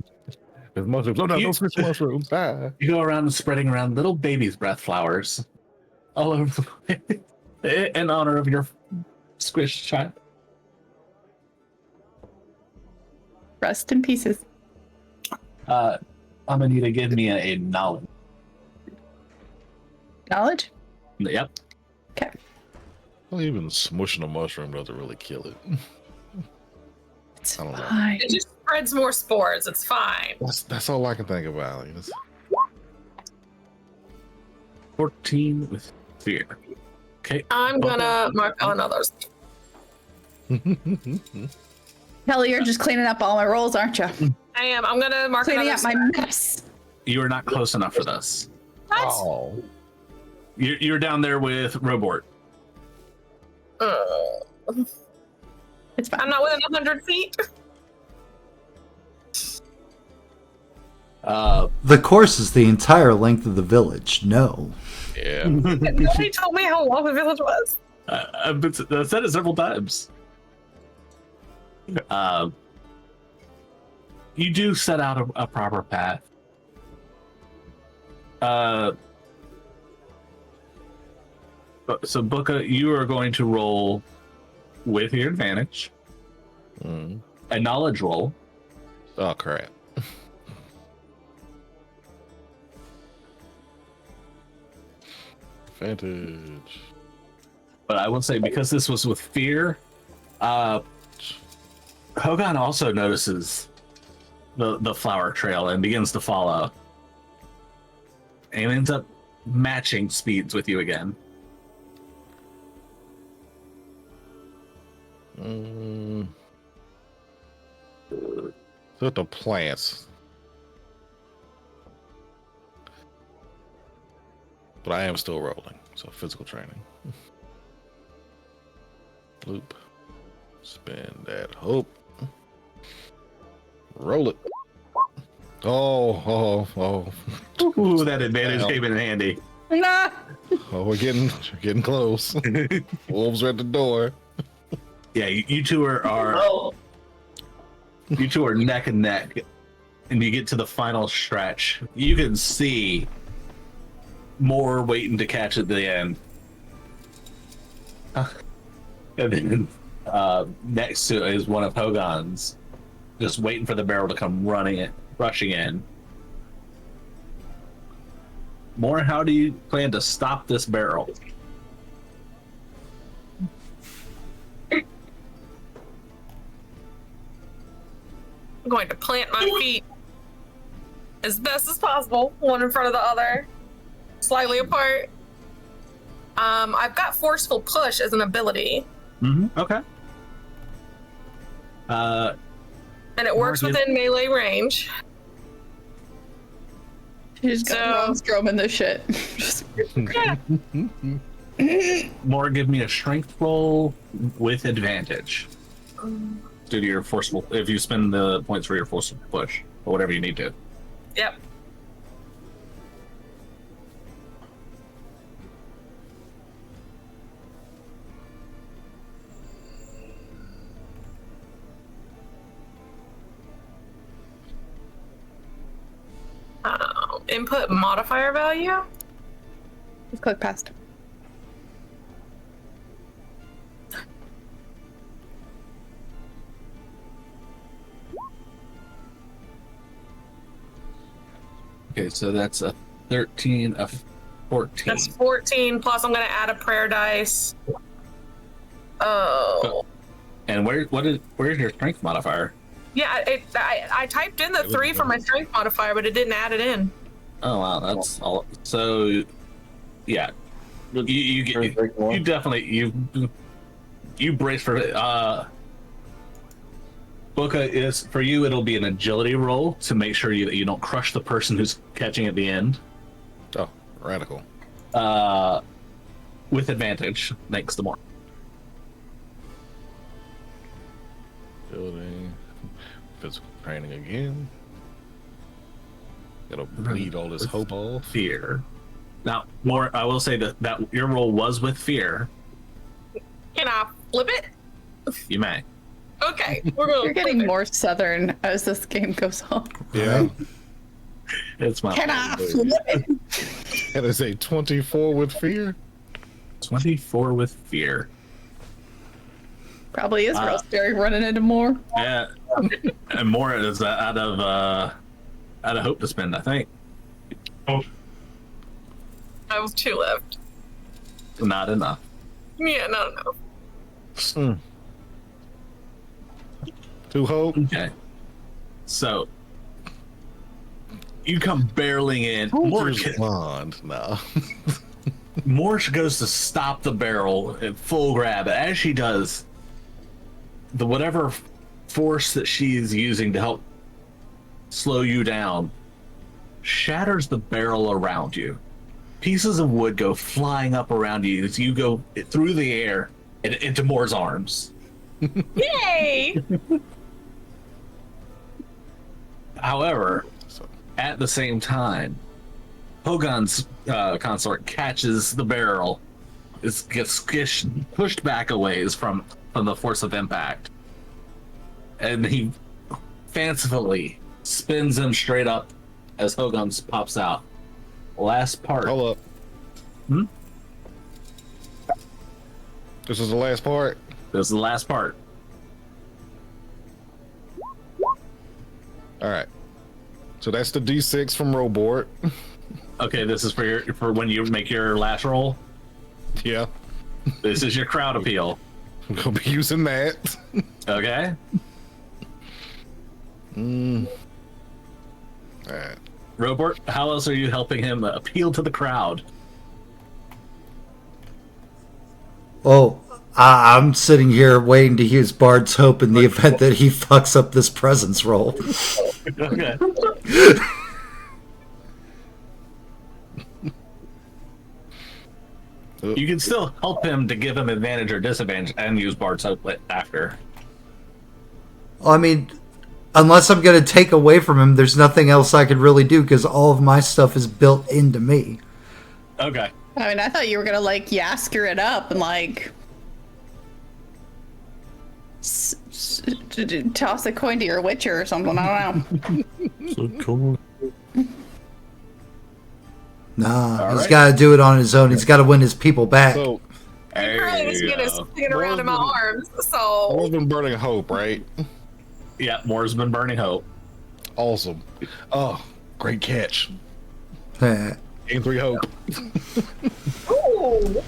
[SPEAKER 2] There's mushrooms. Oh no, don't switch mushrooms. Ah.
[SPEAKER 1] you go around spreading around little baby's breath flowers all over the place in honor of your squished child.
[SPEAKER 4] Rest in pieces.
[SPEAKER 1] I'm gonna need to give me a knowledge.
[SPEAKER 4] Knowledge?
[SPEAKER 1] Yep.
[SPEAKER 4] Okay.
[SPEAKER 2] Well, even smushing a mushroom doesn't really kill it.
[SPEAKER 4] It's
[SPEAKER 2] I don't know.
[SPEAKER 4] fine.
[SPEAKER 6] It just spreads more spores. It's fine.
[SPEAKER 2] That's all I can think about. Like,
[SPEAKER 1] 14 with fear. Okay.
[SPEAKER 6] I'm gonna mark on others.
[SPEAKER 4] Kelly, you're just cleaning up all my rolls, aren't you?
[SPEAKER 6] I am. I'm gonna mark
[SPEAKER 4] Cleaning
[SPEAKER 6] another
[SPEAKER 4] up my
[SPEAKER 6] spot.
[SPEAKER 4] mess.
[SPEAKER 1] You are not close enough for this.
[SPEAKER 6] What?
[SPEAKER 2] Oh.
[SPEAKER 1] You're down there with Robort.
[SPEAKER 4] It's fine.
[SPEAKER 6] I'm not within 100 feet.
[SPEAKER 3] The course is the entire length of the village. No.
[SPEAKER 2] Yeah.
[SPEAKER 6] Nobody told me how long the village was.
[SPEAKER 1] I've said it several times. You do set out a proper path. So Bookah, you are going to roll with your advantage
[SPEAKER 2] Mm.
[SPEAKER 1] a knowledge roll.
[SPEAKER 2] Oh crap. Advantage.
[SPEAKER 1] But I will say, because this was with fear, Hogan also notices the flower trail and begins to follow. And ends up matching speeds with you again.
[SPEAKER 2] So the plants. But I am still rolling, so physical training. Loop. Spin that hope. Roll it. Oh.
[SPEAKER 1] Ooh, that advantage
[SPEAKER 2] Wow.
[SPEAKER 1] came in handy.
[SPEAKER 4] Nah.
[SPEAKER 2] Oh, we're getting close. Wolves are at the door.
[SPEAKER 1] Yeah, you two are you two are neck and neck, and you get to the final stretch. You can see more waiting to catch at the end. And then next to it is one of Hogan's, just waiting for the barrel to come rushing in. More, how do you plan to stop this barrel?
[SPEAKER 6] I'm going to plant my feet as best as possible, one in front of the other, slightly apart. I've got forceful push as an ability.
[SPEAKER 1] Okay.
[SPEAKER 6] And it works within melee range.
[SPEAKER 4] You just got Strowman this shit.
[SPEAKER 1] More, give me a strength roll with advantage. Due to your forceful, if you spend the points for your forceful push, or whatever you need to.
[SPEAKER 6] Yep. Input modifier value?
[SPEAKER 4] Just click past.
[SPEAKER 1] Okay, so that's a 13, a 14.
[SPEAKER 6] That's 14, plus I'm going to add a prayer dice. Oh.
[SPEAKER 1] And where's your strength modifier?
[SPEAKER 6] Yeah, I typed in the 3 for my strength modifier, but it didn't add it in.
[SPEAKER 1] Oh wow, that's all. So, yeah, you definitely you brace for it. Bookah is for you. It'll be an agility roll to make sure you don't crush the person who's catching at the end.
[SPEAKER 2] Oh, radical.
[SPEAKER 1] With advantage, thanks to more.
[SPEAKER 2] Building, physical training again. Gotta bleed all this hope off.
[SPEAKER 1] Fear. Now, more. I will say that your roll was with fear.
[SPEAKER 6] Can I flip it?
[SPEAKER 1] You may.
[SPEAKER 6] Okay, we're going.
[SPEAKER 4] You're getting more southern as this game goes on.
[SPEAKER 2] Yeah.
[SPEAKER 1] It's my.
[SPEAKER 4] Can I flip it?
[SPEAKER 2] That is a 24 with fear.
[SPEAKER 1] 24 with fear.
[SPEAKER 4] Probably is real scary running into more.
[SPEAKER 1] Yeah, and more is out of hope to spend, I think.
[SPEAKER 5] Oh,
[SPEAKER 6] I have 2 left.
[SPEAKER 1] Not enough.
[SPEAKER 6] Yeah, not enough.
[SPEAKER 2] 2 hope.
[SPEAKER 1] Okay. So you come barreling in.
[SPEAKER 2] Wand. No.
[SPEAKER 1] Morsh goes to stop the barrel in full grab. As she does, the whatever force that she is using to help slow you down shatters the barrel around you. Pieces of wood go flying up around you as you go through the air and into Moore's arms.
[SPEAKER 6] Yay!
[SPEAKER 1] However, at the same time, Hogan's consort catches the barrel. It gets pushed back a ways from the force of impact. And he fancifully spins him straight up as Hogan pops out. Last part.
[SPEAKER 2] Hold up. This is the last part?
[SPEAKER 1] This is the last part.
[SPEAKER 2] Alright. So that's the D6 from Roboard.
[SPEAKER 1] Okay, this is for when you make your last roll.
[SPEAKER 2] Yeah.
[SPEAKER 1] This is your crowd appeal.
[SPEAKER 2] I'm gonna be using that.
[SPEAKER 1] Okay?
[SPEAKER 2] Alright.
[SPEAKER 1] Robert, how else are you helping him appeal to the crowd?
[SPEAKER 3] Oh, I'm sitting here waiting to use Bard's Hope in the event that he fucks up this presence roll.
[SPEAKER 1] Okay. You can still help him to give him advantage or disadvantage and use Bard's Hope after.
[SPEAKER 3] I mean, unless I'm going to take away from him, there's nothing else I could really do because all of my stuff is built into me.
[SPEAKER 1] Okay.
[SPEAKER 4] I mean, I thought you were gonna like Yasker it up and like toss a coin to your Witcher or something. I don't know.
[SPEAKER 1] So cool.
[SPEAKER 3] Nah, he's got to do it on his own. He's got to win his people back.
[SPEAKER 2] So,
[SPEAKER 6] Currently just getting around in my arms, so
[SPEAKER 2] I've been burning hope, right?
[SPEAKER 1] Yeah, Moore's been burning hope.
[SPEAKER 2] Awesome. Oh, great catch.
[SPEAKER 3] Eh.
[SPEAKER 2] Game 3 hope.
[SPEAKER 6] ooh,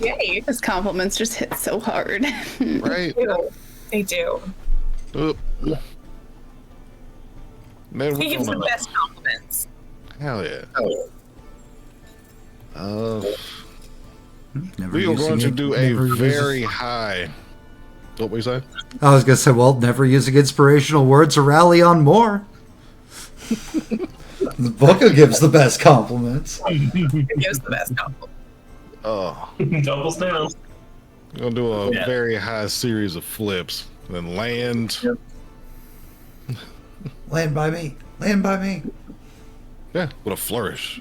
[SPEAKER 6] yay!
[SPEAKER 4] His compliments just hit so hard.
[SPEAKER 2] Right?
[SPEAKER 6] They do.
[SPEAKER 2] Oop. Man,
[SPEAKER 6] He
[SPEAKER 2] we're
[SPEAKER 6] gives the
[SPEAKER 2] gonna,
[SPEAKER 6] best compliments.
[SPEAKER 2] hell yeah.
[SPEAKER 3] Never
[SPEAKER 2] We are
[SPEAKER 3] using
[SPEAKER 2] going to
[SPEAKER 3] it-
[SPEAKER 2] do a
[SPEAKER 3] never using-
[SPEAKER 2] very high. What we say?
[SPEAKER 3] I was gonna say, well, never using inspirational words to rally on more. Bookah gives the best compliments.
[SPEAKER 6] He gives the best compliments.
[SPEAKER 2] Oh,
[SPEAKER 5] Doubles down.
[SPEAKER 2] we're gonna do a
[SPEAKER 1] Yeah.
[SPEAKER 2] very high series of flips, then land.
[SPEAKER 3] Land by me. Land by me.
[SPEAKER 2] Yeah, with a flourish.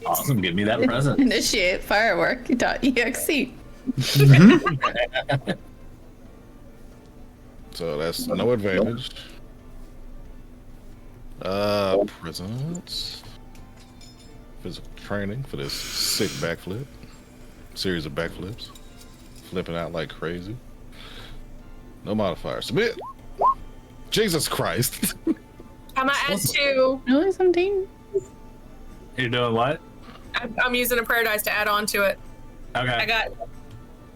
[SPEAKER 1] Awesome. Give me that present.
[SPEAKER 4] Initiate firework.exe.
[SPEAKER 2] So that's no advantage. Presents. Physical training for this sick backflip. Series of backflips. Flipping out like crazy. No modifier. Submit. Jesus Christ.
[SPEAKER 6] I'm gonna add 2.
[SPEAKER 4] Really, 17?
[SPEAKER 1] You're doing what?
[SPEAKER 6] I'm using a prayer dice to add on to it.
[SPEAKER 1] Okay.
[SPEAKER 6] I got.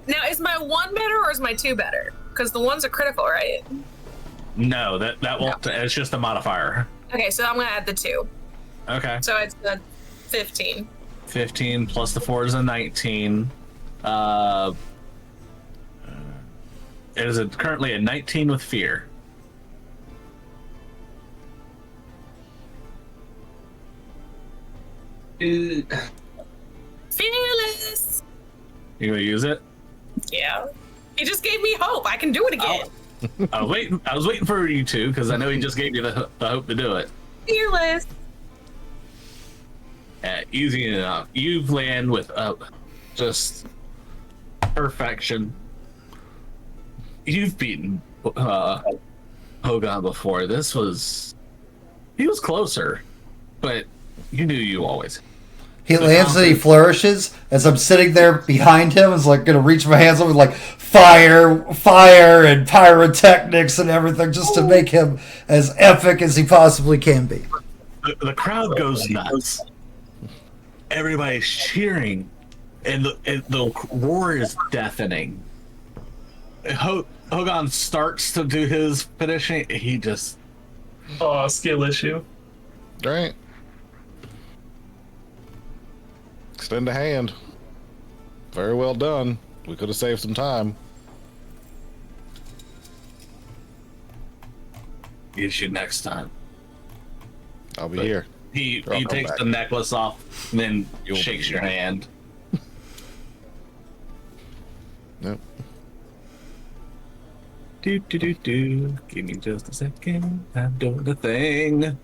[SPEAKER 6] Now, is my 1 better or is my 2 better? Because the 1's a critical, right?
[SPEAKER 1] No, that won't. It's just a modifier.
[SPEAKER 6] Okay, so I'm gonna add the 2.
[SPEAKER 1] Okay.
[SPEAKER 6] So it's 15.
[SPEAKER 1] 15 plus the 4 is a 19. It is currently a 19 with fear.
[SPEAKER 6] Fearless.
[SPEAKER 1] You gonna use it?
[SPEAKER 6] Yeah. He just gave me hope. I can do it again.
[SPEAKER 1] I was waiting for you to, because I know he just gave you the hope to do it.
[SPEAKER 6] Fearless.
[SPEAKER 1] Easy enough. You've land with just perfection. You've beaten Hogan before. He was closer, but you knew you always.
[SPEAKER 3] He lands and he flourishes as I'm sitting there behind him. Is like gonna reach my hands over like fire, and pyrotechnics and everything, just to make him as epic as he possibly can be.
[SPEAKER 1] The crowd goes nuts. Everybody's cheering, and the roar is deafening. Hogan starts to do his finishing. He just
[SPEAKER 5] Oh, skill issue.
[SPEAKER 2] Right. Extend a hand. Very well done. We could have saved some time.
[SPEAKER 1] get you next time.
[SPEAKER 2] I'll be
[SPEAKER 1] But-
[SPEAKER 2] here.
[SPEAKER 1] He
[SPEAKER 2] I'll come
[SPEAKER 1] takes
[SPEAKER 2] back.
[SPEAKER 1] the necklace off, and then
[SPEAKER 2] You'll
[SPEAKER 1] shakes
[SPEAKER 2] be
[SPEAKER 1] your
[SPEAKER 2] here.
[SPEAKER 1] hand.
[SPEAKER 2] Yep.
[SPEAKER 1] Do. Give me just a second. I'm doing the thing.
[SPEAKER 5] Not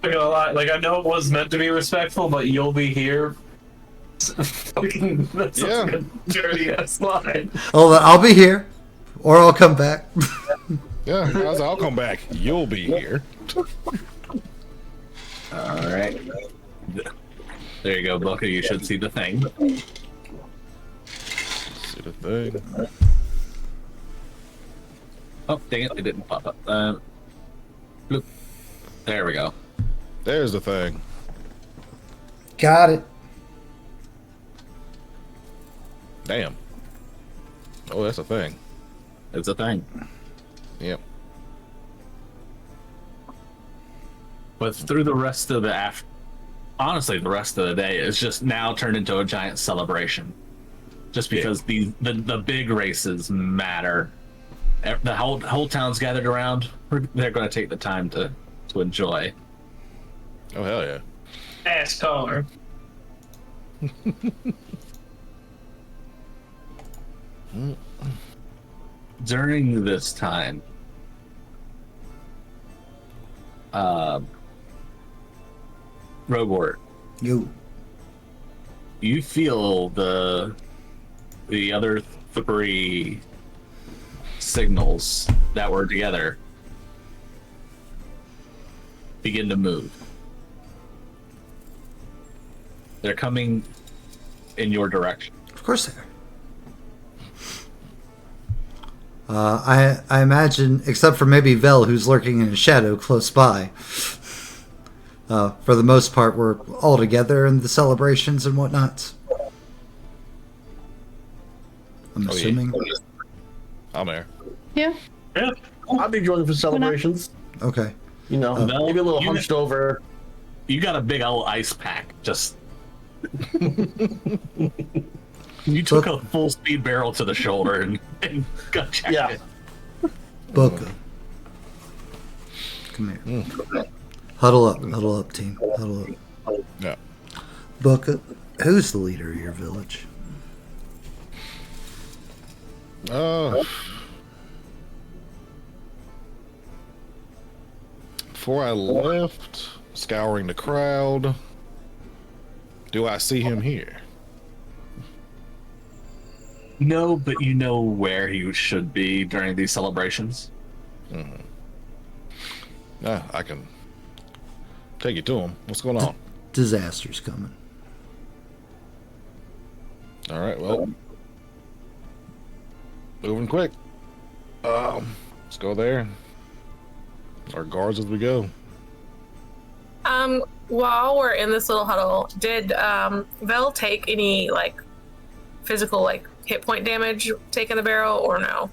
[SPEAKER 5] gonna lie, like I know it was meant to be respectful, but you'll be here. Fucking, that's
[SPEAKER 2] Yeah.
[SPEAKER 5] such a dirty ass line.
[SPEAKER 3] Oh, I'll be here, or I'll come back.
[SPEAKER 2] Yeah, I'll come back. You'll be here.
[SPEAKER 1] All right. There you go, Bookah. You should see the thing.
[SPEAKER 2] See the thing.
[SPEAKER 1] Oh, dang it! It didn't pop up. Bloop. There we go.
[SPEAKER 2] There's the thing.
[SPEAKER 3] Got it.
[SPEAKER 2] Damn. Oh, that's a thing.
[SPEAKER 1] It's a thing.
[SPEAKER 2] Yep.
[SPEAKER 1] But through the rest of the honestly, the rest of the day is just now turned into a giant celebration. Just because the big races matter. The whole town's gathered around. They're going to take the time to enjoy.
[SPEAKER 2] Oh, hell yeah.
[SPEAKER 5] Ass car.
[SPEAKER 1] During this time, Robort, you feel the other three signals that were together begin to move. They're coming in your direction.
[SPEAKER 3] Of course they are. I imagine, except for maybe Vel, who's lurking in a shadow close by. For the most part, we're all together in the celebrations and whatnot. I'm
[SPEAKER 2] Oh, yeah.
[SPEAKER 3] assuming.
[SPEAKER 2] I'm there.
[SPEAKER 4] Yeah.
[SPEAKER 5] Yeah.
[SPEAKER 7] I'll be joining for celebrations.
[SPEAKER 3] Okay.
[SPEAKER 7] You know,
[SPEAKER 1] Mel,
[SPEAKER 7] maybe a little
[SPEAKER 1] you-
[SPEAKER 7] hunched over.
[SPEAKER 1] You got a big old ice pack. Just you took a full speed barrel to the shoulder and got checked.
[SPEAKER 7] Yeah.
[SPEAKER 1] It.
[SPEAKER 3] Bookah. Come here. Huddle up, team. Huddle up.
[SPEAKER 2] Yeah.
[SPEAKER 3] Bookah, who's the leader of your village?
[SPEAKER 2] Before I left, scouring the crowd, do I see him here?
[SPEAKER 1] No, but you know where he should be during these celebrations.
[SPEAKER 2] I can take you to him. What's going on?
[SPEAKER 3] Disaster's coming.
[SPEAKER 2] All right, well, moving quick. Let's go there. Our guards as we go.
[SPEAKER 6] While we're in this little huddle, did Vel take any like physical like hit point damage taking the barrel or no?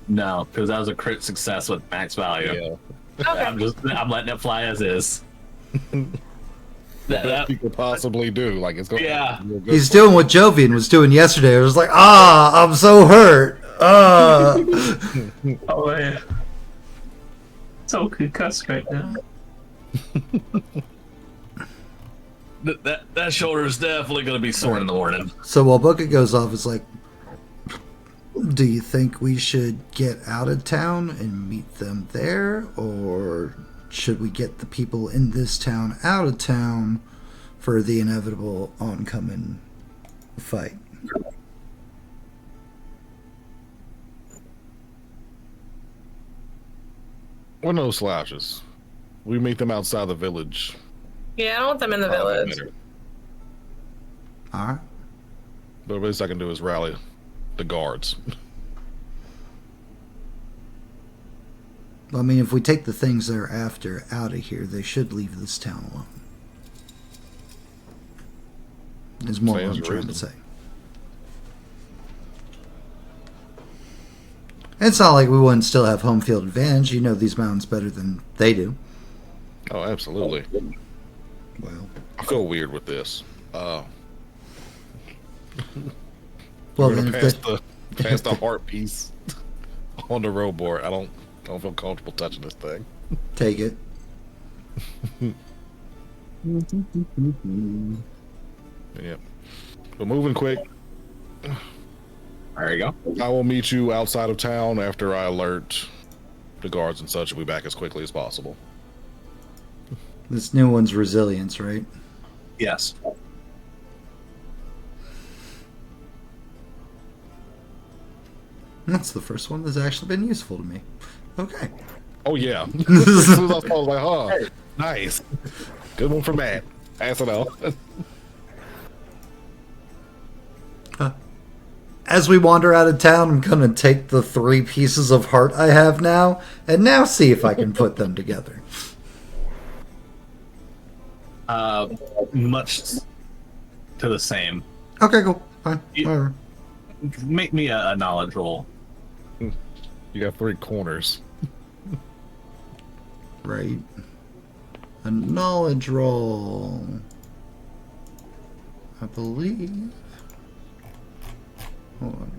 [SPEAKER 1] No, because that was a crit success with max value.
[SPEAKER 2] Yeah.
[SPEAKER 6] Okay.
[SPEAKER 1] I'm letting it fly as is.
[SPEAKER 2] That you could possibly do. Like it's going.
[SPEAKER 1] Yeah.
[SPEAKER 3] He's doing what Jovian was doing yesterday. It was like, I'm so hurt.
[SPEAKER 5] Oh yeah. So concussed right now.
[SPEAKER 1] That shoulder is definitely going to be sore in the morning.
[SPEAKER 3] So while Bookah goes off, it's like, do you think we should get out of town and meet them there? Or should we get the people in this town out of town for the inevitable oncoming fight?
[SPEAKER 2] We're no slouches. We meet them outside the village.
[SPEAKER 6] Yeah, I don't want them in the village.
[SPEAKER 3] All right.
[SPEAKER 2] The least I can do is rally the guards.
[SPEAKER 3] I mean, if we take the things they're after out of here, they should leave this town alone. Is more what I'm
[SPEAKER 2] Sounds
[SPEAKER 3] trying to
[SPEAKER 2] reasonable.
[SPEAKER 3] say. It's not like we wouldn't still have home field advantage. You know these mountains better than they do.
[SPEAKER 2] Oh, absolutely.
[SPEAKER 3] Well,
[SPEAKER 2] I feel weird with this.
[SPEAKER 3] well
[SPEAKER 2] We're
[SPEAKER 3] then,
[SPEAKER 2] gonna
[SPEAKER 3] if
[SPEAKER 2] pass the heart piece on the road board. I don't feel comfortable touching this thing.
[SPEAKER 3] take it.
[SPEAKER 2] Yeah. But moving quick,
[SPEAKER 1] There you go.
[SPEAKER 2] I will meet you outside of town after I alert the guards and such. We'll be back as quickly as possible.
[SPEAKER 3] This new one's resilience, right?
[SPEAKER 1] Yes.
[SPEAKER 3] That's the first one that's actually been useful to me. Okay.
[SPEAKER 2] Oh yeah. As soon as I saw, I was like, oh, nice. Good one for Matt. Pass it on.
[SPEAKER 3] As we wander out of town, I'm going to take the 3 pieces of heart I have now and now see if I can put them together.
[SPEAKER 1] Much to the same.
[SPEAKER 3] Okay, cool. Fine.
[SPEAKER 1] You-
[SPEAKER 3] Whatever.
[SPEAKER 1] Make me a knowledge roll.
[SPEAKER 2] You got 3 corners.
[SPEAKER 3] Right. A knowledge roll. I believe. Hold on.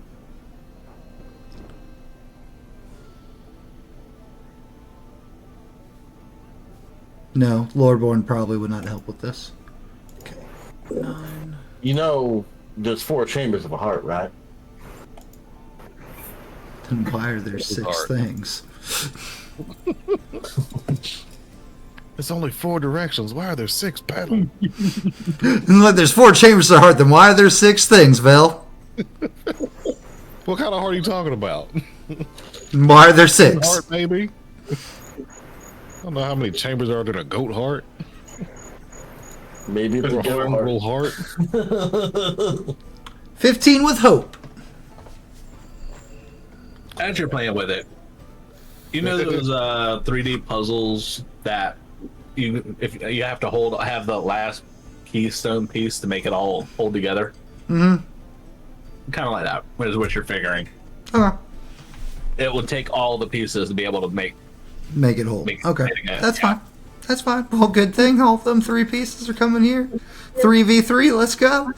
[SPEAKER 3] No, Lordborn probably would not help with this. Okay. 9.
[SPEAKER 7] You know, there's 4 chambers of a heart, right?
[SPEAKER 3] Then why are there 6
[SPEAKER 2] Heart.
[SPEAKER 3] things?
[SPEAKER 2] It's only 4 directions. Why are there 6 petals?
[SPEAKER 3] Look, there's 4 chambers of the heart, then why are there 6 things, Vel?
[SPEAKER 2] What kind of heart are you talking about?
[SPEAKER 3] Why are there 6?
[SPEAKER 2] Heart, maybe? I don't know how many chambers are there in a goat heart.
[SPEAKER 7] Maybe it's
[SPEAKER 2] Or
[SPEAKER 7] a
[SPEAKER 2] a
[SPEAKER 7] goat
[SPEAKER 2] mongrel
[SPEAKER 7] heart.
[SPEAKER 2] heart.
[SPEAKER 3] 15 with hope.
[SPEAKER 1] As you're playing with it, you know those 3D puzzles that if you have to have the last keystone piece to make it all hold together.
[SPEAKER 3] Mm-hmm.
[SPEAKER 1] Kind of like that is what you're figuring.
[SPEAKER 3] Okay.
[SPEAKER 1] it would take all the pieces to be able to make
[SPEAKER 3] Make it whole.
[SPEAKER 1] Make-
[SPEAKER 3] Okay,
[SPEAKER 1] yeah.
[SPEAKER 3] that's fine. That's fine. Well, good thing all of them 3 pieces are coming here. 3v3, let's go.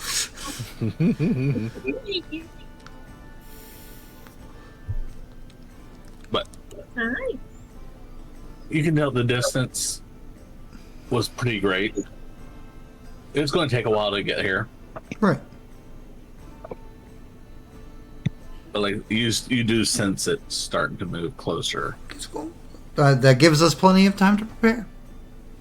[SPEAKER 1] But
[SPEAKER 6] Alright.
[SPEAKER 1] you can tell the distance was pretty great. It's going to take a while to get here,
[SPEAKER 3] Right.
[SPEAKER 1] but like you do sense it starting to move closer.
[SPEAKER 3] It's cool. That gives us plenty of time to prepare.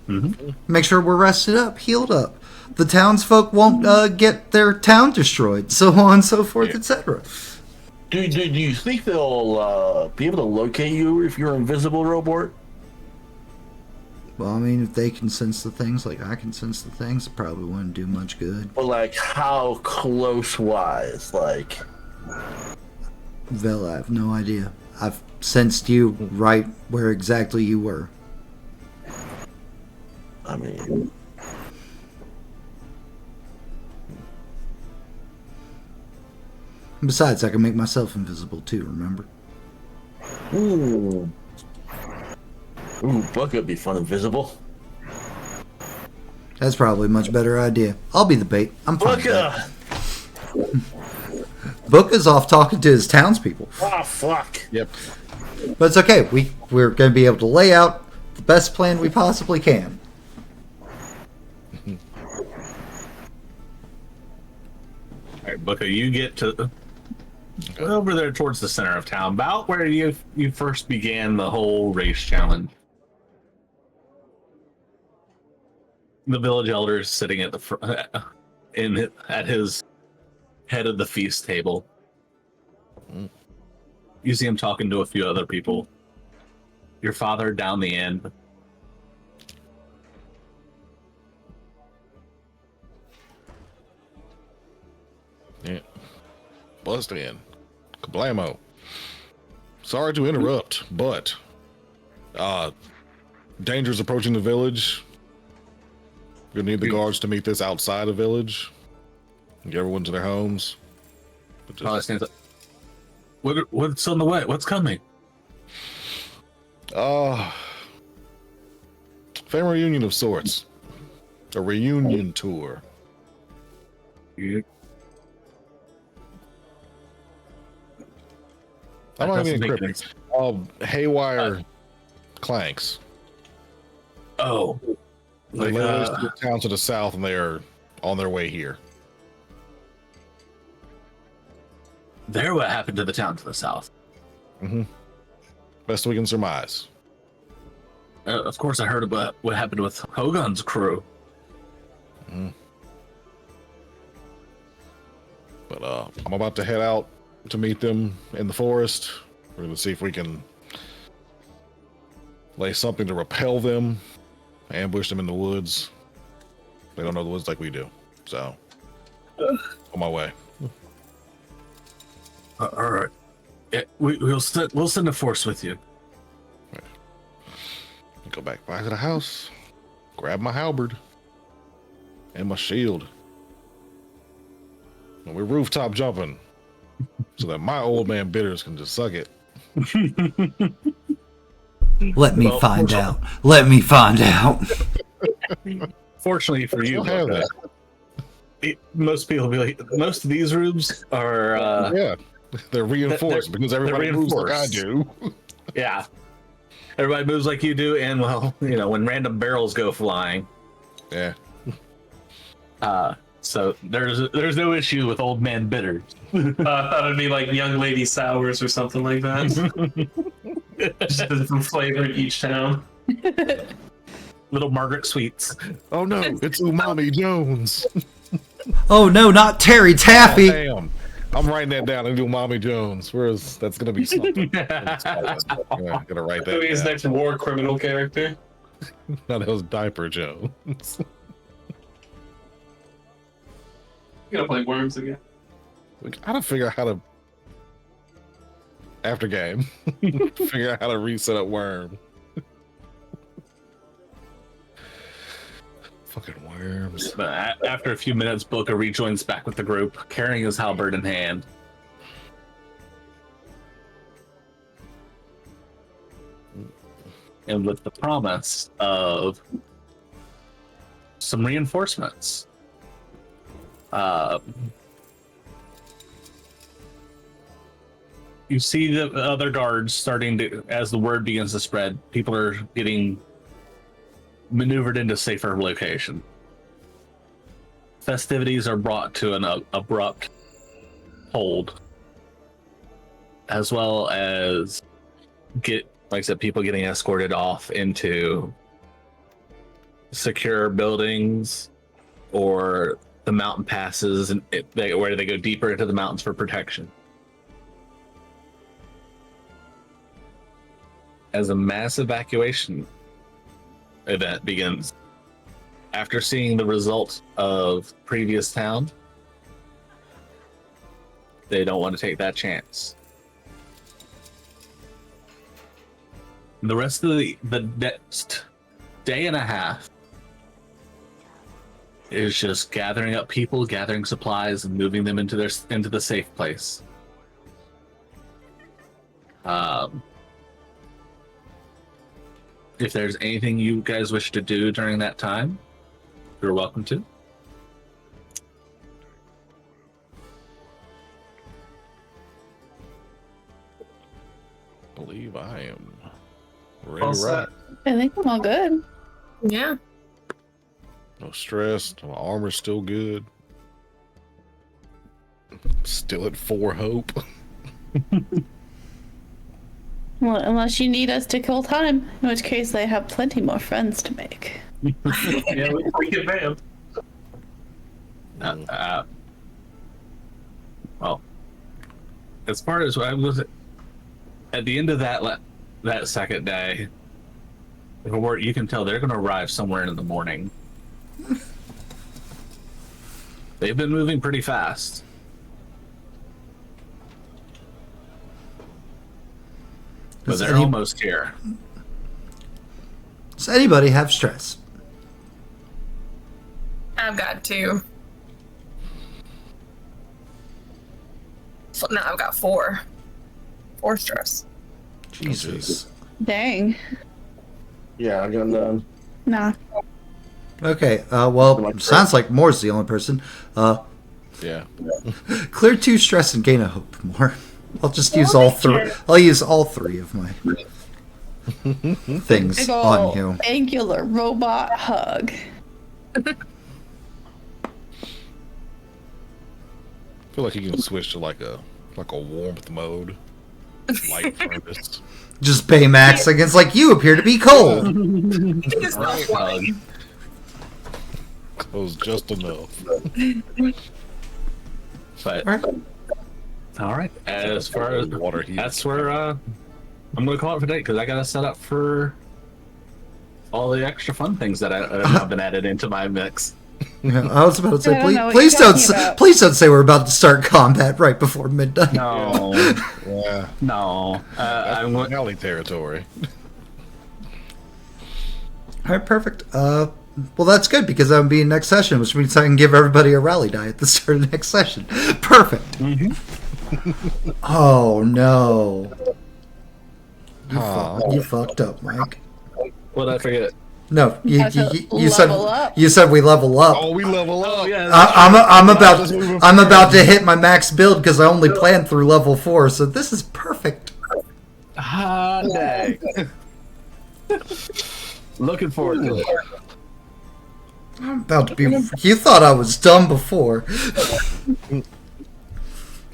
[SPEAKER 1] Mm-hmm.
[SPEAKER 3] Make sure we're rested up, healed up. The townsfolk won't get their town destroyed, so on and so forth, etc.
[SPEAKER 7] Do you think they'll be able to locate you if you're invisible, Robort?
[SPEAKER 3] Well, I mean, if they can sense the things like I can sense the things, it probably wouldn't do much good.
[SPEAKER 7] Or like how close wise? Like,
[SPEAKER 3] Vel, I have no idea. I've sensed you right where exactly you were.
[SPEAKER 7] I mean,
[SPEAKER 3] Besides, I can make myself invisible too, remember?
[SPEAKER 7] ooh, Bookah would be fun invisible.
[SPEAKER 3] That's probably a much better idea. I'll be the bait. I'm fine with that.
[SPEAKER 7] Bookah!
[SPEAKER 3] Bookah's off talking to his townspeople.
[SPEAKER 7] Oh fuck!
[SPEAKER 2] Yep.
[SPEAKER 3] But it's okay. We're going to be able to lay out the best plan we possibly can.
[SPEAKER 1] All right, Bookah, you get to over there towards the center of town, about where you first began the whole race challenge. The village elder is sitting at the at his head of the feast table. You see him talking to a few other people. Your father down the end.
[SPEAKER 2] Yeah. Bust in. Kablamo. Sorry to interrupt, but dangers approaching the village. You'll need the guards to meet this outside the village. Get everyone to their homes. But just-
[SPEAKER 1] Oh, stands up. What's on the way? What's coming?
[SPEAKER 2] family reunion of sorts. A reunion tour.
[SPEAKER 1] You,
[SPEAKER 2] I'm
[SPEAKER 1] that
[SPEAKER 2] not even
[SPEAKER 1] doesn't make
[SPEAKER 2] encrypted. Haywire clanks.
[SPEAKER 1] Oh,
[SPEAKER 2] They live in the town to the south, and they are on their way here.
[SPEAKER 1] they're what happened to the town to the south.
[SPEAKER 2] Mm-hmm. Best we can surmise.
[SPEAKER 1] Of course, I heard about what happened with Hogun's crew.
[SPEAKER 2] Mm-hmm. But I'm about to head out to meet them in the forest. We're going to see if we can lay something to repel them, ambush them in the woods. They don't know the woods like we do. So, on my way.
[SPEAKER 1] All right. Yeah, we'll send a force with you.
[SPEAKER 2] Go back to the house, grab my halberd and my shield. And we're rooftop jumping so that my old man bitters can just suck it.
[SPEAKER 3] Let me
[SPEAKER 1] Well,
[SPEAKER 3] find out. Let me find out.
[SPEAKER 1] Fortunately for you,
[SPEAKER 2] Still have
[SPEAKER 1] Bookah, most people be like, most of these rooms are
[SPEAKER 2] yeah, they're reinforced because everybody moves like I do.
[SPEAKER 1] Yeah. Everybody moves like you do, and well, when random barrels go flying.
[SPEAKER 2] Yeah.
[SPEAKER 1] So there's no issue with old man bitters.
[SPEAKER 5] I thought it'd be like young lady sours or something like that. Just a different flavor in each town.
[SPEAKER 1] Little Margaret Sweets.
[SPEAKER 2] Oh no, it's Umami Jones.
[SPEAKER 3] Oh no, not Terry Taffy.
[SPEAKER 2] Damn. I'm writing that down and Umami Jones. Whereas that's gonna be something. Yeah, gonna write that.
[SPEAKER 5] Maybe his
[SPEAKER 2] down.
[SPEAKER 5] next war criminal character.
[SPEAKER 2] No, that was Diaper Jones.
[SPEAKER 5] You gotta play Worms again.
[SPEAKER 2] We gotta figure out how to after game. Figure out how to reset up Worm. Fucking worms.
[SPEAKER 1] But after a few minutes, Bookah rejoins back with the group, carrying his halberd in hand. and with the promise of some reinforcements. You see the other guards starting to, as the word begins to spread, people are getting maneuvered into safer location. Festivities are brought to an abrupt hold, as well as like I said, people getting escorted off into secure buildings or the mountain passes, and where they go deeper into the mountains for protection. As a mass evacuation event begins, after seeing the results of previous town, they don't want to take that chance. The rest of the next day and a half is just gathering up people, gathering supplies, and moving them into the safe place. If there's anything you guys wish to do during that time, you're welcome to.
[SPEAKER 2] I believe I am ready
[SPEAKER 5] All
[SPEAKER 2] to
[SPEAKER 5] set.
[SPEAKER 2] rock.
[SPEAKER 4] I think I'm all good.
[SPEAKER 6] Yeah.
[SPEAKER 2] No stress. My armor's still good. Still at 4 hope.
[SPEAKER 4] Well, unless you need us to kill time, in which case they have plenty more friends to make.
[SPEAKER 5] Yeah, we can vamp.
[SPEAKER 1] Well, as far as I was at the end of that second day, you can tell they're going to arrive somewhere in the morning. They've been moving pretty fast. But
[SPEAKER 3] Does
[SPEAKER 1] they're almost here.
[SPEAKER 3] Does anybody have stress?
[SPEAKER 6] I've got 2. So, no, I've got 4. 4 stress.
[SPEAKER 3] Jesus.
[SPEAKER 4] Dang.
[SPEAKER 7] Yeah, I got none.
[SPEAKER 4] Nah.
[SPEAKER 3] Okay, well, sounds like Moore's the only person.
[SPEAKER 2] Yeah.
[SPEAKER 3] Clear 2 stress and gain a hope more. I'll just use all 3. I'll use all 3 of my things
[SPEAKER 4] Big
[SPEAKER 3] on
[SPEAKER 4] ol'
[SPEAKER 3] you.
[SPEAKER 4] angular robot hug.
[SPEAKER 2] I feel like you can switch to like a warmth mode. Light furnace.
[SPEAKER 3] Just Baymax against like you appear to be cold.
[SPEAKER 6] It's not funny.
[SPEAKER 2] Close just enough.
[SPEAKER 1] But
[SPEAKER 3] Alright.
[SPEAKER 1] all right, as far as
[SPEAKER 2] Water heat.
[SPEAKER 1] that's where I'm going to call it for today, because I got to set up for all the extra fun things that have been added into my mix.
[SPEAKER 3] Yeah, I was about to say,
[SPEAKER 4] I don't know what
[SPEAKER 3] please
[SPEAKER 4] you're
[SPEAKER 3] don't,
[SPEAKER 4] talking about.
[SPEAKER 3] please don't say we're about to start combat right before midnight.
[SPEAKER 1] No,
[SPEAKER 2] Yeah.
[SPEAKER 1] no. I'm going.
[SPEAKER 2] Alley territory.
[SPEAKER 3] All right, perfect. Well, that's good because that would be next session, which means I can give everybody a rally die at the start of the next session. Perfect. Oh no! You fucked up, Mike.
[SPEAKER 1] What did I forget?
[SPEAKER 3] No, you
[SPEAKER 4] Level
[SPEAKER 3] said
[SPEAKER 4] up.
[SPEAKER 3] you said we level up.
[SPEAKER 2] Oh, we level up.
[SPEAKER 1] Oh yeah.
[SPEAKER 3] I'm about to hit my max build because I only planned through level 4, so this is perfect.
[SPEAKER 1] Dang. Looking forward to it.
[SPEAKER 3] I'm about to be. You thought I was dumb before.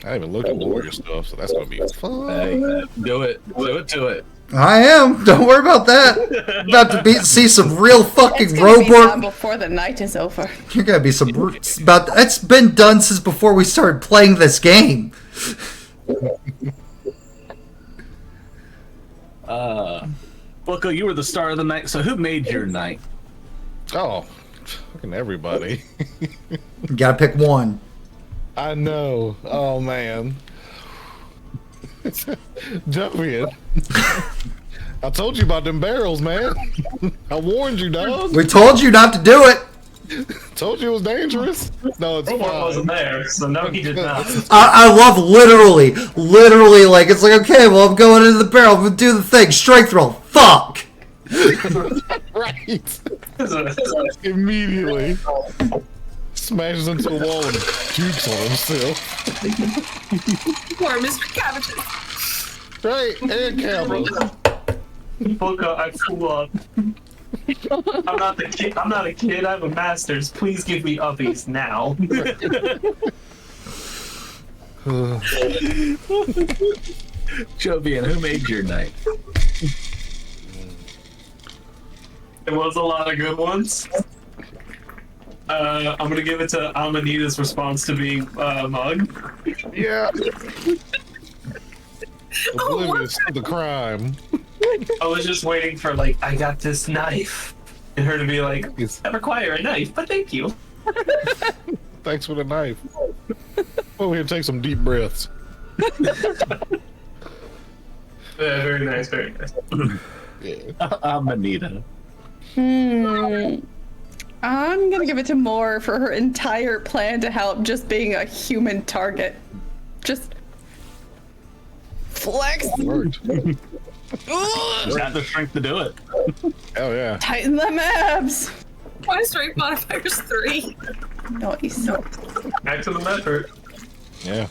[SPEAKER 2] I didn't even look at warrior stuff, so that's gonna be fun.
[SPEAKER 1] Hey, do it. Do it.
[SPEAKER 3] I am. Don't worry about that. About to see some real fucking
[SPEAKER 4] It's gonna be done
[SPEAKER 3] Robor.
[SPEAKER 4] before the night is over.
[SPEAKER 3] You're gonna be some about. It's been done since before we started playing this game.
[SPEAKER 1] Bookah, you were the star of the night. So who made your night?
[SPEAKER 2] Oh, fucking everybody.
[SPEAKER 3] You gotta pick one.
[SPEAKER 2] I know. Oh man. Jovian. I told you about them barrels, man. I warned you, dog.
[SPEAKER 3] We told you not to do it.
[SPEAKER 2] Told you it was dangerous. No, it's
[SPEAKER 5] Robot wasn't
[SPEAKER 2] fine.
[SPEAKER 5] there, so no, he did not.
[SPEAKER 3] I love literally like it's like okay, well I'm going into the barrel. We'll do the thing. Strength roll. Fuck.
[SPEAKER 2] Right. Immediately. Smashes into the wall and pukes on himself.
[SPEAKER 6] Poor Mr. Cabbages.
[SPEAKER 2] Right, and camera.
[SPEAKER 5] Bookah, I flew up. I'm not the kid. I'm not a kid. I have a master's. Please give me uppies now.
[SPEAKER 1] Jovian, who made your night?
[SPEAKER 5] There was a lot of good ones. I'm gonna give it to Amanita's response to being Mug.
[SPEAKER 2] Yeah. Oblivious to the crime.
[SPEAKER 5] I was just waiting for like, I got this knife, and her to be like, I require a knife, but thank you.
[SPEAKER 2] Thanks for the knife. Over here, take some deep breaths.
[SPEAKER 5] Yeah, very nice, very nice.
[SPEAKER 1] Amanita.
[SPEAKER 4] I'm gonna give it to Moore for her entire plan to help just being a human target. Just flex.
[SPEAKER 2] Worked.
[SPEAKER 1] Got the strength to do it.
[SPEAKER 2] Hell yeah.
[SPEAKER 4] Tighten them abs.
[SPEAKER 6] My strength modifier's 3.
[SPEAKER 4] Nice.
[SPEAKER 5] Excellent effort.
[SPEAKER 2] Yeah.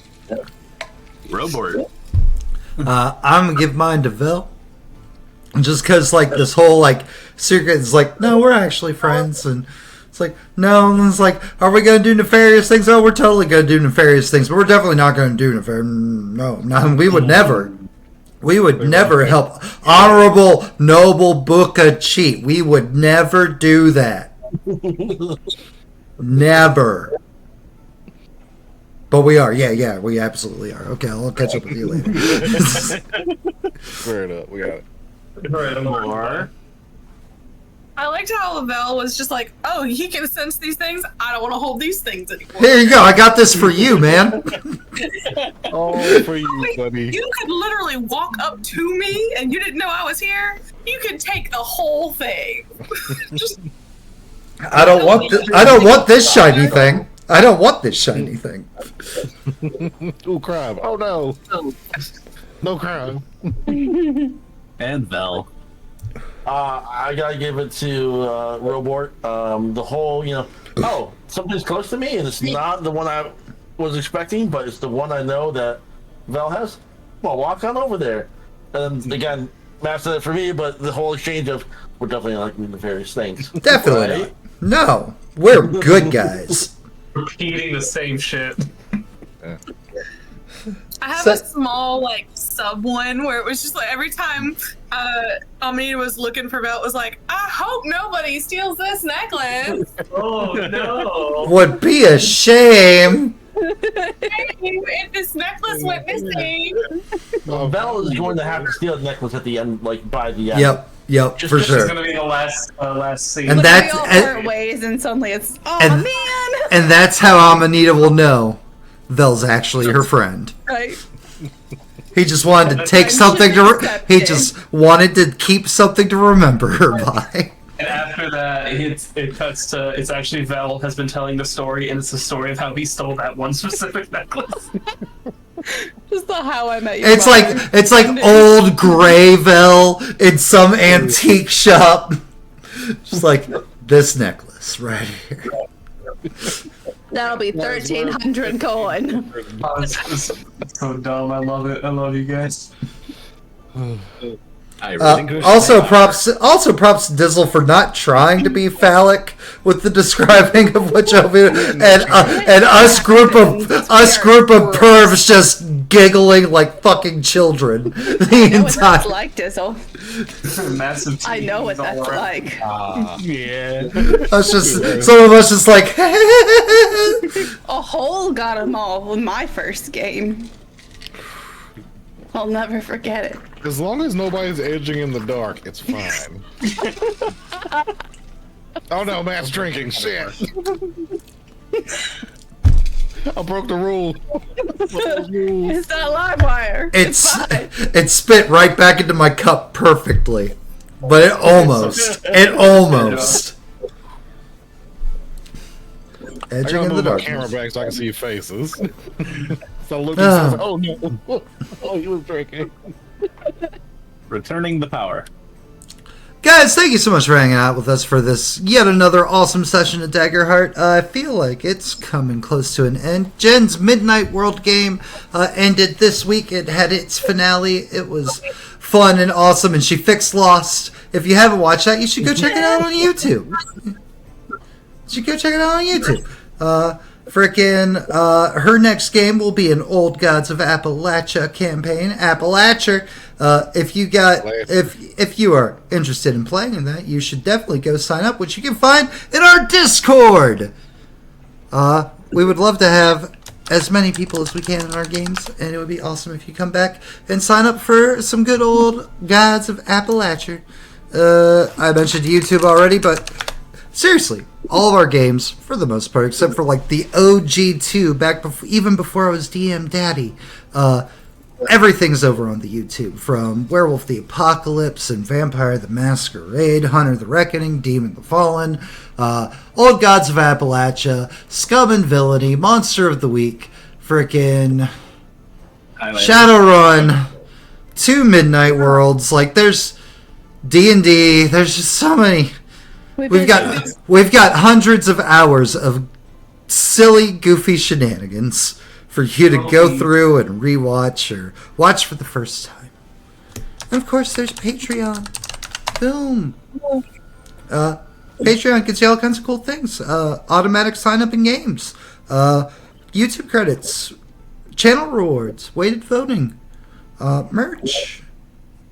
[SPEAKER 1] Robort.
[SPEAKER 3] I'm gonna give mine to Vel. Just because, like, this whole, like, secret is like, no, we're actually friends. And it's like, no. And it's like, are we going to do nefarious things? Oh, we're totally going to do nefarious things. But we're definitely not going to do nefarious. No, we would never. We would never help honorable, noble Bookah cheat. We would never do that. Never. But we are. Yeah, we absolutely are. Okay, I'll catch up with you later.
[SPEAKER 2] Fair enough. We got it.
[SPEAKER 1] More.
[SPEAKER 6] I liked how Lavelle was just like, oh, he can sense these things. I don't want to hold these things anymore.
[SPEAKER 3] Here you go. I got this for you, man.
[SPEAKER 2] Oh, for you,
[SPEAKER 6] Wait,
[SPEAKER 2] buddy.
[SPEAKER 6] you could literally walk up to me and you didn't know I was here. You could take the whole thing. Just
[SPEAKER 3] I don't want this shiny thing. I don't want this shiny thing.
[SPEAKER 2] Ooh, crime. Oh, no. No crime.
[SPEAKER 1] And Vel.
[SPEAKER 7] I gotta give it to Robort. The whole, oh, something's close to me, and it's not the one I was expecting, but it's the one I know that Vel has. Well, walk on over there. And again, Matt said it for me, but the whole exchange of we're definitely like the various things.
[SPEAKER 3] Definitely
[SPEAKER 7] Right?
[SPEAKER 3] not. No, we're good guys.
[SPEAKER 5] Repeating the same shit.
[SPEAKER 6] I have
[SPEAKER 3] So-
[SPEAKER 6] a small like sub one where it was just like every time Amanita was looking for Vel, it was like, I hope nobody steals this necklace.
[SPEAKER 5] Oh no!
[SPEAKER 3] Would be a shame.
[SPEAKER 6] If this necklace went missing.
[SPEAKER 7] Vel is going to have to steal the necklace at the end, like by the end.
[SPEAKER 3] Yep,
[SPEAKER 7] Just-
[SPEAKER 3] for
[SPEAKER 7] just
[SPEAKER 5] This is
[SPEAKER 3] sure.
[SPEAKER 5] gonna be the last scene.
[SPEAKER 3] And
[SPEAKER 4] Look,
[SPEAKER 3] that's-
[SPEAKER 4] we all
[SPEAKER 3] and-
[SPEAKER 4] part ways, and suddenly it's
[SPEAKER 3] and-
[SPEAKER 4] man,
[SPEAKER 3] And that's how Amanita will know Vel's actually her friend.
[SPEAKER 4] right?
[SPEAKER 3] He just wanted to take something to. He just wanted to keep something to remember her by.
[SPEAKER 5] And after that, it cuts to it's actually Vel has been telling the story, and it's the story of how he stole that one specific necklace.
[SPEAKER 4] Just the how I met your
[SPEAKER 3] It's like old gray Vel in some antique shop. Just like this necklace right here.
[SPEAKER 4] That'll be 1,300 coin.
[SPEAKER 5] Oh, it's so dumb. I love it. I love you guys.
[SPEAKER 3] Also props to Dizzle for not trying to be phallic with the describing of which of it, and us group of pervs just giggling like fucking children the
[SPEAKER 4] I know what that's
[SPEAKER 3] entire.
[SPEAKER 4] like, Dizzle.
[SPEAKER 5] Massive.
[SPEAKER 4] I know what
[SPEAKER 5] TVs all
[SPEAKER 4] that's
[SPEAKER 5] around.
[SPEAKER 4] like.
[SPEAKER 1] Yeah.
[SPEAKER 3] Us just some of us just like.
[SPEAKER 4] A hole got them all in my first game. I'll never forget it.
[SPEAKER 2] As long as nobody's edging in the dark, it's fine. Oh no, Matt's drinking. Shit. I broke the rule.
[SPEAKER 4] It's not live wire.
[SPEAKER 3] It's
[SPEAKER 4] fine.
[SPEAKER 3] it spit right back into my cup perfectly, but it almost
[SPEAKER 2] I
[SPEAKER 3] edging
[SPEAKER 2] gotta
[SPEAKER 3] in the
[SPEAKER 2] move my camera
[SPEAKER 3] darkness.
[SPEAKER 2] back so I can see your faces. So I looked and said, oh no. Oh, he was drinking.
[SPEAKER 1] Returning the power.
[SPEAKER 3] Guys, thank you so much for hanging out with us for this yet another awesome session of Daggerheart. I feel like it's coming close to an end. Jen's Midnight World game ended this week. It had its finale. It was fun and awesome, and she fixed Lost. If you haven't watched that, you should go check it out on YouTube. Her next game will be an Old Gods of Appalachia campaign. Appalachia. If you are interested in playing in that, you should definitely go sign up, which you can find in our Discord. We would love to have as many people as we can in our games, and it would be awesome if you come back and sign up for some good old Gods of Appalachia. I mentioned YouTube already, but seriously, all of our games, for the most part, except for like the OG2, even before I was DM Daddy, everything's over on the YouTube, from Werewolf the Apocalypse and Vampire the Masquerade, Hunter the Reckoning, Demon the Fallen, Old Gods of Appalachia, Scum and Villainy, Monster of the Week, frickin' Shadowrun, 2 Midnight Worlds. Like, there's D&D, there's just so many. We've got hundreds of hours of silly, goofy shenanigans for you to go through and rewatch or watch for the first time. And of course, there's Patreon. Boom. Patreon gets you all kinds of cool things. Automatic sign-up in games. YouTube credits. Channel rewards. Weighted voting. Merch.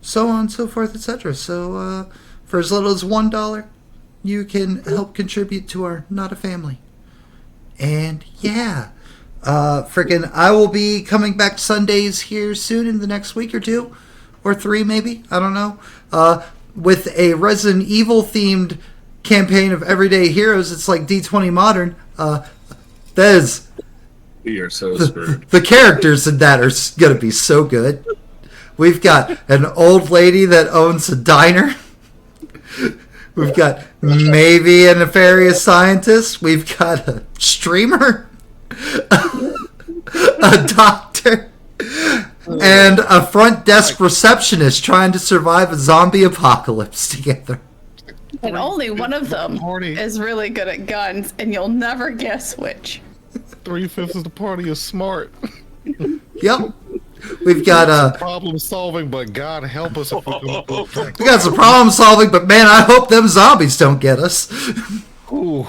[SPEAKER 3] So on, so forth, etc. So, for as little as $1, you can help contribute to our Not a Family. And yeah, I will be coming back Sundays here soon in the next week or 2 or 3 maybe, I don't know, with a Resident Evil themed campaign of Everyday Heroes. It's like D20 Modern.
[SPEAKER 1] You're so screwed.
[SPEAKER 3] The characters in that are going to be so good. We've got an old lady that owns a diner. We've got maybe a nefarious scientist. We've got a streamer, a doctor, and a front desk receptionist trying to survive a zombie apocalypse together.
[SPEAKER 4] And only one of them is really good at guns, and you'll never guess which.
[SPEAKER 2] 3/5 of the party is smart.
[SPEAKER 3] Yep. We've got
[SPEAKER 2] problem solving, but God help us if we can.
[SPEAKER 3] We got some problem solving, but man, I hope them zombies don't get us.
[SPEAKER 2] Ooh.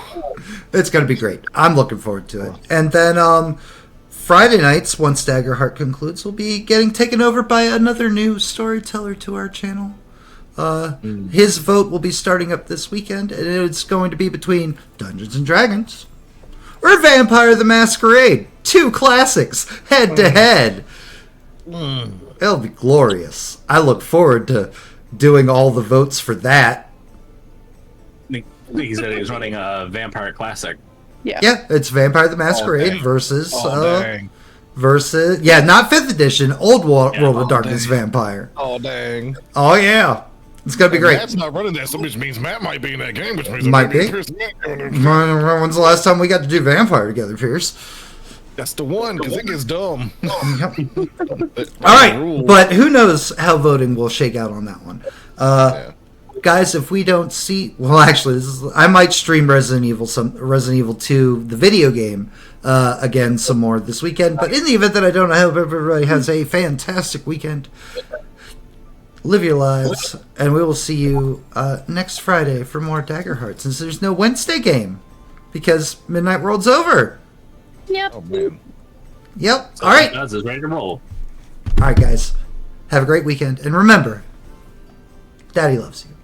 [SPEAKER 3] It's gonna be great. I'm looking forward to it. And then Friday nights, once Daggerheart concludes, we'll be getting taken over by another new storyteller to our channel. His vote will be starting up this weekend, and it's going to be between Dungeons and Dragons or Vampire the Masquerade. 2 classics, head to head. It'll be glorious. I look forward to doing all the votes for that.
[SPEAKER 1] He said he was running a Vampire Classic.
[SPEAKER 3] Yeah, it's Vampire the Masquerade versus
[SPEAKER 2] dang.
[SPEAKER 3] Not 5th edition, Old World of Darkness Vampire.
[SPEAKER 2] Oh dang.
[SPEAKER 3] Oh yeah. It's gonna be great.
[SPEAKER 2] Matt's not running that, so which means Matt might be in that game, which means
[SPEAKER 3] Might be. When's the last time we got to do Vampire together, Pierce?
[SPEAKER 2] That's the one, because it gets dumb.
[SPEAKER 3] Alright, but who knows how voting will shake out on that one. Guys, if we don't see... Well, actually, I might stream Resident Evil 2, the video game, again some more this weekend. But in the event that I don't, I hope everybody has a fantastic weekend. Live your lives, and we will see you next Friday for more Daggerheart, since there's no Wednesday game, because Midnight World's over.
[SPEAKER 4] Yep.
[SPEAKER 2] Oh, man.
[SPEAKER 3] Yep.
[SPEAKER 1] So
[SPEAKER 3] All right.
[SPEAKER 1] Is ready to roll.
[SPEAKER 3] All right, guys. Have a great weekend, and remember, Daddy loves you.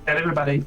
[SPEAKER 5] And everybody.